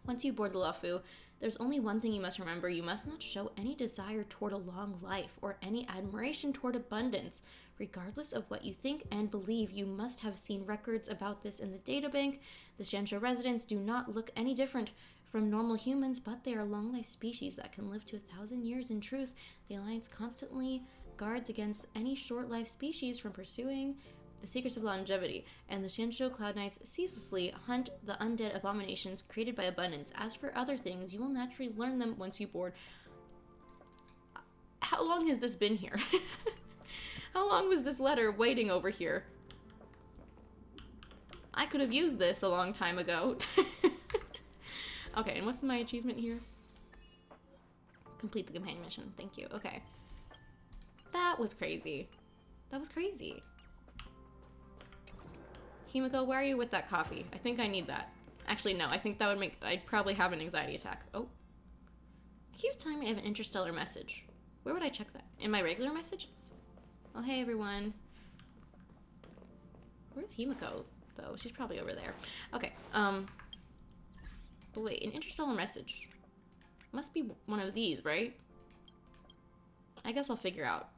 Once you board the Luofu, there's only one thing you must remember. You must not show any desire toward a long life or any admiration toward abundance. Regardless of what you think and believe, you must have seen records about this in the databank. The Xianzhou residents do not look any different from normal humans, but they are long-life species that can live to 1,000 years. In truth, the Alliance constantly guards against any short-life species from pursuing the secrets of longevity, and the Xianzhou Cloud Knights ceaselessly hunt the undead abominations created by abundance. As for other things, you will naturally learn them once you board. How long has this been here? How long was this letter waiting over here? I could have used this a long time ago. Okay, and what's my achievement here? Complete the companion mission. Thank you. Okay. That was crazy. That was crazy. Himiko, where are you with that coffee? I think I need that. Actually, no. I think that would make... I'd probably have an anxiety attack. Oh. It keeps telling me I have an interstellar message. Where would I check that? In my regular messages? Oh, hey, everyone. Where's Himiko, though? She's probably over there. Okay, but wait, an interstellar message. Must be one of these, right? I guess I'll figure out.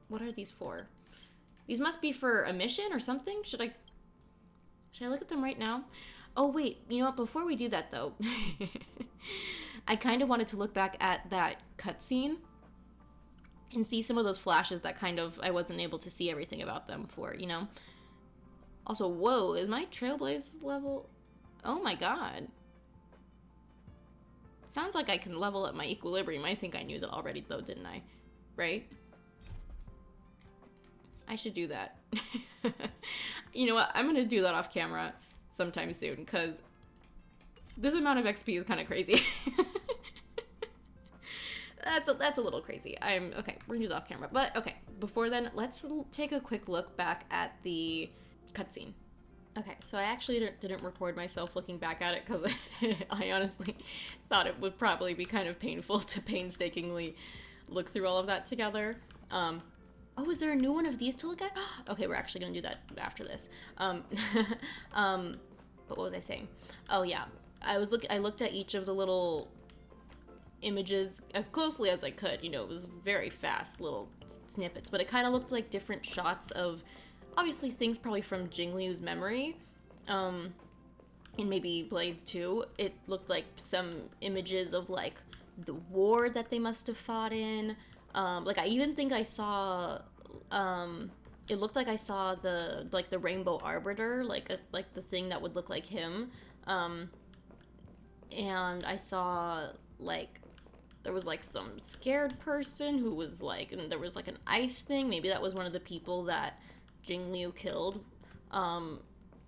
What are these for? These must be for a mission or something? Should I look at them right now? Oh, wait, you know what? Before we do that, though, I kind of wanted to look back at that cutscene and see some of those flashes that kind of, I wasn't able to see everything about them for, you know? Also, whoa, is my Trailblaze level? Oh my god. Sounds like I can level up my equilibrium. I think I knew that already, though, didn't I? Right? I should do that. You know what? I'm gonna do that off camera sometime soon, because this amount of XP is kind of crazy. That's a little crazy. Okay, we're gonna do that off camera. But okay, before then, let's take a quick look back at the cutscene. Okay, so I actually didn't record myself looking back at it because I honestly thought it would probably be kind of painful to painstakingly look through all of that together. Oh, is there a new one of these to look at? Okay, we're actually gonna do that after this. But what was I saying? Oh yeah, I looked at each of the little images as closely as I could. You know, it was very fast little snippets, but it kind of looked like different shots of obviously things probably from Jingliu's memory, and maybe Blades too. It looked like some images of like the war that they must have fought in. Like I even think I saw, it looked like I saw the Rainbow Arbiter, like the thing that would look like him. And I saw like there was like some scared person who was like, and there was like an ice thing. Maybe that was one of the people that Jingliu killed.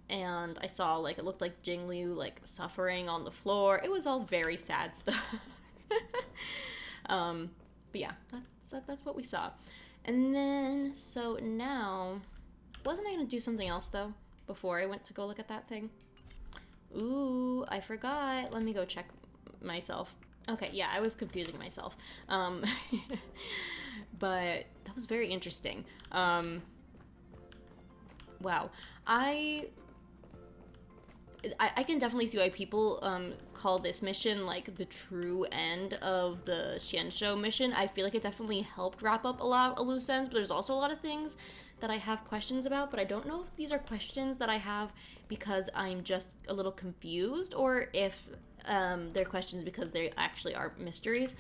And I saw like, it looked like Jingliu like suffering on the floor. It was all very sad stuff. But yeah, that's what we saw. And then, so now, wasn't I gonna do something else though before I went to go look at that thing? Ooh, I forgot. Let me go check myself. Okay, yeah, I was confusing myself. But that was very interesting. Wow. I can definitely see why people call this mission like the true end of the Xianzhou mission. I feel like it definitely helped wrap up a lot of loose ends, but there's also a lot of things that I have questions about, but I don't know if these are questions that I have because I'm just a little confused, or if they're questions because they actually are mysteries.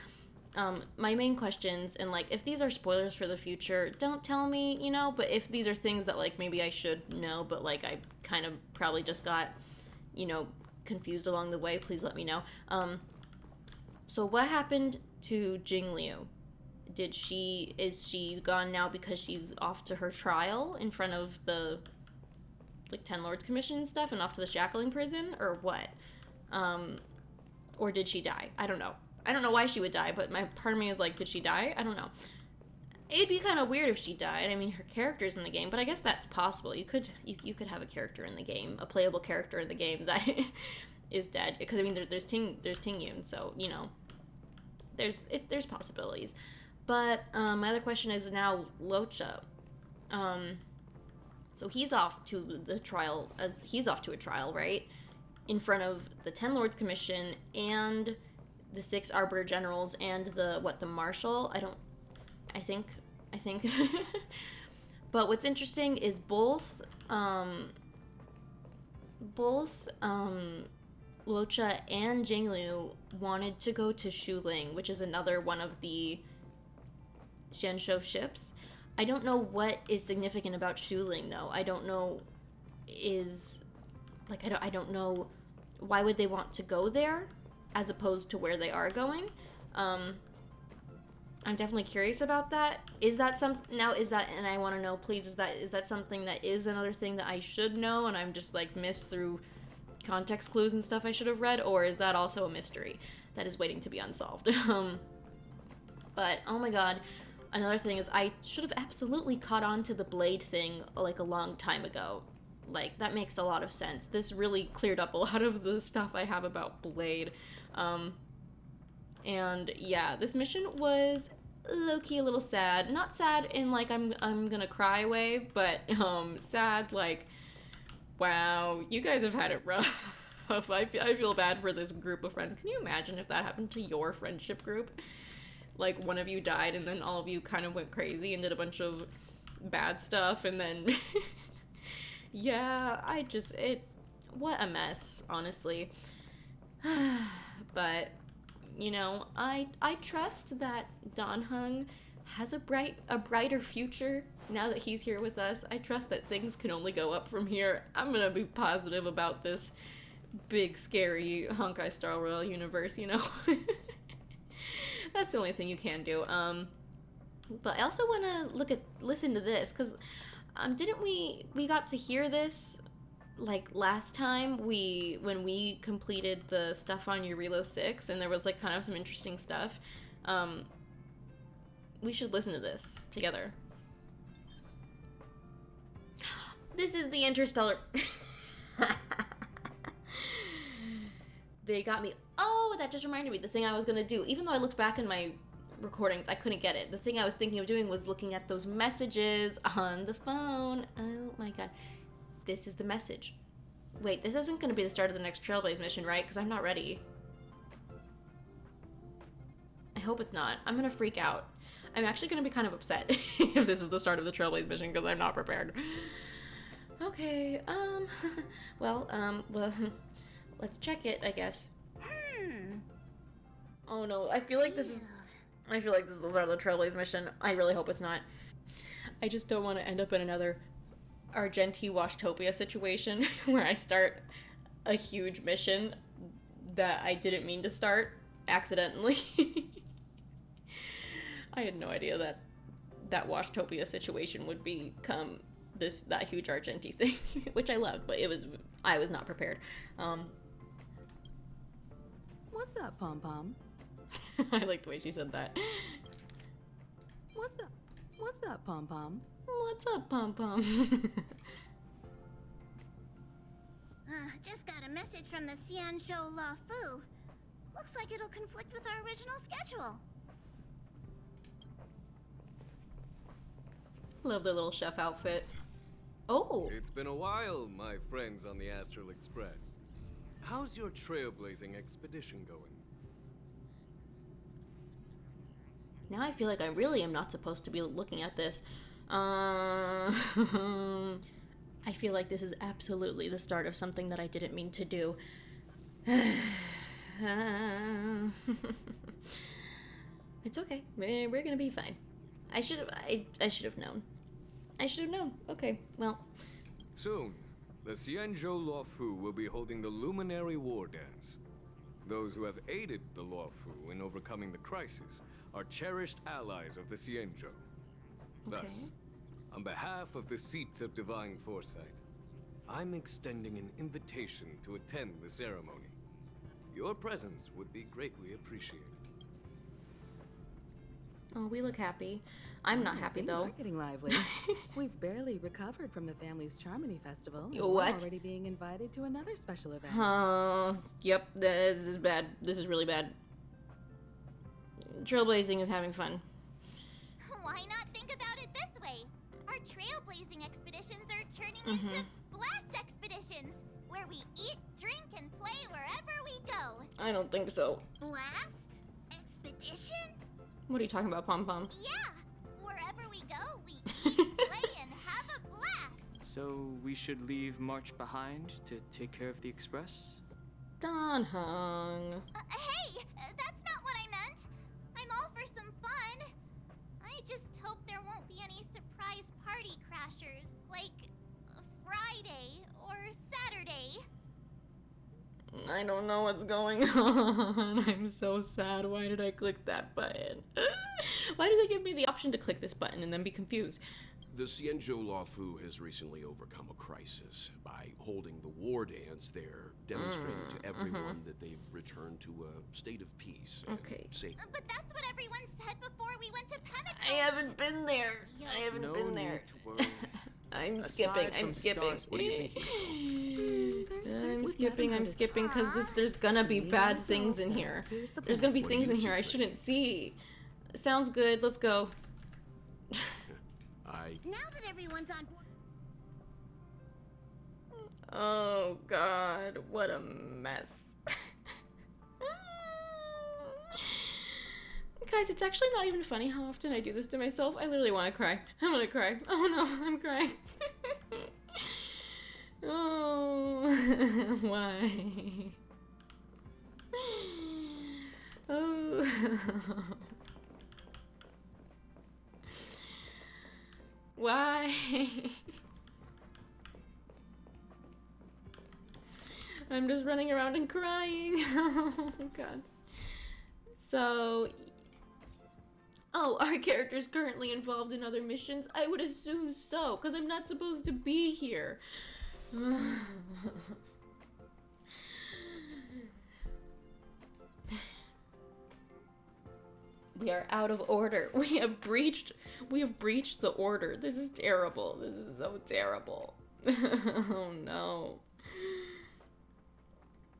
My main questions, and like if these are spoilers for the future, don't tell me, you know, but if these are things that like maybe I should know, but like I kind of probably just got, you know, confused along the way, please let me know. So what happened to Jingliu? Is she gone now because she's off to her trial in front of the like 10 Lords Commission and stuff and off to the shackling prison, or what? Or did she die? I don't know. I don't know why she would die, but my part of me is like, did she die? I don't know. It'd be kind of weird if she died. I mean, her character's in the game, but I guess that's possible. You could have a character in the game, a playable character in the game that is dead. Because I mean, there's Tingyun, so you know, there's possibilities. But my other question is now Locha. So he's off to the trial, he's off to a trial, right? In front of the 10 Lords Commission and the 6 Arbiter Generals and the Marshal. I think. But what's interesting is both Locha and Jingliu wanted to go to Shuling, which is another one of the Xianzhou ships. I don't know what is significant about Shuling though. I don't know I don't know why would they want to go there as opposed to where they are going. I'm definitely curious about that. And I want to know, please, is that something that is another thing that I should know and I'm just like missed through context clues and stuff I should have read, or is that also a mystery that is waiting to be unsolved? But oh my god, another thing is I should have absolutely caught on to the blade thing like a long time ago. Like, that makes a lot of sense. This really cleared up a lot of the stuff I have about Blade. And yeah, this mission was low-key a little sad. Not sad in like I'm gonna cry way, but sad like, wow, you guys have had it rough. I feel bad for this group of friends. Can you imagine if that happened to your friendship group? Like, one of you died and then all of you kind of went crazy and did a bunch of bad stuff, and then yeah, what a mess, honestly. But you know, I trust that Danheng has a brighter future now that he's here with us. I trust that things can only go up from here. I'm gonna be positive about this big scary Honkai Star Royal universe, you know. That's the only thing you can do. But I also want to listen to this, because didn't we got to hear this like last time when we completed the stuff on Eurilo 6, and there was like kind of some interesting stuff. We should listen to this together. This is the Interstellar. They got me. Oh, that just reminded me, the thing I was gonna do, even though I looked back in my recordings, I couldn't get it. The thing I was thinking of doing was looking at those messages on the phone. Oh my god. This is the message. Wait, this isn't going to be the start of the next Trailblaze mission, right? Because I'm not ready. I hope it's not. I'm going to freak out. I'm actually going to be kind of upset if this is the start of the Trailblaze mission, because I'm not prepared. Okay, well, let's check it, I guess. Oh no, I feel like this is the start of the Trailblaze mission. I really hope it's not. I just don't want to end up in another Argenti Washtopia situation where I start a huge mission that I didn't mean to start accidentally. I had no idea that that Washtopia situation would become that huge Argenti thing, which I loved, but I was not prepared. What's up, Pom Pom? I like the way she said that. What's up? What's up, Pom Pom? What's up, Pom Pom? Just got a message from the Xianzhou La Fu. Looks like it'll conflict with our original schedule. Love their little chef outfit. Oh! It's been a while, my friends on the Astral Express. How's your trailblazing expedition going? Now I feel like I really am not supposed to be looking at this. I feel like this is absolutely the start of something that I didn't mean to do. It's okay. We're gonna be fine. I should have known. I should have known. Okay, well. Soon, the Xianzhou Luofu will be holding the Luminary War Dance. Those who have aided the Luofu in overcoming the crisis are cherished allies of the Xianzhou. Thus, on behalf of the Seat of Divine Foresight, I'm extending an invitation to attend the ceremony. Your presence would be greatly appreciated. Oh, we look happy. I'm not happy, though. Things are getting lively. We've barely recovered from the family's Charmony Festival. What? We're already being invited to another special event. Yep, this is bad. This is really bad. Trailblazing is having fun. Why not think about it this way? Our trailblazing expeditions are turning into blast expeditions, where we eat, drink, and play wherever we go. I don't think so. Blast? Expedition? What are you talking about, Pom Pom? Yeah, wherever we go, we eat, play, and have a blast. So we should leave March behind to take care of the express? Don Hung. Hey, that's not what I meant. I'm all for some fun. I just hope there won't be any surprise party crashers, like Friday or Saturday. I don't know what's going on. I'm so sad. Why did I click that button? Why did they give me the option to click this button and then be confused? The Xianzhou Luofu has recently overcome a crisis. By holding the war dance, they're demonstrating to everyone that they've returned to a state of peace. Okay. But that's what everyone said before we went to Pinnacle. I haven't been there. I haven't been there. I'm skipping. I'm skipping. Stars, what do you think? I'm skipping because there's gonna be bad things in here. There's gonna be things in here I shouldn't see. Sounds good. Let's go. Now that everyone's on board. Oh God, what a mess. Guys, it's actually not even funny how often I do this to myself. I literally want to cry. I'm gonna cry. Oh no, I'm crying. Oh, why? Oh. Why? I'm just running around and crying. Oh God. So, our character's currently involved in other missions? I would assume so, because I'm not supposed to be here. We are out of order. We have breached the order. This is terrible. This is so terrible. Oh no.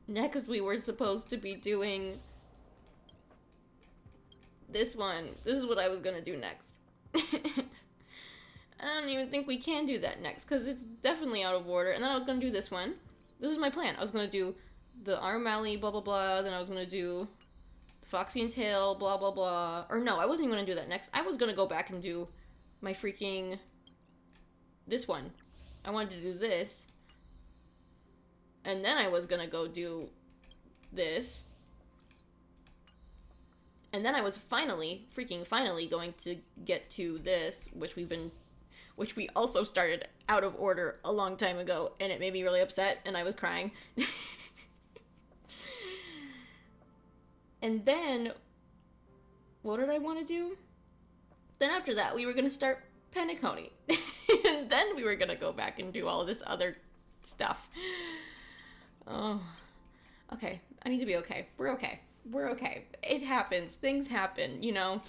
Next we were supposed to be doing this one. This is what I was gonna do next. I don't even think we can do that next because it's definitely out of order. And then I was gonna do this one. This was my plan. I was gonna do the arm alley, blah blah blah. Then I was gonna do Foxy and Tail, blah blah blah. Or no, I wasn't even gonna do that next. I was gonna go back and do my freaking this one. I wanted to do this. And then I was gonna go do this. And then I was finally going to get to this, which we also started out of order a long time ago, and it made me really upset, and I was crying. And then, what did I want to do? Then after that, we were gonna start Penacony. And then we were gonna go back and do all this other stuff. Oh. Okay, I need to be okay. We're okay. We're okay. It happens. Things happen, you know?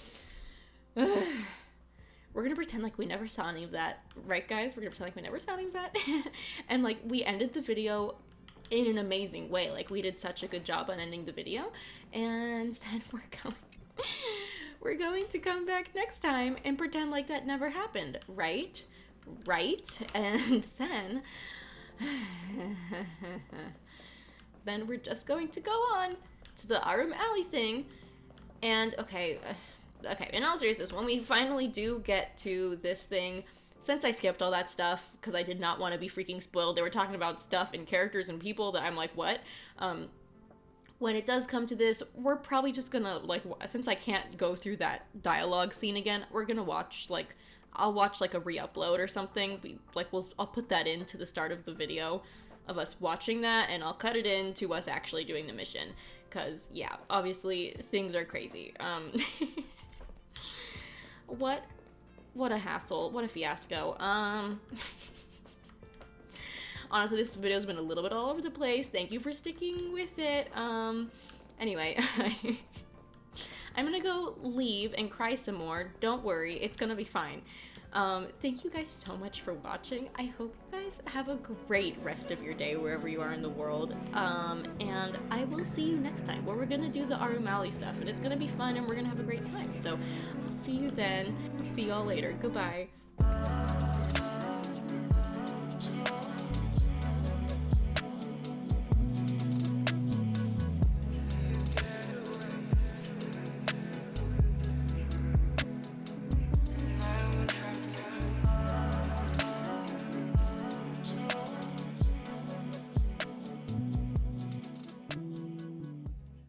We're gonna pretend like we never saw any of that. Right, guys? We're gonna pretend like we never saw any of that. And, like, we ended the video in an amazing way. Like, we did such a good job on ending the video. And then we're going to come back next time and pretend like that never happened. Right? Right? And then... then we're just going to go on to the Arum Alley thing. And, okay, in all seriousness, when we finally do get to this thing, since I skipped all that stuff, because I did not want to be freaking spoiled, they were talking about stuff and characters and people that I'm like, what? When it does come to this, we're probably just gonna, like, since I can't go through that dialogue scene again, we're gonna watch, like, I'll watch, like, a re-upload or something. I'll put that into the start of the video of us watching that, and I'll cut it into us actually doing the mission. Because, yeah, obviously, things are crazy. What a hassle. What a fiasco. Honestly, this video's been a little bit all over the place. Thank you for sticking with it. Anyway, I'm gonna go leave and cry some more. Don't worry, it's gonna be fine. Thank you guys so much for watching. I hope you guys have a great rest of your day wherever you are in the world. And I will see you next time where we're gonna do the Arum Alley stuff, and it's gonna be fun and we're gonna have a great time. So I'll see you then. I'll see y'all later. Goodbye.